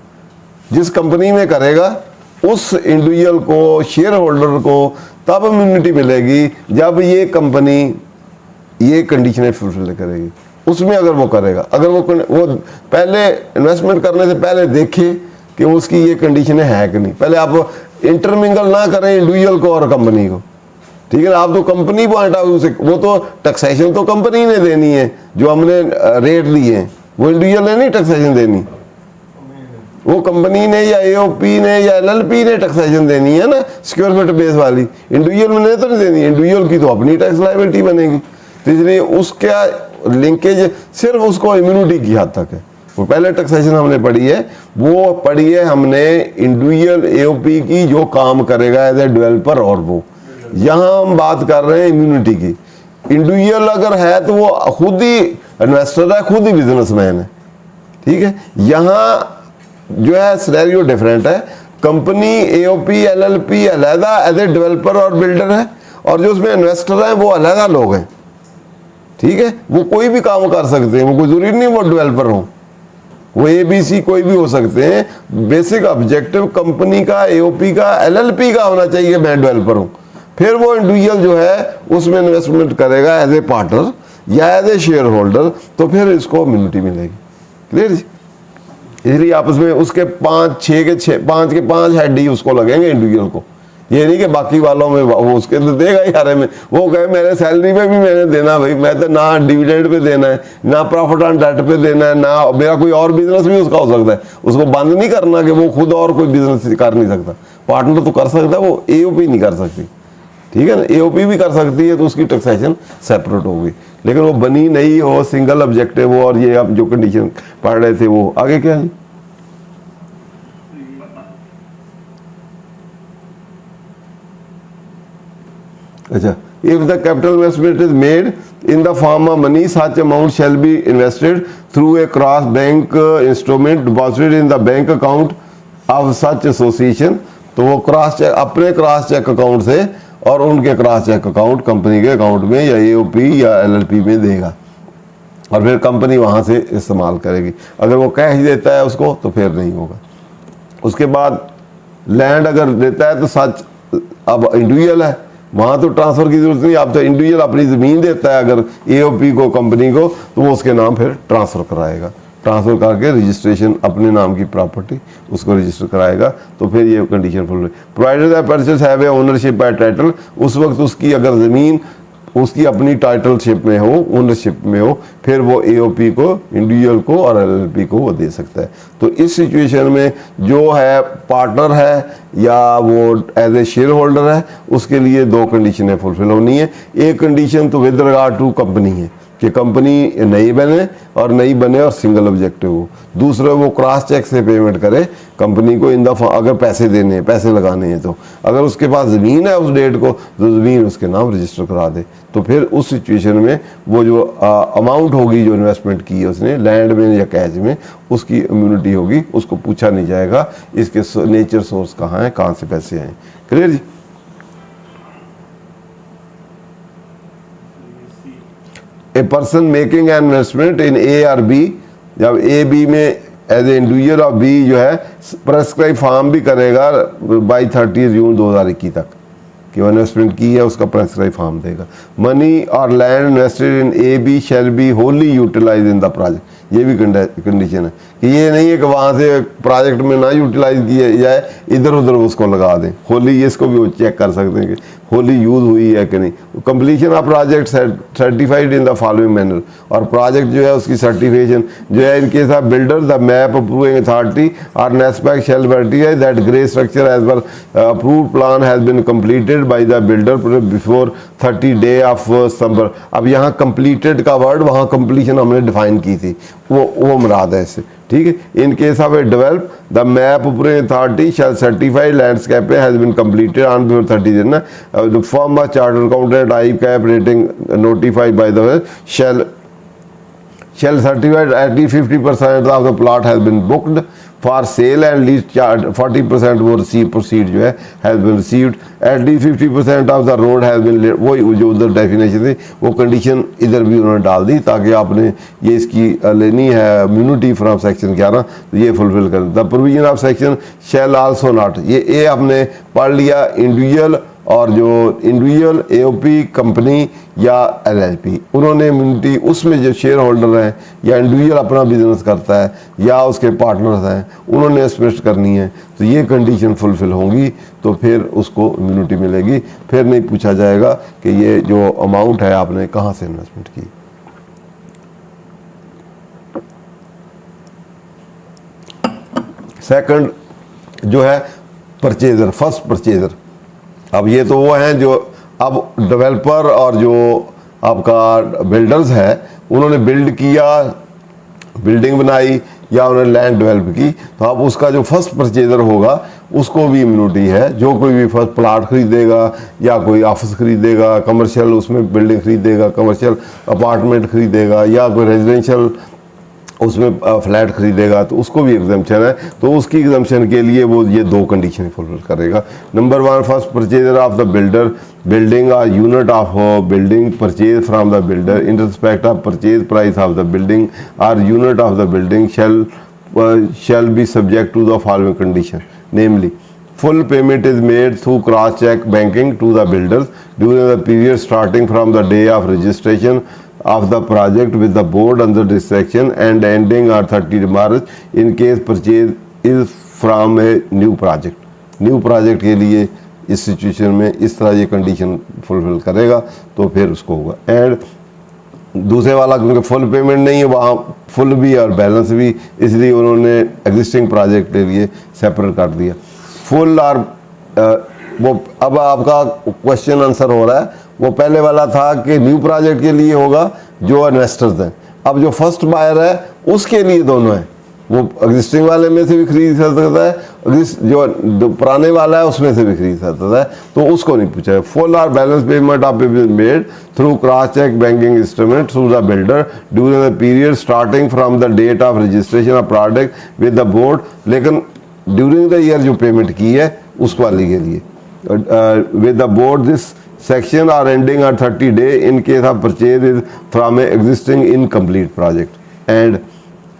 जिस कंपनी में करेगा उस इंडिविजुअल को, शेयर होल्डर को तब इम्यूनिटी मिलेगी जब ये कंपनी ये कंडीशनें फुलफिल करेगी। उसमें अगर वो करेगा, अगर वो पहले इन्वेस्टमेंट करने से पहले देखे कि उसकी ये कंडीशनें है कि नहीं। पहले आप इंटरमिंगल ना करें इंडिविजुअल को और कंपनी को, ठीक है ना। आप तो कंपनी पॉइंट ऑफ व्यू से, वो तो टैक्सेशन तो कंपनी ने देनी है, जो हमने रेट दिए हैं वो इंडिविजुअल ने नहीं टैक्सेशन देनी, वो कंपनी ने या एओपी ने या एलएलपी ने टैक्सेशन देनी है ना, सिक्योर फीट बेस वाली। इंडिविजुअल ने तो नहीं देनी, इंडिविजुअल की तो अपनी टैक्स लायबिलिटी बनेगी। तो इसलिए उसका लिंकेज सिर्फ उसको इम्यूनिटी की हद तक है। वो पहले टैक्सेशन हमने पढ़ी है, वो पढ़ी है हमने इंडिविजुअल एओपी की जो काम करेगा एज ए डेवलपर, और वो यहाँ हम बात कर रहे हैं इम्यूनिटी की। इंडिविजुअल अगर है तो वो खुद ही इन्वेस्टर है, खुद ही बिजनेसमैन है, ठीक है। यहाँ जो है सिनेरियो डिफरेंट है। कंपनी एओपी एलएलपी अलहदा एज ए डेवलपर और बिल्डर है, और जो उसमें इन्वेस्टर हैं वो अलहदा लोग हैं, ठीक है। वो कोई भी काम कर सकते हैं, वो कोई जरूरी नहीं वो डेवलपर हो, वो एबीसी कोई भी हो सकते हैं। बेसिक ऑब्जेक्टिव कंपनी का, एओपी का, एलएलपी का होना चाहिए मैं डेवलपर हूँ। फिर वो इंडिविजुअल जो है उसमें इन्वेस्टमेंट करेगा एज ए पार्टनर या एज ए शेयर होल्डर, तो फिर इसको इम्यूनिटी मिलेगी। क्लियर जी। इसलिए आपस में उसके 5 के 5 हेड ही उसको लगेंगे इंडिविजुअल को। ये नहीं कि बाकी वालों में वो उसके अंदर देगा ही हरे में, वो कहे मेरे सैलरी पे भी मैंने देना, भाई मैं तो ना डिविडेंड पे देना है, ना प्रॉफिट ऑन डेट पे देना है, ना मेरा कोई और बिजनेस भी उसका हो सकता है। उसको बंद नहीं करना कि वो खुद और कोई बिजनेस कर नहीं सकता। पार्टनर तो कर सकता है, वो एओपी नहीं कर सकती, ठीक है ना। एओपी भी कर सकती है तो उसकी टैक्सेशन सेपरेट होगी, लेकिन वो बनी नहीं हो, सिंगल ऑब्जेक्टिव हो, और ये आप जो कंडीशन पढ़ रहे थे वो आगे क्या है। अच्छा, if the capital investment is made in the form of money, such amount shall be invested through a cross bank instrument deposited in the bank account of such association। तो वो क्रॉस चेक अपने cross check account से और उनके cross check account company के account में या AOP या एलएलपी में देगा, और फिर कंपनी वहाँ से इस्तेमाल करेगी। अगर वो कैश देता है उसको तो फिर नहीं होगा। उसके बाद लैंड अगर देता है तो सच अब इंडिविजुअल है, वहाँ तो ट्रांसफ़र की जरूरत नहीं। आप तो इंडिविजुअल अपनी ज़मीन देता है अगर एओपी को, कंपनी को, तो वो उसके नाम फिर ट्रांसफ़र कराएगा। ट्रांसफ़र करके रजिस्ट्रेशन अपने नाम की प्रॉपर्टी उसको रजिस्टर कराएगा, तो फिर ये condition full. Provided that purchase have a ownership by title, उस वक्त उसकी अगर ज़मीन उसकी अपनी टाइटलशिप में हो, ओनरशिप में हो, फिर वो एओपी को, इंडिविजुअल को और एलएलपी को वो दे सकता है। तो इस सिचुएशन में जो है पार्टनर है या वो एज ए शेयर होल्डर है, उसके लिए 2 कंडीशनें फुलफिल होनी है। एक कंडीशन तो विद रिगार्ड टू कंपनी है कि कंपनी नई बने और सिंगल ऑब्जेक्टिव हो। दूसरा वो क्रॉस चेक से पेमेंट करे कंपनी को इन द अगर पैसे देने हैं, पैसे लगाने हैं, तो अगर उसके पास ज़मीन है उस डेट को तो ज़मीन उसके नाम रजिस्टर करा दे। तो फिर उस सिचुएशन में वो जो अमाउंट होगी जो इन्वेस्टमेंट की है उसने लैंड में या कैश में, उसकी इम्यूनिटी होगी, उसको पूछा नहीं जाएगा इसके नेचर सोर्स कहाँ है, कहाँ से पैसे आए। क्लियर जी। A person making an investment in A or B, जब ए बी में एज ए इंडिविजुअल और बी जो है प्रेस्क्राइब फार्म भी करेगा बाई 30 जून 2021 तक कि वो इन्वेस्टमेंट की है, उसका प्रेस्क्राइब फार्म देगा। मनी और land invested in A B shall be wholly utilize in the project. ये भी कंडीशन है कि ये नहीं है कि वहाँ से प्रोजेक्ट में ना यूटिलाइज किया जाए, इधर उधर उसको लगा दें। होली इसको भी वो चेक कर सकते हैं कि होली यूज हुई है कि नहीं। Completion of project certified in the following manner, और प्रोजेक्ट जो है उसकी सर्टिफिकेशन जो है in case of builder the map approving authority or NESPAK shall verify that grey structure as per approved plan has been completed by the builder before 30 day of September. अब यहाँ completed का word वहाँ completion हमने define की थी, वो मुराद है इससे, ठीक है। In case of a develop the map approving authority shall certify landscape has been completed on before 30 दिन ना। The firm of chartered accountant I cap rating notified by the shall certified at least 50% of the plot has been booked for sale and least 40% वो receive proceed जो है has been received, at least 50% of the road has been वो जो उधर definition थी वो condition इधर भी उन्होंने डाल दी ताकि आपने ये इसकी लेनी है इम्यूनिटी फ्रॉम सेक्शन 11 तो ये फुलफिल कर। The provision of section shell also not, ये आपने पढ़ लिया इंडिविजुअल और जो इंडिविजुअल एओपी कंपनी या एलएलपी उन्होंने इम्यूनिटी उसमें जो शेयर होल्डर हैं या इंडिविजुअल अपना बिजनेस करता है या उसके पार्टनर्स हैं उन्होंने स्पष्ट करनी है तो ये कंडीशन फुलफिल होंगी तो फिर उसको इम्यूनिटी मिलेगी। फिर नहीं पूछा जाएगा कि ये जो अमाउंट है आपने कहाँ से इन्वेस्टमेंट की। सेकंड जो है परचेजर, फर्स्ट परचेजर। अब ये तो वो हैं जो अब डेवलपर और जो आपका बिल्डर्स है उन्होंने बिल्ड किया, बिल्डिंग बनाई या उन्होंने लैंड डेवलप की तो अब उसका जो फर्स्ट परचेजर होगा उसको भी इम्यूनिटी है। जो कोई भी फर्स्ट प्लाट खरीदेगा या कोई ऑफिस खरीदेगा, कमर्शियल उसमें बिल्डिंग खरीदेगा, कमर्शियल अपार्टमेंट खरीदेगा या कोई रेजिडेंशियल उसमें फ्लैट खरीदेगा तो उसको भी एग्जाम्पशन है। तो उसकी एग्जाम्पशन के लिए वो ये दो कंडीशन फुलफिल करेगा। Number 1, first purchaser of the builder building or unit of building purchase from the builder in respect of purchase price of the building or unit of the building shall be subject to the following condition, namely full payment is made through cross check banking to the builders during the period starting from the day of registration of the project with the board under this section and ending on 30 March in case purchase is from a new project। New project के लिए इस situation में इस तरह ये condition fulfil करेगा तो फिर उसको होगा। एंड दूसरे वाला क्योंकि फुल पेमेंट नहीं है वहाँ फुल भी और बैलेंस भी, इसलिए उन्होंने एग्जिस्टिंग प्रोजेक्ट के लिए सेपरेट कर दिया। फुल और वो अब आपका क्वेश्चन आंसर हो रहा है, वो पहले वाला था कि न्यू प्रोजेक्ट के लिए होगा जो इन्वेस्टर्स हैं, अब जो फर्स्ट बायर है उसके लिए दोनों है, वो एग्जिस्टिंग वाले में से भी खरीद सकता है, जो पुराने वाला है उसमें से भी खरीद सकता है, तो उसको नहीं पूछा है। फुल और balance payment of made through cross cheque banking instrument through the builder during the period starting from the date of registration of product with the board, लेकिन ड्यूरिंग द ईयर जो पेमेंट की है उस वाली के लिए with the board this section are ending at 30 day in case of purchase is from a existing incomplete project। and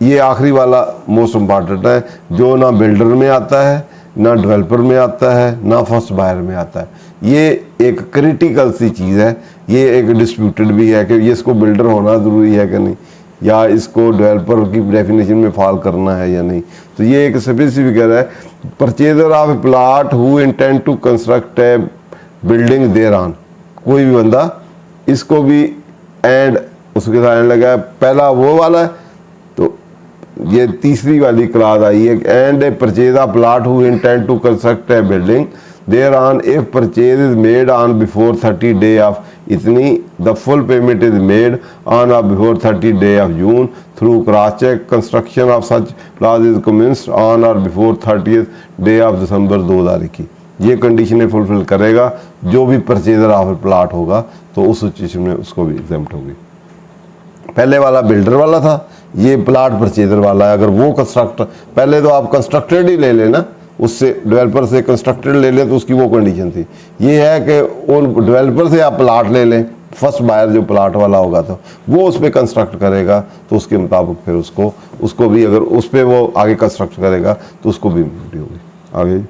ये आखिरी वाला मोस्ट इम्पॉर्टेंट है जो ना बिल्डर में आता है ना डेवलपर में आता है ना फर्स्ट बायर में आता है। ये एक क्रिटिकल सी चीज़ है, ये एक डिस्प्यूटेड भी है कि ये इसको बिल्डर होना ज़रूरी है कि नहीं या इसको डेवलपर की डेफिनेशन में फॉल करना है या नहीं। तो ये एक स्पेसिफिक है purchaser of a plot who intend to construct a building thereon, कोई भी बंदा इसको भी एंड उसके साथ लगा है, पहला वो वाला है तो ये तीसरी वाली क्लास आई है and a purchase of plot who intend to construct a building thereon if purchase is made on before 30 day of इतनी the full payment is made on of before 30 day of June through cross cheque construction of such plot is commenced on or before 30 day of December 2021। ये कंडीशनें fulfil करेगा जो भी purchaser of plot होगा तो उस situation में उसको भी एग्जाम्प्ट होगी। पहले वाला बिल्डर वाला था, ये प्लाट परचेजर वाला है। अगर वो कंस्ट्रक्ट पहले तो आप कंस्ट्रक्टेड ही ले लेना, उससे डेवलपर से कंस्ट्रक्टेड ले लें तो उसकी वो कंडीशन थी। ये है कि उन डेवलपर से आप प्लाट ले लें, फर्स्ट बायर जो प्लाट वाला होगा तो वो उस पर कंस्ट्रक्ट करेगा तो उसके मुताबिक फिर उसको भी अगर उस पर वो आगे कंस्ट्रक्ट करेगा तो उसको भी इम्यूनिटी होगी आगे।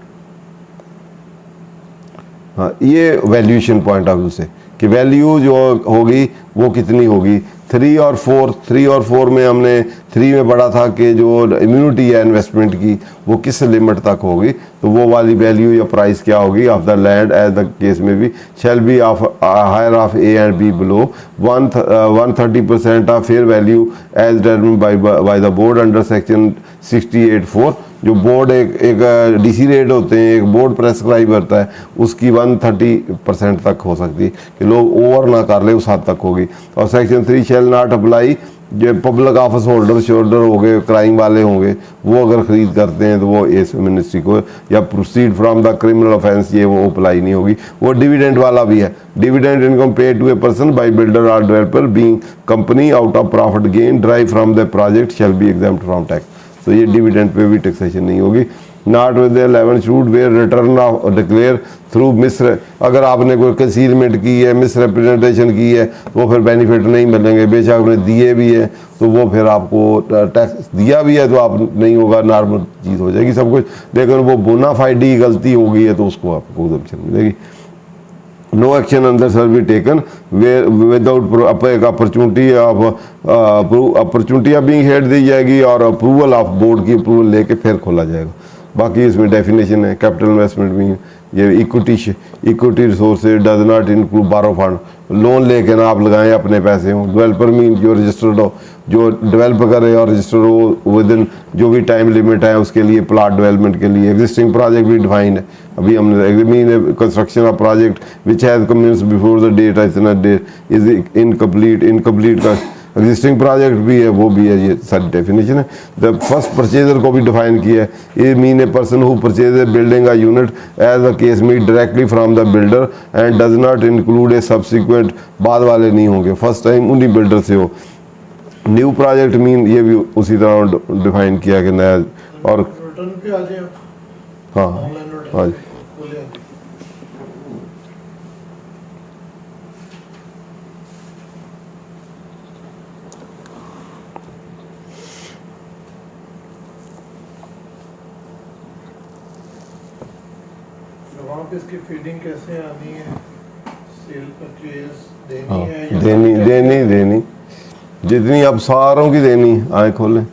हाँ, ये वैल्यूएशन पॉइंट ऑफ व्यू से कि वैल्यू जो होगी वो कितनी होगी। 3 और 4 में हमने 3 में पढ़ा था कि जो इम्यूनिटी है इन्वेस्टमेंट की वो किस लिमिट तक होगी, तो वो वाली वैल्यू या प्राइस क्या होगी of the land as the case में भी shall be of higher of A and B below 130% of fair value as determined by the board under section 68(4)। जो बोर्ड एक डीसी रेट होते हैं, एक बोर्ड प्रेस्क्राइब करता है, उसकी 130% तक हो सकती है कि लोग ओवर ना कर ले, उस हद तक होगी। और सेक्शन 3 शैल नॉट अप्लाई जो पब्लिक ऑफिस होल्डर शोल्डर हो गए, क्राइम वाले होंगे, वो अगर ख़रीद करते हैं तो वो इस मिनिस्ट्री को, या proceed from the criminal offence, ये वो अप्लाई नहीं होगी। वो डिविडेंड वाला भी है, dividend income pay to a person by builder or developer being company out of profit gain drive from the project shall be exempt from tax. तो ये डिविडेंड पे भी टैक्सेशन नहीं होगी। Not with the 11 shoot where return of declare through अगर आपने कोई concealment की है, मिसरिप्रेजेंटेशन की है, तो वो फिर बेनिफिट नहीं मिलेंगे। बेशक आपने दिए भी है तो वो फिर आपको टैक्स दिया भी है तो आप नहीं होगा, नॉर्मल चीज़ हो जाएगी सब कुछ। लेकिन वो बोनाफाइड गलती हो गई है तो उसको आपको एग्जम्पशन मिलेगी। No action under shall be taken without opportunity of being heard दी जाएगी और अप्रूवल ऑफ बोर्ड की अप्रूवल लेके फिर खोला जाएगा। बाकी इसमें डेफिनेशन है कैपिटल इन्वेस्टमेंट में, ये equity resources does not include बारो फंड, लोन लेके ना आप लगाएं अपने पैसे हों। डेवलपर मीन जो रजिस्टर्ड हो, जो डेवलप करे और रजिस्टर्ड हो विद इन जो भी टाइम लिमिट है उसके लिए, प्लाट डेवलपमेंट के लिए। एग्जिस्टिंग प्रोजेक्ट भी डिफाइन है, अभी हमने mean construction of project which has commenced before the date इतना डेट इज इनकम्प्लीट का एग्जिस्टिंग प्रोजेक्ट भी है, वो भी है, ये सारी डेफिनेशन है। द फर्स्ट परचेजर को भी डिफाइन किया है, ये mean a person who purchase a building a unit as a case meet directly from the builder and does not include a subsequent, बाद वाले नहीं होंगे, फर्स्ट टाइम उन्हीं बिल्डर से हो। न्यू प्रोजेक्ट मीन ये भी उसी तरह डिफाइन किया कि नया। और रिटर्न पे आ जाए, हाँ ऑनलाइन हाँ जी, वहाँ पे इसकी फीडिंग कैसे आनी है, सेल परचेज हाँ देनी है या देनी जितनी अब सारों की देनी, आए खोलें।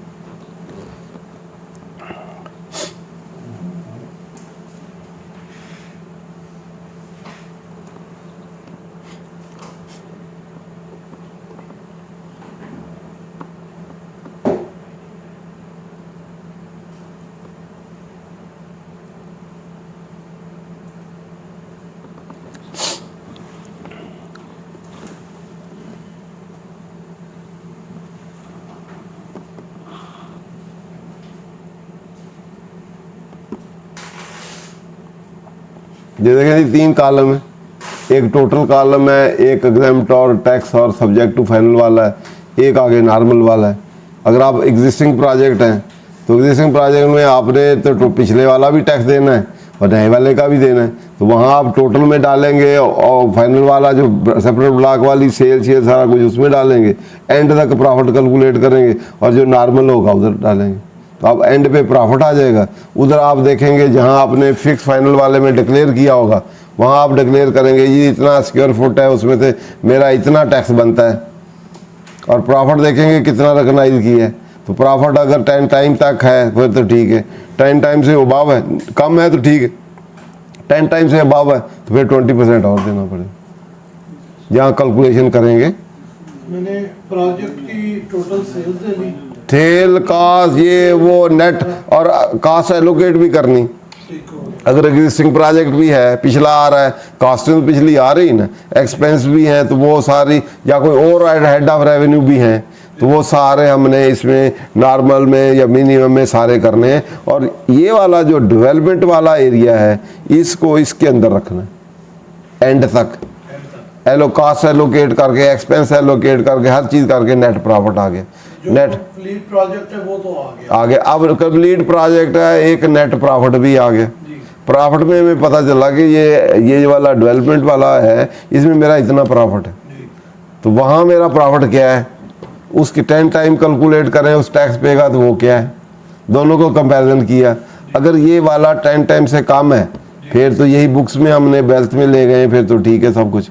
ये देखें 3 कॉलम है, एक टोटल कॉलम है, एक एग्जाम्प्ट और टैक्स और सब्जेक्ट टू फाइनल वाला है, एक आगे नॉर्मल वाला है। अगर आप एग्जिस्टिंग प्रोजेक्ट हैं तो एग्जिस्टिंग प्रोजेक्ट में आपने तो पिछले वाला भी टैक्स देना है और नए वाले का भी देना है, तो वहाँ आप टोटल में डालेंगे और फाइनल वाला जो सेपरेट ब्लॉक वाली सेल शेयर सारा कुछ उसमें डालेंगे, एंड तक प्रॉफिट कैलकुलेट करेंगे और जो नॉर्मल होगा उधर डालेंगे, तो अब एंड पे प्रॉफिट आ जाएगा। उधर आप देखेंगे जहां आपने फिक्स फाइनल वाले में डिक्लेयर किया होगा वहां आप डिक्लेयर करेंगे ये इतना स्क्वायर फुट है, उसमें से मेरा इतना टैक्स बनता है, और प्रॉफिट देखेंगे कितना रिकॉग्नाइज किया है। तो प्रॉफिट अगर 10 टाइम तक है फिर तो ठीक है, 10 टाइम से अबव है, कम है तो ठीक है, 10 टाइम से अबव है तो फिर 20% और देना पड़ेगा। जहाँ कैलकुलेशन करेंगे मैंने प्रोजेक्ट की टोटल सेल्स दे दी, सेल कास्ट ये वो नेट और कास्ट एलोकेट भी करनी। ठीक हो अगर एग्जिस्टिंग प्रोजेक्ट भी है, पिछला आ रहा है, कास्टिंग पिछली आ रही ना, एक्सपेंस भी हैं तो वो सारी, या कोई और हेड ऑफ रेवेन्यू भी हैं तो वो सारे हमने इसमें नॉर्मल में या मिनिमम में सारे करने हैं। और ये वाला जो डेवलपमेंट वाला एरिया है इसको इसके अंदर रखना है एंड तक, कास्ट एलोकेट करके, एक्सपेंस एलोकेट करके, हर चीज़ करके नेट प्रॉफिट आ गया। नेट कंप्लीट प्रोजेक्ट है वो तो आ आगे गया, अब कंप्लीट प्रोजेक्ट है, एक नेट प्रॉफिट भी आ गया। प्रॉफिट में हमें पता चला कि ये वाला डेवलपमेंट वाला है इसमें मेरा इतना प्रॉफिट है, तो वहाँ मेरा प्रॉफिट क्या है उसकी 10 टाइम कैलकुलेट करें, उस टैक्स पे का तो वो क्या है, दोनों को कंपैरिजन किया। अगर ये वाला 10 टाइम से कम है फिर तो यही बुक्स में हमने वेल्थ में ले गए, फिर तो ठीक है सब कुछ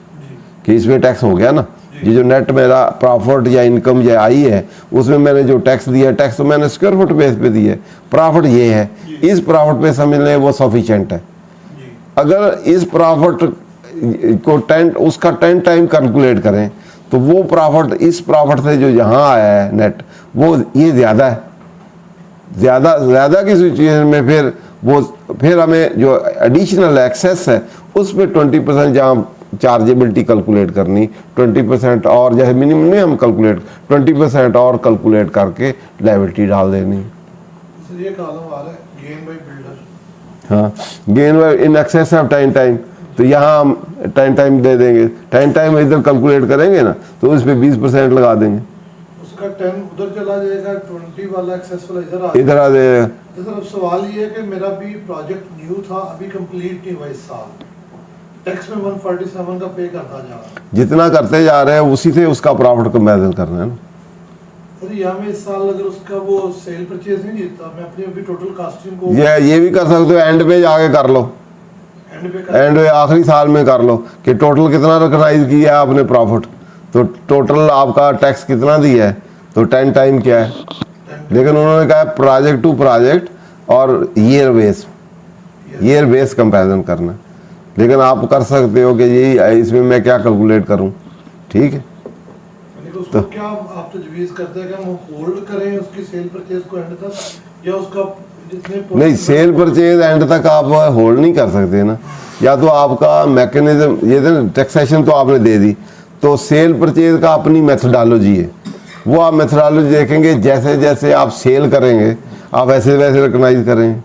कि इसमें टैक्स हो गया ना। ये जो नेट मेरा प्रॉफिट या इनकम या आई है उसमें मैंने जो टैक्स दिया, टैक्स तो मैंने स्क्वायर फुट बेस पे दिया है, प्रॉफिट ये है, इस प्रॉफिट पे समझ लें वो सफिशिएंट है। अगर इस प्रॉफिट को 10 उसका 10 टाइम कैलकुलेट करें तो वो प्रॉफिट इस प्रॉफिट से जो यहाँ आया है नेट वो ये ज़्यादा है, ज़्यादा की सिचुएशन में फिर हमें जो एडिशनल एक्सेस है उस पर 20% जहाँ चार्जेबिलिटी कैलकुलेट करनी, 20% और जैसे मिनिमम नहीं हम कैलकुलेट 20% और कैलकुलेट करके लायबिलिटी डाल देनी। सर ये कॉलम आ रहा है गेन बाय बिल्डर, हाँ, gain in excess of time, तो यहाँ हम टाइम दे देंगे, टाइम इधर कैलकुलेट करेंगे ना तो उस पर 20% लगा देंगे, उसका 10 उधर चला जाएगा, 20 वाला एक्सेस वाला इधर आ जाएगा। तो सर अब सवाल ये है कि मेरा भी प्रोजेक्ट न्यू था, अभी कंप्लीट नहीं हुआ इस साल, टैक्स में 147 का पे करता जा रहा है। जितना करते जा रहे हैं उसी से उसका प्रॉफिट कंपेरिजन करना है ना। सर यहाँ में इस साल अगर उसका वो सेल परचेज नहीं जीता, मैं अपनी अभी टोटल कास्टिंग को ये भी कर सकते हो, एंड पे जाके कर लो, एंड पे आखिरी साल में कर लो कि टोटल कितना रिकॉग्नाइज किया है आपने प्रॉफिट, तो टोटल आपका टैक्स कितना दिया है, तो 10 टाइम क्या है, लेकिन उन्होंने कहा प्रोजेक्ट टू प्रोजेक्ट और ईयर बेस कंपैरिजन करना, लेकिन आप कर सकते हो कि यही इसमें मैं क्या कैलकुलेट करूं, ठीक है। तो क्या आप तजवीज़ करते हैं कि हम होल्ड करें उसकी सेल परचेज को एंड तक, या उसका जितने नहीं, सेल परचेज एंड तक आप होल्ड नहीं कर सकते ना, या तो आपका मैकेनिज्म ये टैक्सेशन तो आपने दे दी, तो सेल परचेज का अपनी मेथोडोलॉजी है, वो आप मेथोडोलॉजी देखेंगे, जैसे जैसे आप सेल करेंगे आप वैसे वैसे रिकॉग्नाइज करेंगे,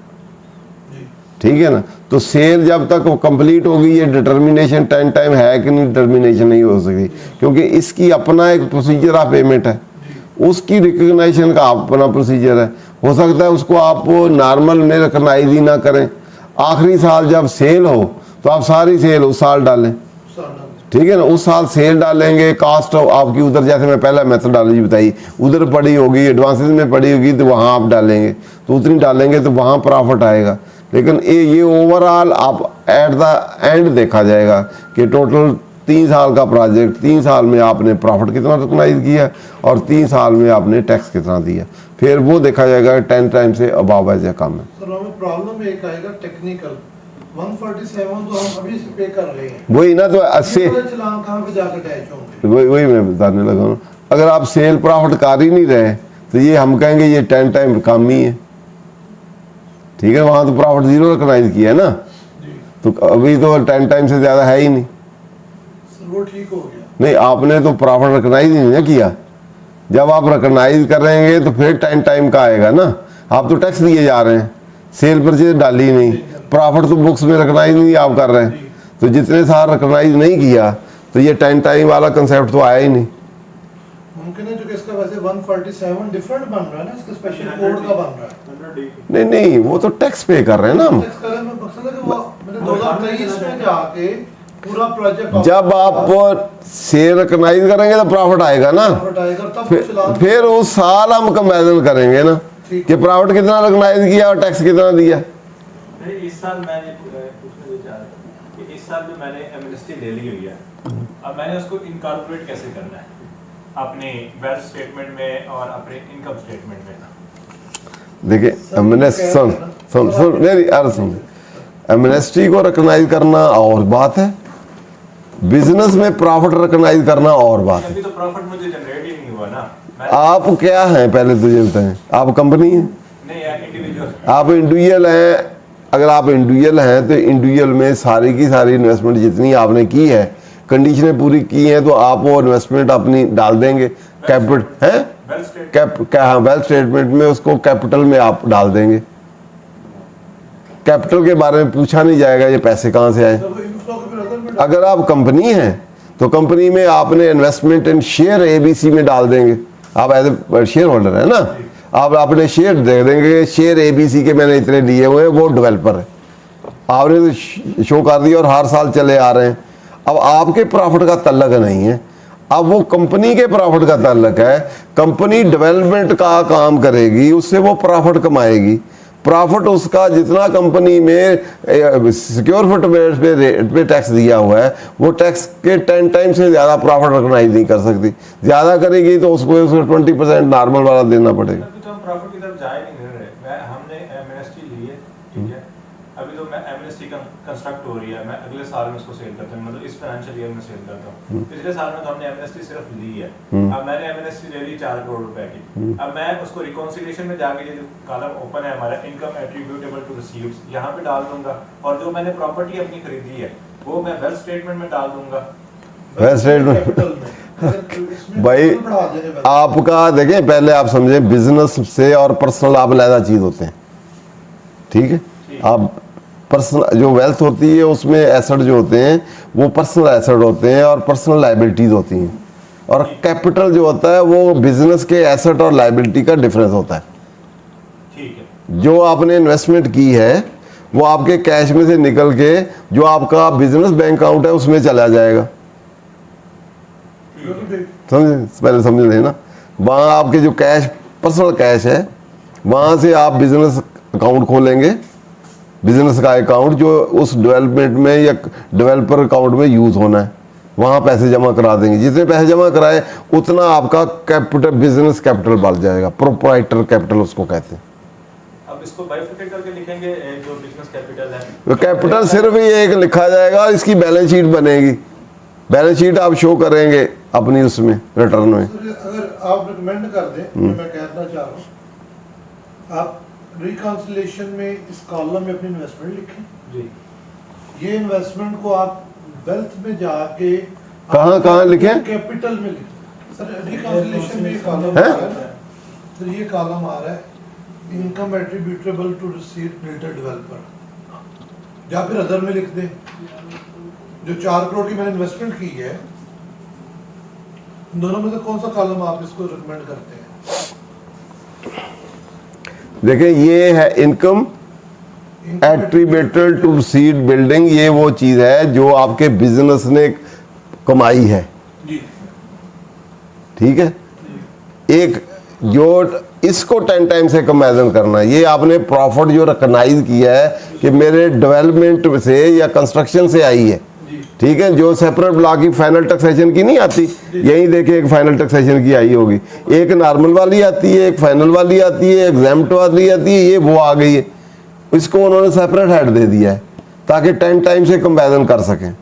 ठीक है ना। तो सेल जब तक वो कंप्लीट होगी, ये डिटर्मिनेशन 10 टाइम है कि नहीं डिटर्मिनेशन नहीं हो सकती, क्योंकि इसकी अपना एक प्रोसीजर ऑफ पेमेंट है, उसकी रिकग्नाइजेशन का अपना प्रोसीजर है। हो सकता है उसको आप नॉर्मल में रिकग्नाइज ही ना करें, आखिरी साल जब सेल हो तो आप सारी सेल उस साल डालें, ठीक है ना, उस साल सेल डालेंगे, कास्ट आपकी उधर जैसे मैं पहला मेथोडोलॉजी बताई उधर पड़ी होगी, एडवांसेस में पड़ी होगी तो वहाँ आप डालेंगे, तो उतनी डालेंगे तो वहाँ प्रॉफिट आएगा। लेकिन ये ओवरऑल आप एट द एंड देखा जाएगा कि टोटल 3 साल का प्रोजेक्ट, 3 साल में आपने प्रॉफिट कितना रिकॉग्नाइज किया और 3 साल में आपने टैक्स कितना दिया, फिर वो देखा जाएगा 10 टाइम से अबाव है या कम है। सर हमें प्रॉब्लम एक आएगा टेक्निकल, 147 तो हम अभी से पे कर रहे हैं, वही ना, तो 80 चलान कहाँ पे जाकर अटैच होंगे, वही मैं बताने लगा हूँ। अगर आप सेल प्रॉफिट कर ही नहीं रहे तो ये हम कहेंगे ये 10 टाइम कम ही है, ठीक है, वहाँ तो प्रॉफिट 0 रिकॉग्नाइज किया है ना, तो अभी तो 10 टाइम से ज़्यादा है ही नहीं, सर वो ठीक हो गया। नहीं आपने तो प्रॉफिट रिकॉग्नाइज ही नहीं ना किया, जब आप रिकॉग्नाइज करेंगे तो फिर 10 टाइम का आएगा ना, आप तो टैक्स दिए जा रहे हैं, सेल परचेज डाली ही नहीं, प्रॉफिट तो बुक्स में रिकॉग्नाइज नहीं आप कर रहे हैं, तो जितने साल रिकॉग्नाइज नहीं किया तो ये 10 टाइम वाला कंसेप्ट तो आया ही नहीं। मुमकिन है जो कि इसका वैसे 147 डिफरेंट बन रहा है ना, इसका स्पेशल कोड का बन रहा है, नहीं वो तो टैक्स पे कर रहे हैं ना हम, टैक्स करें में मकसद है कि वो मैंने 2023 में जाके पूरा प्रोजेक्ट जब आप सेल रिकॉग्नाइज करेंगे तो प्रॉफिट आएगा ना, फिर उस साल हम कंपैरिजन करेंगे ना कि प्रॉफिट कितना रिकॉग्नाइज किया और टैक्स कितना दिया। इस साल मैं ये पूछने चाह रहा हूं कि इस साल जो मैंने एमनेस्टी ले ली हुई है, अब मैंने उसको इनकॉर्पोरेट कैसे करना है अपने वेल्थ स्टेटमेंट में और अपने इनकम स्टेटमेंट में। देखिए मेरी अर्ज सुन, एमनेस्टी को रिकॉग्नाइज करना और बात है, बिजनेस में प्रॉफिट रिकॉग्नाइज करना और बात है। अभी तो प्रॉफिट मुझे जनरेट ही नहीं हुआ ना। आप क्या हैं पहले तो ये बताएं, आप कंपनी हैं? नहीं यार, इंडिविजुअल। आप इंडिविजुअल हैं, अगर आप इंडिविजुअल हैं तो इंडिविजुअल में सारी की सारी इन्वेस्टमेंट जितनी आपने की है, कंडीशनें पूरी की हैं, तो आप वो इन्वेस्टमेंट अपनी डाल देंगे कैपिटल है, वेल्थ स्टेटमेंट में उसको कैपिटल में आप डाल देंगे, कैपिटल के बारे में पूछा नहीं जाएगा ये पैसे कहाँ से आए। अगर आप कंपनी हैं तो कंपनी में आपने इन्वेस्टमेंट इन शेयर ABC में डाल देंगे, आप एज ए शेयर होल्डर है ना, आप अपने शेयर दे देंगे, शेयर ABC के मैंने इतने लिए हुए हैं, वो डेवलपर है, आपने तो शो कर दिया और हर साल चले आ रहे हैं। अब आपके प्रॉफिट का तल्लक नहीं है, अब वो कंपनी के प्रॉफिट का ताल्लुक है, कंपनी डेवलपमेंट का काम करेगी, उससे वो प्रॉफिट कमाएगी, प्रॉफिट उसका जितना कंपनी में सिक्योर फुट पे टैक्स दिया हुआ है वो टैक्स के 10 टाइम से ज़्यादा प्रॉफिट रिकॉग्नाइज नहीं कर सकती, ज़्यादा करेगी तो उसको 20% नॉर्मल वाला देना पड़ेगा। अभी तो हम प्रॉफिट की तरफ जा ही नहीं रहे, हमने एमनेस्टी ली है, ठीक है, अभी तो मैं एमनेस्टी कंस्ट्रक्ट हो रही है, मैं अगले साल में उसको सेल करता हूँ, मतलब इस फाइनेंशियल ईयर में सेल करता हूँ। पिछले साल में तो हमने एमनेस्टी सिर्फ ली है, अब मैंने एमनेस्टी ले ली 4 करोड़ रुपए की, अब मैं उसको रिकॉन्सिलिएशन में जाके ये जो कॉलम ओपन है हमारा इनकम एट्रीब्यूटेबल टू रिसीव्ड्स, यहाँ पे डाल दूंगा, और जो मैंने प्रॉपर्टी अपनी खरीदी है वो मैं वेल्थ स्टेटमेंट में डाल दूंगा। वेल्थ स्टेटमेंट कैपिटल में इसमें भाई total बढ़ा देंगे wealth। आपका देखें, पहले आप समझें बिजनेस से और पर्सनल आप अलग चीज होते हैं, ठीक है। आप पर्सनल जो वेल्थ होती है उसमें एसेट जो होते हैं वो पर्सनल एसेट होते हैं और पर्सनल लाइबिलिटीज होती हैं, और कैपिटल जो होता है वो बिजनेस के एसेट और लाइबिलिटी का डिफरेंस होता है। ठीक है। जो आपने इन्वेस्टमेंट की है वो आपके कैश में से निकल के जो आपका बिजनेस बैंक अकाउंट है उसमें चला जाएगा, समझे, पहले समझ लें ना। वहाँ आपके जो कैश पर्सनल कैश है वहाँ से आप बिजनेस अकाउंट खोलेंगे, बिजनेस का अकाउंट जो उस डेवलपमेंट में या डेवलपर अकाउंट में यूज़ होना है, वहाँ पैसे जमा करा देंगे। जितने पैसे जमा कराए उतना आपका कैपिटल, बिजनेस कैपिटल बढ़ जाएगा, प्रोप्राइटर कैपिटल उसको कहते हैं। अब इसको बाइफरकेट करके लिखेंगे जो बिजनेस कैपिटल है। तो कैपिटल सिर्फ ये एक लिखा जाएगा, इसकी बैलेंस शीट बनेगी, बैलेंस शीट आप शो करेंगे अपनी उसमें रिटर्न में। अगर आप रिकमेंड कर दें तो मैं कहना चाह रहा हूँ आप रिकॉन्सिलेशन में इस कॉलम में अपनी इन्वेस्टमेंट लिखें जी। ये इन्वेस्टमेंट को आप वेल्थ में जाके कहाँ लिखें? कैपिटल में लिखें सर। रिकॉन्सिलेशन में ये कॉलम है? आ रहा है सर, ये कॉलम आ रहा है income attributable to receipt builder developer, या फिर अदर में लिख दें। जो 4 करोड़ की मैंने इन्वेस्टमेंट की है, इन दोनों में से कौन सा कॉलम आप इसको रिकमेंड करते हैं? देखिए ये है income attributed to seed building, ये वो चीज है जो आपके बिजनेस ने कमाई है, जी ठीक है। एक जो इसको 10 टाइम से कंपैरिजन करना, ये आपने प्रॉफिट जो रिकॉग्नाइज किया है कि मेरे डेवलपमेंट से या कंस्ट्रक्शन से आई है, ठीक है। जो सेपरेट ब्लॉक की फाइनल टैक्सेशन की नहीं आती, यही देखिए एक फाइनल टैक्सेशन की आई होगी, एक नॉर्मल वाली आती है, एक फाइनल वाली आती है, एग्जाम्प्ट वाली आती है, ये वो आ गई है। इसको उन्होंने सेपरेट हेड दे दिया है ताकि 10 टाइम से कंपैरिजन कर सकें।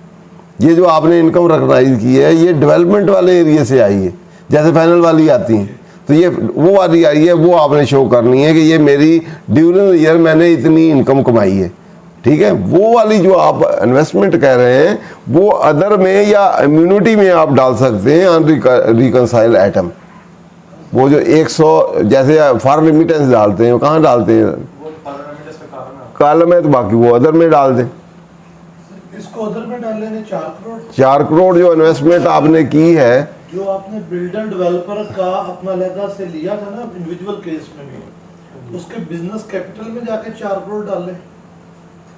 ये जो आपने इनकम रिकॉग्नाइज की है ये डेवलपमेंट वाले एरिया से आई है, जैसे फाइनल वाली आती हैं, तो ये वो वाली आई है, वो आपने शो करनी है कि ये मेरी ड्यूरिंग ईयर मैंने इतनी इनकम कमाई है, ठीक है। वो वाली जो आप इन्वेस्टमेंट कह रहे हैं वो अदर में या इम्यूनिटी में आप डाल सकते हैं ऑन रिकंसाइल आइटम। वो जो 100 जैसे फॉरेन रेमिटेंस डालते हैं, वो कहाँ डालते हैं? वो फॉरेन रेमिटेंस का कॉलम है, तो बाकी वो अदर में डाल दें। इसको अदर में डाल लेने 4 करोड़। 4 करोड़ जो इन्वेस्टमेंट आपने की है, जो आपने बिल्डर डेवलपर का अपना लहदा से लिया था ना इंडिविजुअल केस में भी, उसके बिजनेस कैपिटल में जाके 4 करोड़ डालें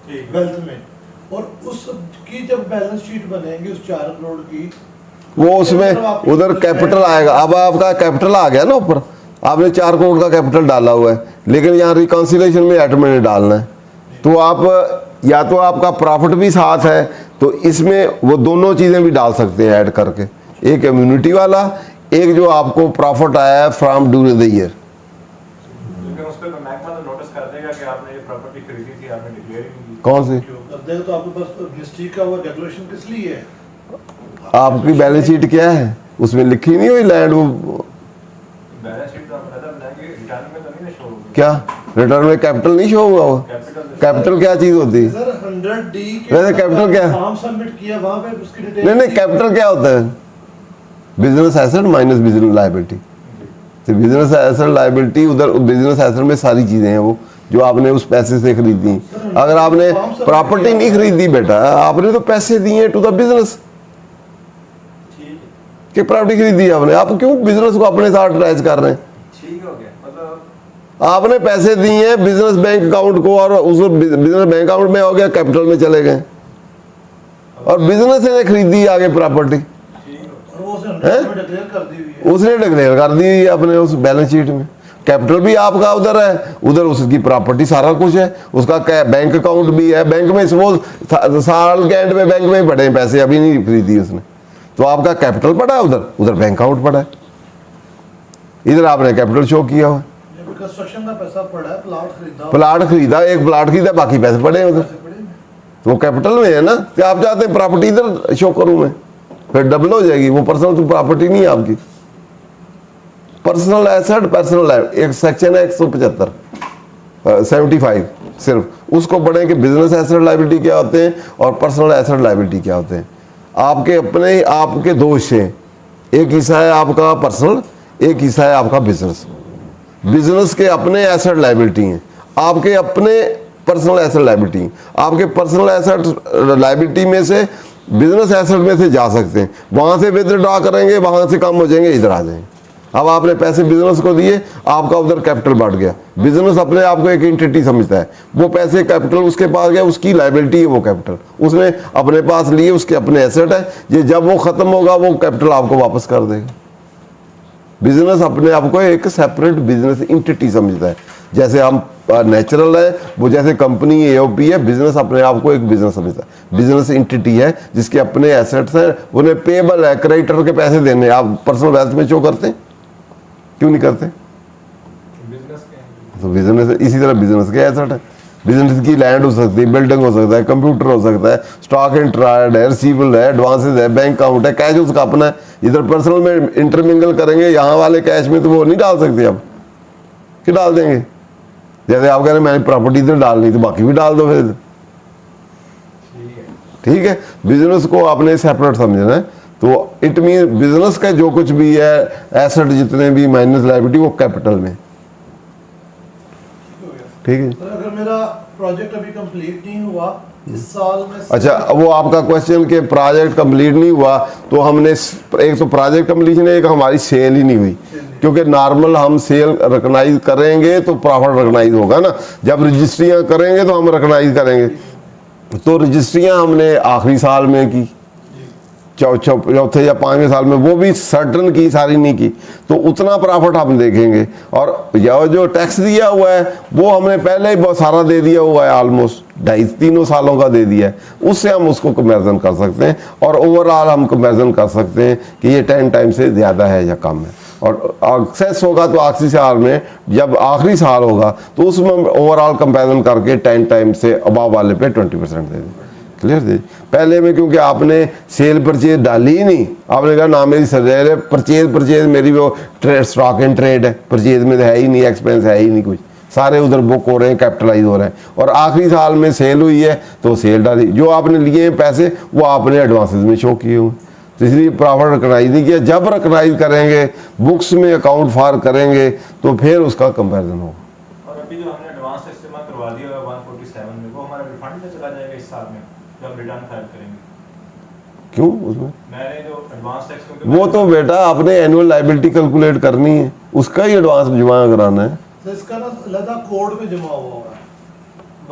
वेल्थ में, और उसकी जब बैलेंस शीट बनेगी उस 4 करोड़ की, वो उसमें उधर कैपिटल आएगा। अब आपका कैपिटल आ गया ना ऊपर, आपने 4 करोड़ का कैपिटल डाला हुआ है, लेकिन यहाँ रिकॉन्सिलेशन में एट में डालना है, तो आप या तो आपका प्रॉफिट भी साथ है तो इसमें वो दोनों चीज़ें भी डाल सकते हैं ऐड करके, एक इम्यूनिटी वाला, एक जो आपको प्रॉफिट आया है फ्रॉम ड्यूरिंग द ईयर। उस पर महकमा तो नोटिस कर देगा कि आपने ये प्रॉपर्टी खरीदी थी, आपने डिक्लेयर ही नहीं की। कौन सी? कर देगा तो आपके पास रजिस्ट्री का वो डिक्लेरेशन किस लिए है? आपकी बैलेंस शीट क्या है? उसमें लिखी नहीं हुई लैंड, वो बैलेंस शीट तो हम अलग बनाएंगे, रिटर्न में तो नहीं शो होगी। क्या रिटर्न में कैपिटल नहीं शो हुआ? वो कैपिटल क्या चीज़ होती है? सर 100D वैसे कैपिटल क्या है? फॉर्म सबमिट किया वहां पे उसकी डिटेल नहीं कैपिटल क्या होता है? Business asset minus business liability. तो बिजनेस एसेट लायबिलिटी, उधर बिजनेस एसेट में सारी चीज़ें हैं वो जो आपने उस पैसे से खरीदी। अगर आपने प्रॉपर्टी नहीं खरीदी बेटा, आपने तो पैसे दिए टू द बिजनेस कि प्रॉपर्टी खरीदी आपने, आप क्यों बिजनेस को अपने साथ अटैच कर रहे हैं? ठीक हो गया, मतलब आपने पैसे दिए हैं बिजनेस बैंक अकाउंट को और उस बिजनेस बैंक अकाउंट में हो गया, कैपिटल में चले गए, और बिजनेस ने खरीदी आगे प्रॉपर्टी, और वो उसने डिक्लेयर कर दी हुई है। उसने डिक्लेयर कर दी है अपने उस बैलेंस शीट में। कैपिटल भी आपका उधर है, उधर उसकी प्रॉपर्टी सारा कुछ है, उसका बैंक अकाउंट भी है, बैंक में सपोज साल के एंड में बैंक में पड़े हैं पैसे, अभी नहीं खरीदी उसने, तो आपका कैपिटल पड़ा है उधर, उधर बैंक अकाउंट पड़ा है, इधर आपने कैपिटल शो किया हुआ है। कंस्ट्रक्शन का पैसा पड़ा है, प्लाट खरीदा, एक प्लाट खरीदा, बाकी पैसे पड़े हैं उधर, तो वो कैपिटल में है ना। तो आप चाहते हैं प्रॉपर्टी इधर शो करूं मैं, फिर डबल हो जाएगी, वो पर्सनल तो प्रॉपर्टी नहीं है आपकी। पर्सनल एसेट, पर्सनल एक सेक्शन है 175 75 सिर्फ उसको पढ़ें कि बिजनेस एसेट लायबिलिटी क्या होते हैं और पर्सनल एसेट लायबिलिटी क्या होते हैं। आपके अपने आपके दो हिस्से हैं, एक हिस्सा है आपका पर्सनल, एक हिस्सा है आपका बिजनेस। बिजनेस के अपने एसेट लायबिलिटी हैं, आपके अपने पर्सनल एसेट लायबिलिटी। आपके पर्सनल एसेट लायबिलिटी में से बिजनेस एसेट में से जा सकते हैं, वहां से विथड्रॉ करेंगे, वहां से कम हो जाएंगे, इधर आ जाएंगे। अब आपने पैसे बिजनेस को दिए, आपका उधर कैपिटल बढ़ गया। बिजनेस अपने आप को एक एंटिटी समझता है, वो पैसे कैपिटल उसके पास गया, उसकी लायबिलिटी है वो कैपिटल, उसने अपने पास लिए, उसके अपने एसेट है। ये जब वो खत्म होगा वो कैपिटल आपको वापस कर देगा। बिजनेस अपने आप को एक सेपरेट बिजनेस एंटिटी समझता है। जैसे हम नेचुरल है, वो जैसे कंपनी एओपी है, बिजनेस अपने आप को एक बिजनेस समझता है, बिजनेस एंटिटी है जिसके अपने एसेट्स हैं, उन्हें पेबल है, क्रेडिटर के पैसे देने। आप पर्सनल वेल्थ में शो करते हैं, क्यों नहीं करते? तो बिजनेस इसी तरह बिजनेस के एसेट है। बिजनेस की लैंड हो सकती है, बिल्डिंग हो सकता है, कंप्यूटर हो सकता है, स्टॉक इन ट्रेड है, रिसीवेबल है, एडवांसेस है, बैंक अकाउंट है, कैश उसका अपना है। इधर पर्सनल में इंटरमिंगल करेंगे, यहाँ वाले कैश में तो वो नहीं डाल सकते आप, कि डाल देंगे? जैसे आप कह रहे हैं मैंने प्रॉपर्टी इधर डालनी, तो बाकी भी डाल दो फिर, ठीक है। बिजनेस को आपने सेपरेट समझना है। तो इट मीन बिजनेस का जो कुछ भी है एसेट जितने भी माइनस लायबिलिटी वो कैपिटल में, ठीक है। अगर मेरा प्रोजेक्ट अभी कंप्लीट नहीं हुआ इस साल में, अच्छा, वो आपका क्वेश्चन कि प्रोजेक्ट कंप्लीट नहीं हुआ, तो हमने एक तो प्रोजेक्ट कंप्लीशन है, एक हमारी सेल ही नहीं हुई। क्योंकि नॉर्मल हम सेल रिकॉग्नाइज करेंगे तो प्रॉफिट रिकॉग्नाइज होगा ना, जब रजिस्ट्रियां करेंगे तो हम रिकॉग्नाइज करेंगे। तो रजिस्ट्रियां हमने आखिरी साल में की, चौथे या पांचवें साल में, वो भी सर्टन की, सारी नहीं की, तो उतना प्रॉफिट हम देखेंगे। और यह जो टैक्स दिया हुआ है वो हमने पहले ही बहुत सारा दे दिया हुआ है, ऑलमोस्ट 2.5-3 सालों का दे दिया है, उससे हम उसको कंपैरिजन कर सकते हैं और ओवरऑल हम कंपैरिजन कर सकते हैं कि ये 10 टाइम से ज़्यादा है या कम है। और एक्सेस होगा तो आखिरी साल में, जब आखिरी साल होगा तो उसमें ओवरऑल कंपैरिजन करके 10 टाइम से अबाव वाले पे 20% दे दें। क्लियर दे। पहले में क्योंकि आपने सेल परचेज डाली ही नहीं, आपने कहा ना मेरी सेल है, परचेज मेरी वो स्टॉक एंड ट्रेड है, परचेज में है ही नहीं, एक्सपेंस है ही नहीं कुछ, सारे उधर बुक हो रहे हैं, कैपिटलाइज हो रहे हैं। और आखिरी साल में सेल हुई है तो सेल डाली, जो आपने लिए हैं पैसे वो आपने एडवांसेस में शो किए हुए, तो इसलिए प्रॉफिट रिकॉग्नाइज नहीं किया। जब रिकॉग्नाइज करेंगे, बुक्स में अकाउंट फार करेंगे, तो फिर उसका कंपैरिजन होगा। और अभी जो हमने एडवांस इस्तेमाल करवा दिया है 147 में, वो हमारा रिफंड में चला जाएगा इस साल में जब रिटर्न फाइल करेंगे? क्यों? उसमें मैंने जो एडवांस टैक्स, वो तो बेटा आपने एनुअल लायबिलिटी कैलकुलेट करनी है, उसका ही एडवांस जमा कराना है। तो इसका ना अलग कोड में जमा हुआ होगा,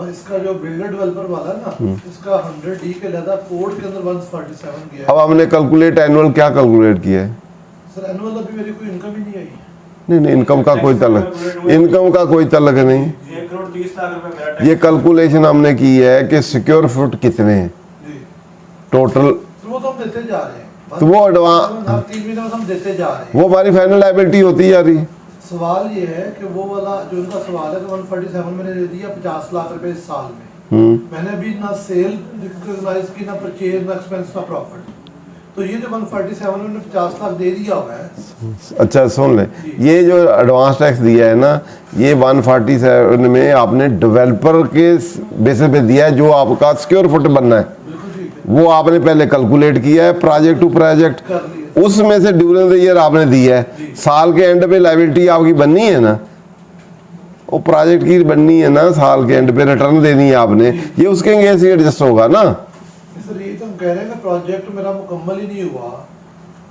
इसका जो बिल्डर डेवलपर वाला है ना, इसका 100D के अलग कोड के अंदर 147 गया है। अब हमने कैलकुलेट एनुअल क्या कैलकुलेट किया है? सर एनुअल अभी मेरी कोई इनकम ही नहीं आई। नहीं, इनकम का कोई तल्लक, इनकम का कोई तल्लक नहीं। 1,30,00,000 रुपए मेरा टैक्स। ये कैलकुलेशन हमने की है कि सिक्योर फुट कितने हैं टोटल, तो वो तो हम देते जा रहे हैं, तो वो एडवांस 3 महीने में हम देते जा रहे हैं। वो हमारी फाइनल लायबिलिटी होती जा रही। सवाल ये है कि वो वाला जो उनका सवाल है कि 147 मैंने दे दिया 50 लाख रुपए इस साल में, मैंने अभी ना सेल रिकॉग्नाइज की, ना परचेज, ना एक्सपेंस, ना प्रॉफिट। तो ये जो 147 मैंने 50 लाख दे दिया हुआ है। अच्छा सुन ले, ये जो एडवांस टैक्स दिया है ना, ये 147 में आपने डेवलपर के बेसिस पे दिया है, जो आपका सिक्योर फुट बनना है वो आपने पहले कैलकुलेट किया है प्रोजेक्ट टू प्रोजेक्ट, उसमें से ड्यूरिंग द ईयर आपने दिया है। साल के एंड पे लायबिलिटी आपकी बननी है ना, वो प्रोजेक्ट की बननी है ना, साल के एंड पे रिटर्न देनी है आपने, ये उसके अगेंस्ट ही एडजस्ट होगा ना। सर ये तो हम कह रहे हैं कि प्रोजेक्ट मेरा मुकम्मल ही नहीं हुआ,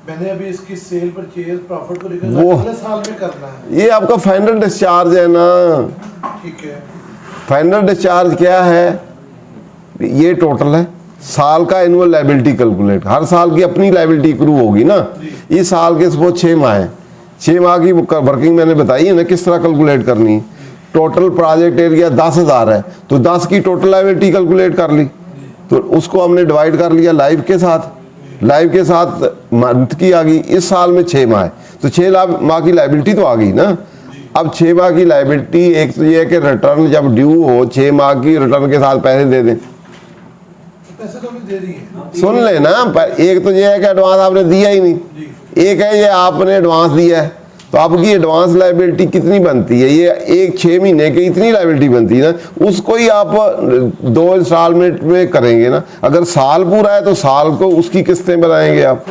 मैंने अभी इसकी सेल परचेज प्रॉफिट को लेकर वो अगले साल में करना है। ये आपका फाइनल डिस्चार्ज है ना। ठीक है, फाइनल डिस्चार्ज क्या है? ये टोटल है साल का एनुअल लायबिलिटी कैलकुलेट, हर साल की अपनी लायबिलिटी क्रू होगी ना। इस साल के सपोज 6 माह है, 6 माह की वर्किंग मैंने बताई है ना किस तरह कैलकुलेट करनी। टोटल प्रोजेक्ट एरिया 10,000 है, तो 10 की टोटल लायबिलिटी कैलकुलेट कर ली, तो उसको हमने डिवाइड कर लिया लाइव के साथ, लाइव के साथ मंथ की आ गई। इस साल में 6 माह है तो 6 माह की लायबिलिटी तो आ गई ना। अब 6 माह की लायबिलिटी, एक तो ये है कि रिटर्न जब ड्यू हो 6 माह की रिटर्न के साथ पैसे दे दें, पैसे तो दे दिए। सुन लेना, एक तो ये है कि एडवांस आपने दिया ही नहीं, एक है ये आपने एडवांस दिया है तो तो आपकी एडवांस लाइबिलिटी कितनी बनती है, ये एक 6 महीने की इतनी लाइबिलिटी बनती है ना, उसको ही आप 2 इंस्टॉलमेंट में करेंगे ना। अगर साल पूरा है तो साल को उसकी किस्तें बनाएंगे आप,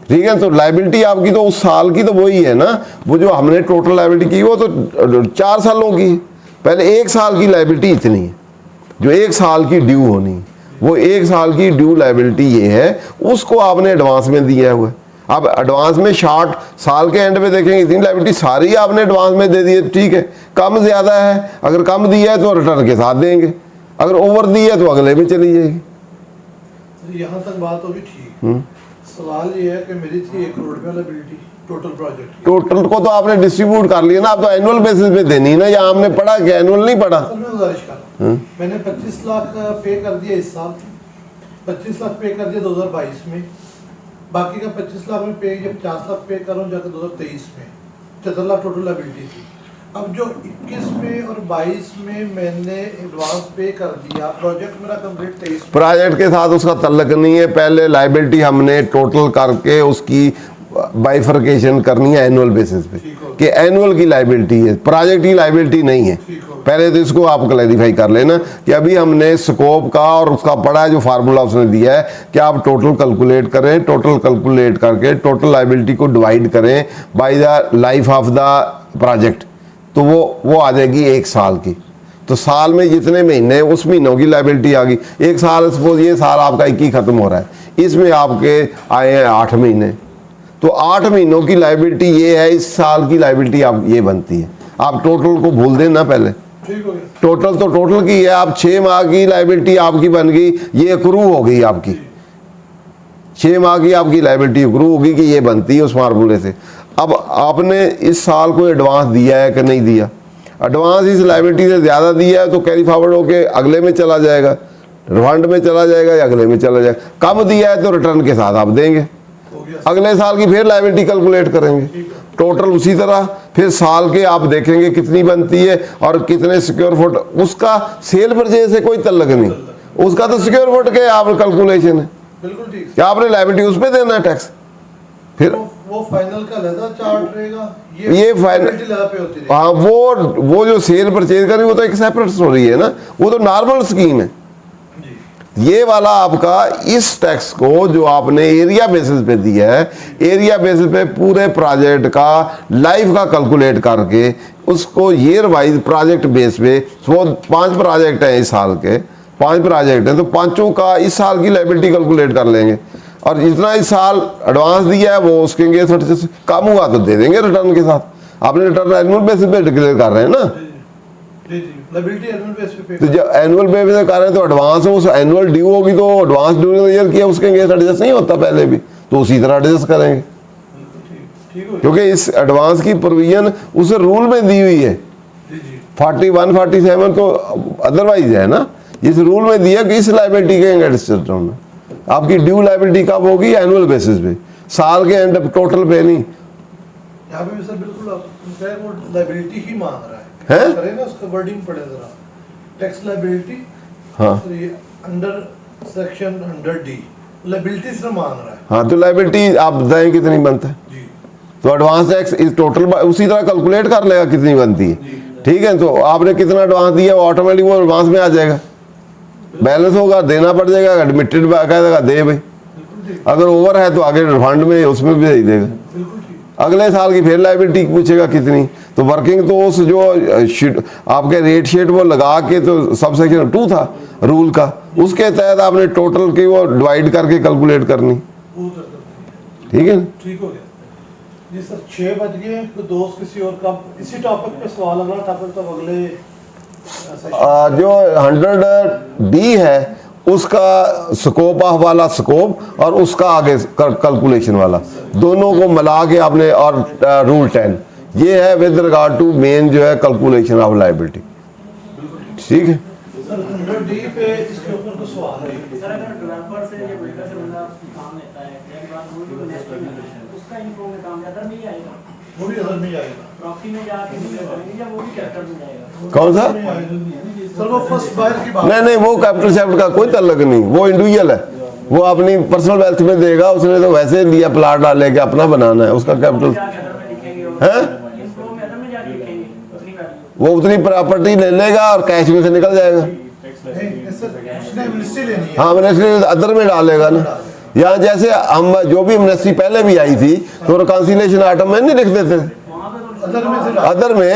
ठीक है। तो लाइबिलिटी आपकी तो उस साल की तो वही है ना, वो जो हमने टोटल लाइबिलिटी की वो तो 4 सालों की है। पहले 1 साल की लाइबिलिटी इतनी है जो 1 साल की ड्यू होनी है, वो 1 साल की ड्यू लाइबिलिटी ये है, उसको आपने एडवांस में दिया हुआ है। अब एडवांस में शार्ट साल के एंड पे देखेंगे इतनी लाइबिलिटी सारी आपने एडवांस में दे दी है, ठीक है। कम ज़्यादा है, अगर कम दिया है तो रिटर्न के साथ देंगे, अगर ओवर दिया है तो अगले में चली जाएगी। यहाँ तक बात होगी ठीक। सवाल ये है कि मेरी थी 1 करोड़ में लाइबिलिटी टोटल प्रोजेक्ट की। टोटल को तो आपने डिस्ट्रीब्यूट कर लिया ना, आप तो एनुअल बेसिस पे देनी ना, या हमने पढ़ा कि एनुअल नहीं पढ़ा। मैं गुजारिश कर रहा हूँ, मैंने 25 लाख पे कर दिया इस साल, 25 लाख पे कर दिया 2022 में, बाकी का 25 लाख में पे, जब 50 लाख पे करूँ जाकर 2023 में 74 लाख टोटल लाइबिलिटी थी। अब जो 21 में और 22 में मैंने एडवांस पे कर दिया, प्रोजेक्ट मेरा कंप्लीट 23 प्रोजेक्ट के साथ उसका तल्लक नहीं है। पहले लाइबिलिटी हमने टोटल करके उसकी बाइफर्केशन करनी है एनुअल बेसिस पे कि एनुअल की लाइबिलिटी है, प्रोजेक्ट की लाइबिलिटी नहीं है। पहले तो इसको आप क्लैरिफाई कर लेना कि अभी हमने स्कोप का और उसका पढ़ा है, जो फार्मूला उसने दिया है कि आप टोटल कैलकुलेट करें, टोटल कैलकुलेट करके टोटल लाइबिलिटी को डिवाइड करें by the life of the project, तो वो आ जाएगी 1 साल की। तो साल में जितने महीने उस महीनों की लाइबिलिटी आ गई। 1 साल सपोज ये साल आपका 21 खत्म हो रहा है, इसमें आपके आए हैं 8 महीने, तो 8 महीनों की लाइबिलिटी ये है, इस साल की लाइबिलिटी आप ये बनती है। आप टोटल को भूल देना पहले, टोटल तो टोटल की है। आप 6 माह की लाइबिलिटी आपकी बन गई, ये अक्रू हो गई आपकी, 6 माह की आपकी लाइबिलिटी अक्रू होगी कि ये बनती है उस फार्मूले से। अब आपने इस साल को एडवांस दिया है कि नहीं दिया, एडवांस इस लाइबिलिटी से ज़्यादा दिया है तो कैरी फॉरवर्ड होके अगले में चला जाएगा, रिफंड में चला जाएगा या अगले में चला जाएगा। कम दिया है तो रिटर्न के साथ आप देंगे, अगले साल की फिर लाइबिलिटी कैलकुलेट करेंगे टोटल उसी तरह। फिर साल के आप देखेंगे कितनी बनती है और कितने स्क्वायर फुट, उसका सेल परचेज से कोई तल्लक नहीं, उसका तो स्क्वायर फुट के आप कैलकुलेशन है, बिल्कुल ठीक। क्या आपने लाइबिलिटी उस पर देना है टैक्स। फिर वो फाइनल का लहदा चार्ट रहेगा, ये फाइनल पे होती रहेगी। हाँ, वो जो सेल परचेज करें वो तो एक सेपरेट स्टोरी है ना, वो तो नॉर्मल स्कीम है। ये वाला आपका इस टैक्स को जो आपने एरिया बेसिस पे दिया है, एरिया बेसिस पे पूरे प्रोजेक्ट का लाइफ का कैलकुलेट करके उसको ईयर वाइज प्रोजेक्ट बेस पे, वो 5 प्रोजेक्ट हैं इस साल के, 5 प्रोजेक्ट हैं तो पांचों का इस साल की लाइबिलिटी कैलकुलेट कर लेंगे और जितना इस साल एडवांस दिया है वो उसके कम हुआ तो दे देंगे रिटर्न के साथ। आपने रिटर्न एनुअल बेसिस पे डिक्लेयर कर रहे हैं ना, तो जब एनुअल बेसिस पे कर रहे हैं तो एडवांस उस एनुअल ड्यू होगी तो एडवांस ड्यू ईयर किया उसके एडजस्ट नहीं होता पहले भी, तो उसी तरह एडजस्ट करेंगे क्योंकि इस एडवांस की प्रोविजन उस रूल में दी हुई है। 41, 47 तो अदरवाइज है ना, इस रूल में दिया कि इस लाइबिलिटी के एडजस्ट होना। आपकी ड्यू लाइबिलिटी कब होगी, एनुअल बेसिस पे, साल के एंड टोटल पे नहीं। यहाँ पे सर बिल्कुल वो लाइबिलिटी ही मांग रहा है, हैं? ना उसका वर्डिंग पढ़े जरा, टैक्स लाइबिलिटी, हाँ अंडर सेक्शन 100D लाइबिलिटी से मांग रहा है। हाँ, तो लाइबिलिटी आप बताएं कितनी बनता है जी, तो एडवांस टैक्स इस टोटल उसी तरह कैलकुलेट कर लेगा कितनी बनती है, ठीक है। तो आपने कितना एडवांस दिया वो ऑटोमेटिक वो एडवांस में आ जाएगा, बैलेंस होगा देना पड़ जाएगा, एडमिटेड कह देगा दे भाई, अगर ओवर है तो आगे रिफंड में उसमें भी दे देगा। अगले साल की फिर लाइबिलिटी पूछेगा कितनी, तो वर्किंग तो उस जो शीट आपके रेट शीट वो लगा के तो सब सेक्शन 2 था रूल का, उसके तहत आपने टोटल की वो डिवाइड करके कैलकुलेट करनी, ठीक है। ठीक हो गया जी सर। 6 बज गए, तो दोस्त किसी और का इसी टॉपिक पे सवाल, अगला टॉपिक तो अगले जो 100D है उसका स्कोप ऑफ वाला स्कोप और उसका आगे कैलकुलेशन वाला, दोनों को मिला के आपने, और रूल 10 ये है विद रिगार्ड टू मेन जो है कैलकुलेशन ऑफ लायबिलिटी, ठीक है। सर 100D पे इसके ऊपर तो सवाल है सर, अगर डेवलपर से या बिल्डर से बंदा काम लेता है, एक बार वो भी नेक्स्ट में उसका इन्फो में काम अदर में ही आएगा, वो भी अदर में जाएगा, प्रॉपर्टी में जाके बिल्डर करेंगे या वो भी कैपिटल में जाएगा। कौन सा सर वो फर्स्ट बायर की बात नहीं, वो कैपिटल सेफ्ट का कोई तल्लक नहीं, वो इंडिविजुअल है, वो अपनी पर्सनल वेल्थ में देगा, उसने तो वैसे लिया प्लाट डाल लेके अपना बनाना है, उसका कैपिटल क्या अदर में लिखेंगे और हैं? इनफ्लो में अदर में जाके लिखेंगे उतनी वैल्यू। वो उतनी प्रॉपर्टी ले लेगा और कैश में से निकल जाएगा। उसने एमनेस्टी लेनी है। हाँ, मिनिस्ट्री अदर में डालेगा ना। यहाँ जैसे हम जो भी मिनिस्ट्री पहले भी आई थी तो रिकॉन्सिलिएशन आइटम में नहीं लिख देते थे, वहाँ पे तो अदर में से अदर में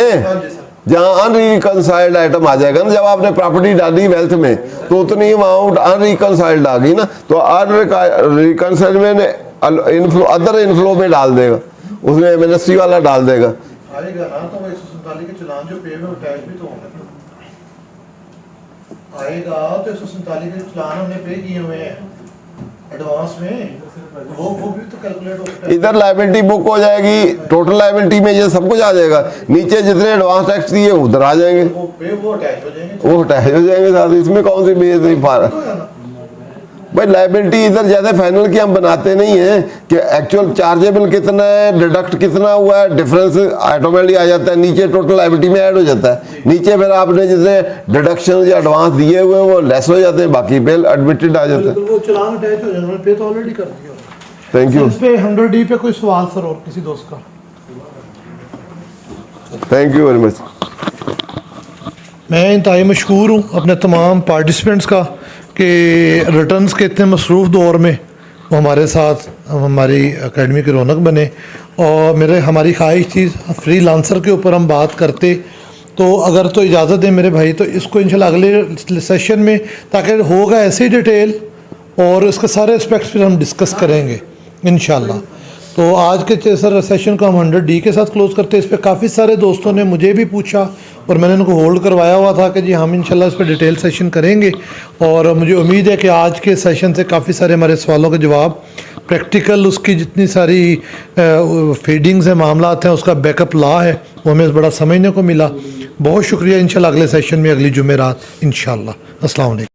जहाँ अनरिकनसाइल्ड आइटम आ जाएगा ना, जब आपने प्रॉपर्टी डाली वेल्थ में तो उतनी अमाउंट अनरिकनसाइल्ड आ गई ना, तो अनरिकनसाइल्ड में इनफ्लो अदर इनफ्लो में डाल देगा, उसमें मिनिस्ट्री वाला डाल देगा। आएगा ना तो वो 147 के चलान जो पे में टैक्स भी तो होंगे ना। आएगा तो 147 के चलान हमने पे किए हुए हैं एडवांस में, तो वो भी तो कैलकुलेट होता है। इधर लायबिलिटी बुक हो जाएगी, टोटल लायबिलिटी में ये सब कुछ आ जाएगा, नीचे जितने एडवांस टैक्स दिए उधर आ जाएंगे, वो पे वो अटैच हो जाएंगे। वो अटैच हो जाएंगे साथ। इसमें कौन सी बेइज्जती भाई, लायबिलिटी इधर जैसे फाइनल की हम बनाते नहीं है कि एक्चुअल चार्जेबल कितना है, डिडक्ट कितना हुआ है, डिफरेंस ऑटोमेटिकली आ जाता है, नीचे टोटल लायबिलिटी में ऐड हो जाता है, नीचे फिर आपने जितने डिडक्शन या एडवांस दिए हुए हैं वो लेस हो जाते हैं, बाकी बिल एडमिटेड आ जाता है। वो चलान अटैच हो जाए, पे तो ऑलरेडी कर दिया। थैंक यू, इस पे 100D पे कोई सवाल सर और किसी दोस्त का? Thank you very much. मैं इंतहाई मशहूर हूँ अपने तमाम पार्टिसिपेंट्स का कि रिटर्न्स के इतने मसरूफ़ दौर में वो हमारे साथ हमारी एकेडमी की रौनक बने, और हमारी ख्वाहिश थी फ्रीलांसर के ऊपर हम बात करते, तो अगर तो इजाज़त दें मेरे भाई तो इसको इंशाल्लाह अगले सेशन में, ताकि होगा ऐसी डिटेल और इसके सारे एस्पेक्ट्स फिर हम डिस्कस करेंगे इंशाल्लाह। तो आज के सर सेशन को हम 100D के साथ क्लोज़ करते हैं। इस पर काफ़ी सारे दोस्तों ने मुझे भी पूछा और मैंने उनको होल्ड करवाया हुआ था कि जी हम इंशाल्लाह इस पर डिटेल सेशन करेंगे, और मुझे उम्मीद है कि आज के सेशन से काफ़ी सारे हमारे सवालों के जवाब, प्रैक्टिकल उसकी जितनी सारी फीडिंग्स हैं, मामलात हैं, उसका बैकअप ला है, वो हमें बड़ा समझने को मिला। बहुत शुक्रिया। इंशाल्लाह अगले सेशन में अगली जुमेरात इंशाल्लाह। अस्सलाम वालेकुम।